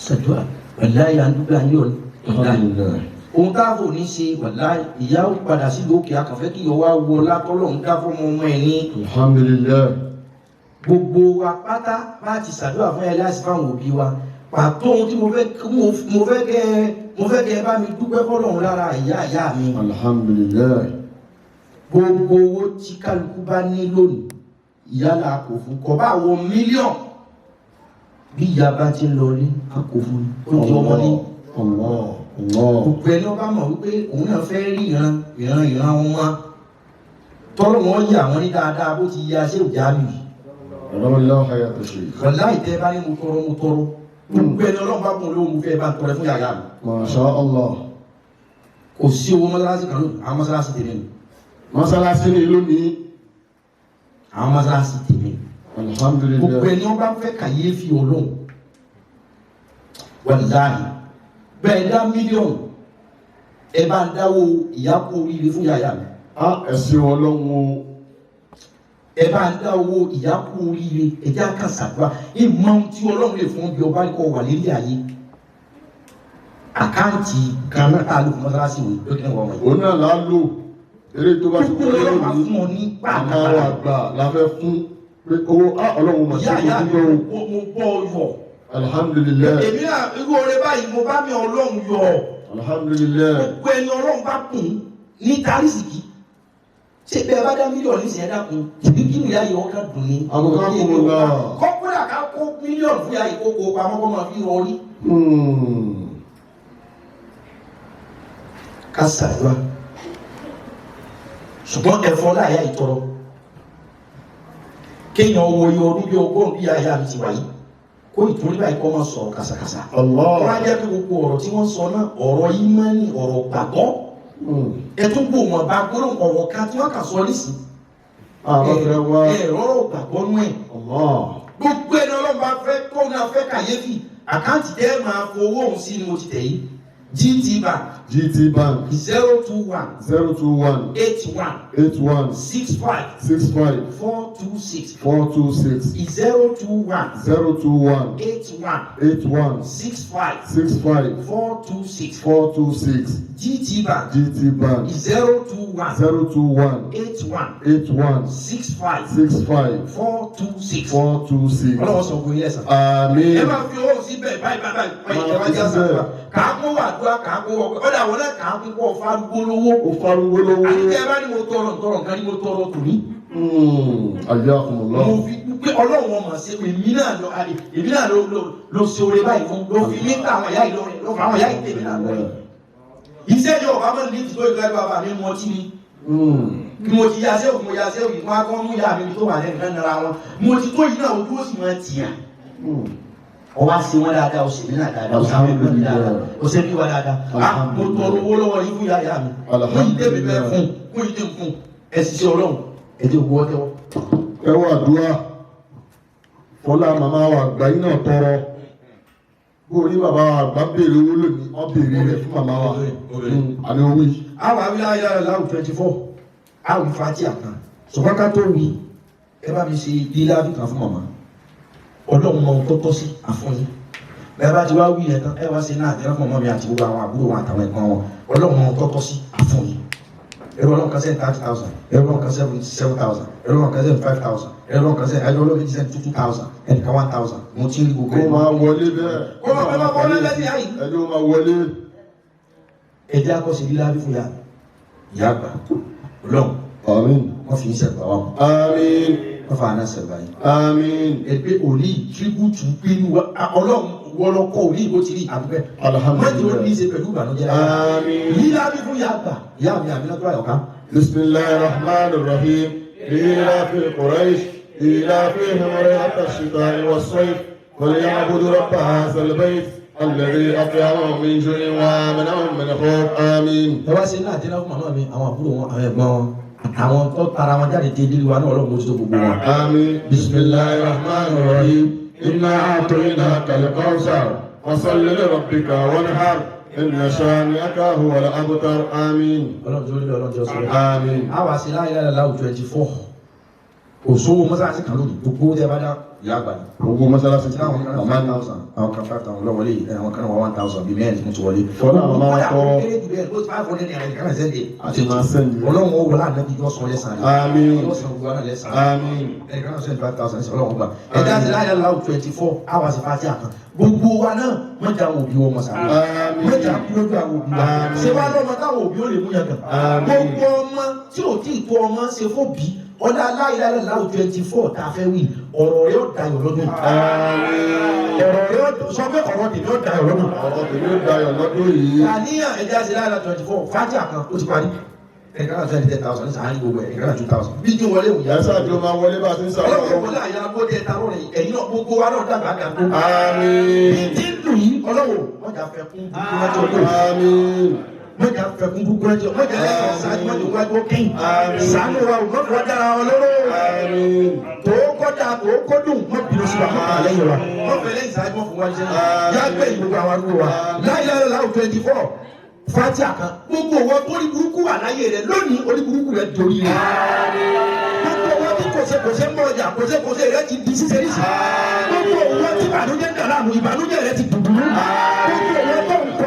[SPEAKER 4] ṣàdúrà. Wàláyé àdúgbò ayé ọ̀nà.
[SPEAKER 1] Alhamdulillah.
[SPEAKER 4] Ohun táàbò ní ṣe wàláyé ìyá ó padà sí lókè akànfẹ́ kí ìyọ̀wá wọ látọ́lọ́ ń dá fọ́mọ ọmọ ẹ̀ ní.
[SPEAKER 1] Alhamdulillah.
[SPEAKER 4] Gbogbo wa pátá bá ti ṣàdúrà fún ẹ láti fáwọn òbí wa. Pàtó ohun tí mo fẹ́ kẹ́ bá mi dúpẹ́ fọ́lọ́run lára ìyá mi.
[SPEAKER 1] Alhamdulillah.
[SPEAKER 4] Gbogbo owó tí kálukú bá ní lónìí ìyálà kò fún kọ bá wọ mílíọ̀n bí ìyá bá ti ń lọ rí a kò fún oúnjẹ ọmọ ní. Gbogbo ẹni ọba mọ̀ wípé òun náà fẹ́ rí ìran wọn tọ́lọ́ wọn yà wọ́n ní dáadáa bó ti yá ṣé òjá mi.
[SPEAKER 1] Alhamdulillah hayata shaykh.
[SPEAKER 4] Wọ́n láì tẹ́ bá ní mo tọrọ. Gbogbo ẹni ọlọ́run bá kún olówó mo fẹ́ bá ń tọrẹ fún yàrá mi.
[SPEAKER 1] Masha Allah.
[SPEAKER 4] Kò sí owó mọ́sálásí kan lónìí, àwọn mọ́sálásí tèmi nù.
[SPEAKER 1] Mọ́sálásí ni lónìí.
[SPEAKER 4] Àwọn mọ́sálásí tèmi nù.
[SPEAKER 1] Alhamdulillah.
[SPEAKER 4] Gbogbo ẹni wọ́n bá fẹ́ kàyéfì ọlọ́run. Wàláhì bẹ́ẹ̀ dá mílíọ̀nù ẹ bá ń dáwó ìyákú oríire fún yàyà mi.
[SPEAKER 1] Ẹ̀sìn ọlọ́run o.
[SPEAKER 4] Ẹ bá ń dá owó ìyákú oríire ẹjẹ́ àkànṣàdúrà ìmọ̀ tí ọlọ́run lè fún bí ọba kọ wà nílé ayé. àkáǹtì kan náà tá a lò fún mọ́sálásí wo ló kí ni wọ́n mọ̀ yìí.
[SPEAKER 1] òun náà là á lò eré tó bá ti
[SPEAKER 4] gbogbo
[SPEAKER 1] kọ́
[SPEAKER 4] ọlọ́run máa
[SPEAKER 1] lónìí
[SPEAKER 4] fún ọ ní
[SPEAKER 1] àwọn
[SPEAKER 4] pàápàá.
[SPEAKER 1] àgbà la fẹ́ fún pé owó ọlọ́run mọ̀ sí
[SPEAKER 4] ìyá
[SPEAKER 1] ojú
[SPEAKER 4] mi
[SPEAKER 1] lọ́wọ́
[SPEAKER 4] mo bọ́ ọ yọ.
[SPEAKER 1] alhamdulilayi
[SPEAKER 4] èmi náà irú oore báyìí mo bá mi ọlọ́run yọ.
[SPEAKER 1] alhamdulilayi
[SPEAKER 4] gbogbo ẹni ọlọ́run bá kùn ní tárísìkì ṣé bẹ́ẹ̀ bá dá mílíọ̀nù ní ìsìn dákun tìbí kí nìyá yìí ọkàn dùn ní.
[SPEAKER 1] Akramakumullah.
[SPEAKER 4] kọ́kúrà ká kó mílíọ̀nù fún ìyá yìí kó kó pamọ́ kó máa fi rọrí. ká ṣàdúrà ṣùgbọ́n ẹ̀fọ́ láyà ìtọ́rọ kéèyàn wo iye ọdún bí ọgọ́rùn bí àyà mi ti wáyé kó ìtòrí báyìí kọ́ máa sọ̀rọ̀ kàṣàkàṣà. wọ́n á jẹ́ pé gbogbo ọ̀rọ̀ tí wọ́n sọ náà ọ̀rọ̀ ìmánì ọ̀rọ̀ gbàgbọ́ ẹtún gbò wọn bá gbọ́dọ̀ ọ̀rọ̀ kan tí wọ́n kà sọ nísìn ẹ̀rọ gbàgbọ́ nú ẹ̀ gbogbo ẹni ọlọ́run bá fẹ́ tó náà fẹ́ kàyéfì àkáǹtì tẹ́ máa fowó òun sí ni mo ti tẹ̀ yìí GT Bank 021
[SPEAKER 1] 021
[SPEAKER 4] 81
[SPEAKER 1] 81
[SPEAKER 4] 65
[SPEAKER 1] 65
[SPEAKER 4] 426
[SPEAKER 1] 426
[SPEAKER 4] 021
[SPEAKER 1] 021
[SPEAKER 4] 81
[SPEAKER 1] 81
[SPEAKER 4] 65
[SPEAKER 1] 65
[SPEAKER 4] 426
[SPEAKER 1] 426
[SPEAKER 4] GT Bank
[SPEAKER 1] GT Bank
[SPEAKER 4] 021
[SPEAKER 1] 021
[SPEAKER 4] 81
[SPEAKER 1] 81
[SPEAKER 4] 65
[SPEAKER 1] 65
[SPEAKER 4] 426.
[SPEAKER 1] 426
[SPEAKER 4] ọlọ́wọ́ sọ fún ilé ẹ̀sán.
[SPEAKER 1] Àmín.
[SPEAKER 4] ẹ máa fi owó síbẹ̀ báyìí báyìí ẹ máa jẹ́ àṣà kàá kó wàdúrà kàá kó wọ́pẹ́ ọ̀dà àwọn náà kàá kó kọ́ fárúgbó lówó.
[SPEAKER 1] Ó farúgbó lówó.
[SPEAKER 4] àyíkẹ́ bá ní mo tọrọ nǹkan ní mo tọrọ tòní.
[SPEAKER 1] Ayyakumullah.
[SPEAKER 4] mo fi pé ọlọ́run wọn mọ̀ sí èmi náà ló ṣe oore báyìí fún ló fi mí ká àwọn ìyá yìí lọ́rẹ̀ ló fa àwọn ìyá yìí tèmi náà lọ́rẹ̀. iṣẹ́ yóò bá mọ̀ ní ìdìbò ìgbà bàbá mi mọ́ tí ni. bí mo ti yaṣẹ́ òkú mo yaṣẹ́ òkú mo á kọ́ mú ìyá mi tó wà lẹ́nu fẹ́ nara wọn mo ti tó yìí náà ojú ó sì máa tìyà. ọwọ́ á ṣe wọn dáadáa ó ṣe mí náà dáadáa ó ṣe àwọn ẹgbẹ́ mi dáadáa ó ṣe mí wá dáadáa. mo tọrọ owó lọ́wọ́ yín fún ìyá mi mo yí débi bẹ́ẹ̀ fún mo yí débi fún ẹ ṣiṣẹ́ ọlọ́run ẹ jẹ́ owó ọjọ́.
[SPEAKER 1] Ẹ wá àdúrà fọlá màmá wa àgbà yín náà tọrọ bó ní bàbá wa àgbà béèrè owó lónìí wọ́n béèrè rẹ̀ fún màmá wa àní owó yìí.
[SPEAKER 4] àwọn awílá ayára láwù 24 àwọn ìfàtí àkàn ṣùgbọ́n ká tó wí ẹ bá mi ṣe lílá dùkà fún màmá ọlọ́run mọ ohun tó tọ́ sí àfọyín bẹ́ẹ̀ bá ti wá wí yẹn tán ẹ wá sí náà àdéhùn fún ọmọ mi àti gbogbo àwọn àbúrò wọn àtàwọn ẹ̀gbọ́n wọn ọlọ́run mọ ohun tó tọ́ sí àfọyín ẹ̀rọ ọlọ́run kan sẹ́ni 30,000 ẹ̀rọ ọlọ́run kan sẹ́ni 7,000 ẹ̀rọ ọlọ́run kan sẹ́ni 5,000 ẹ̀rọ ọlọ́run kan sẹ́ni ẹ̀rọ ọlọ́run kan sẹ́ni 2,000 ẹnìkan 1,000 mo ti ń rí gbogbo
[SPEAKER 1] Kó máa wọlé bẹ́ẹ̀.
[SPEAKER 4] Kó máa wọlé lẹ́sìn àyè.
[SPEAKER 1] Ẹni ó máa wọlé.
[SPEAKER 4] ẹjẹ́ akọ́ṣe lílá bí fún ìyá àgbà ọlọ́run
[SPEAKER 1] Àmín.
[SPEAKER 4] wọ́n fi ń ṣẹ̀gbà wa mọ́
[SPEAKER 1] Àmín.
[SPEAKER 4] wọ́n fa àná ṣẹ̀gbà yìí.
[SPEAKER 1] Àmín.
[SPEAKER 4] ẹgbẹ́ òní tíríbùtù pinnu ọlọ́run wọlọ́kọ́ òní ìbò ti rí àdúgbẹ́.
[SPEAKER 1] Alhamdulillah.
[SPEAKER 4] wọ́n ti ní í ṣe pẹ̀lú ìbànújẹ́ lára.
[SPEAKER 1] Àmín.
[SPEAKER 4] lílá bí fún ìyá àgbà ìyá mi àmì náà tó àyọ̀ká.
[SPEAKER 1] بسم الله الرحمن الرحيم لإيلاف قريش إيلافهم رحلة الشتاء والصيف وليعبدوا رب هذا البيت الذي أطعمهم من جوع وآمنهم من خوف آمين.
[SPEAKER 4] ẹ wá sí náà dínà fún màmá mi àwọn àbúrò wọn àwọn ẹ̀gbọ́n wọn àwọn tó tara wọn jáde dé lílu wa náà ọlọ́run mójútó gbogbo wọn.
[SPEAKER 1] آمين. بسم الله الرحمن الرحيم إنا أعطيناك الكوثر فصل لربك وانحر إن شانئك هو الأبتر آمين.
[SPEAKER 4] ọlọ́run tó nílò ọlọ́run tó sọ rẹ̀.
[SPEAKER 1] آمين.
[SPEAKER 4] a wá sí láyé láyé láwù 24 òṣòwò mọ́sáàsì kan lónìí gbogbo tẹ́ bá dá ìyá àgbà ni.
[SPEAKER 1] gbogbo mọ́sálásí tí
[SPEAKER 4] àwọn kan
[SPEAKER 1] màmá ní
[SPEAKER 4] 5,000 àwọn kan 5,000 lọ wọlé àwọn kan 1,000 bíi mẹ́rin tó ti wọlé.
[SPEAKER 1] Fọlá àwọn máa ń tọ́. àti máa sẹ́ndì.
[SPEAKER 4] ọlọ́run ó wọlé ànábi yóò sọ lẹ́sàn án.
[SPEAKER 1] Àmín.
[SPEAKER 4] yóò sọ gbogbo àná lẹ́sàn án.
[SPEAKER 1] Àmín.
[SPEAKER 4] ẹ̀ka náà sẹ́ni 5,000 sí ọlọ́run gbà. ẹ̀dá sí láyé láwù 24 hours pàtí àkàn. gbogbo wa náà wọ́n jà àwọn òbí wọn mọ̀ sáré.
[SPEAKER 1] Àmín.
[SPEAKER 4] wọ́n jà kú lójú àwọn òbí wa.
[SPEAKER 1] Àmín.
[SPEAKER 4] ṣé wàá lọ́mọ táwọn òbí ó lè mú yàn kàn.
[SPEAKER 1] Àmín.
[SPEAKER 4] gbogbo ọmọ tí ò tí ì tó ọmọ ṣe fún bí ọ̀dà láyé láwù 24 tá a fẹ́ wí ọ̀rọ̀ rẹ̀ ó dayọ̀ lọ́dún.
[SPEAKER 1] Àmín.
[SPEAKER 4] ọ̀rọ̀ rẹ̀ ó sọ pé ọ̀rọ̀ tèmi ó dayọ̀ lọ́dún.
[SPEAKER 1] ọ̀rọ̀ tèmi ó dayọ̀ lọ́dún yìí.
[SPEAKER 4] àníyàn ẹja sí láyé 24 fàájì àkàn ó ti parí. ẹ̀ka náà 20,000 ní sàárì gbogbo ẹ̀ ẹ̀ka náà 2,000. bí ní wọlé òun yá.
[SPEAKER 1] Ẹ̀sà tí ó máa wọlé bá ti ń sàrọ̀.
[SPEAKER 4] ọlọ́run wọlé àyà agbóde ẹ̀ta lọ́rẹ̀ ẹ̀yìn náà gbogbo wa náà dàgbà dàgbò.
[SPEAKER 1] Àmín.
[SPEAKER 4] tí ń dùn yìí ọlọ́run mọ̀jà fẹ́ kún gbogbo ẹjọ́ lórí.
[SPEAKER 1] Àmín.
[SPEAKER 4] mọ̀jà fẹ́ kún gbogbo ẹjọ́ mọ̀jà lẹ́kọ̀ọ́ sáájú mọ̀jà wájú kẹ́yìn.
[SPEAKER 1] Àmín.
[SPEAKER 4] sàánú wa ò mọ̀jà dára ọlọ́rọ̀.
[SPEAKER 1] Àmín.
[SPEAKER 4] tó kọjá tó kọdùn mọ̀ bínú sí wa mọ̀ àlẹ́yìn wa. mọ̀ fẹ́ lẹ́yìn sáájú mọ̀ fún wa jẹ́ yá gbé ìgbogbo àwọn arúgbó wa. láyé láwù 24 fati àkàn gbogbo wọn tó ní burúkú wà láyé rẹ lónìí orí burúkú rẹ dorí rẹ. gbogbo wọn tí kòsèkòsè ń bọ̀ ọjà kòsèkòsè rẹ ti di sísè nísì. gbogbo wọn tí ìbànújẹ́ ń dàrá àmú ìbànújẹ́ rẹ ti dùdú. gbogbo wọn tó ń kọ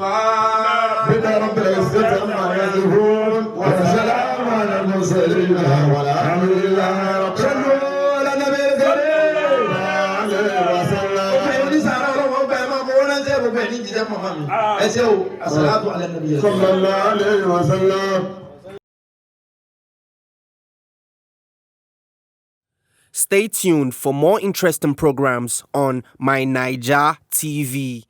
[SPEAKER 1] ربك رب العزة عما يصفون وسلام على المرسلين والحمد لله رب العالمين. صلوا على النبي الكريم عليه وسلم. صلى الله عليه وسلم.
[SPEAKER 6] Stay tuned for more interesting programs on My Naija TV.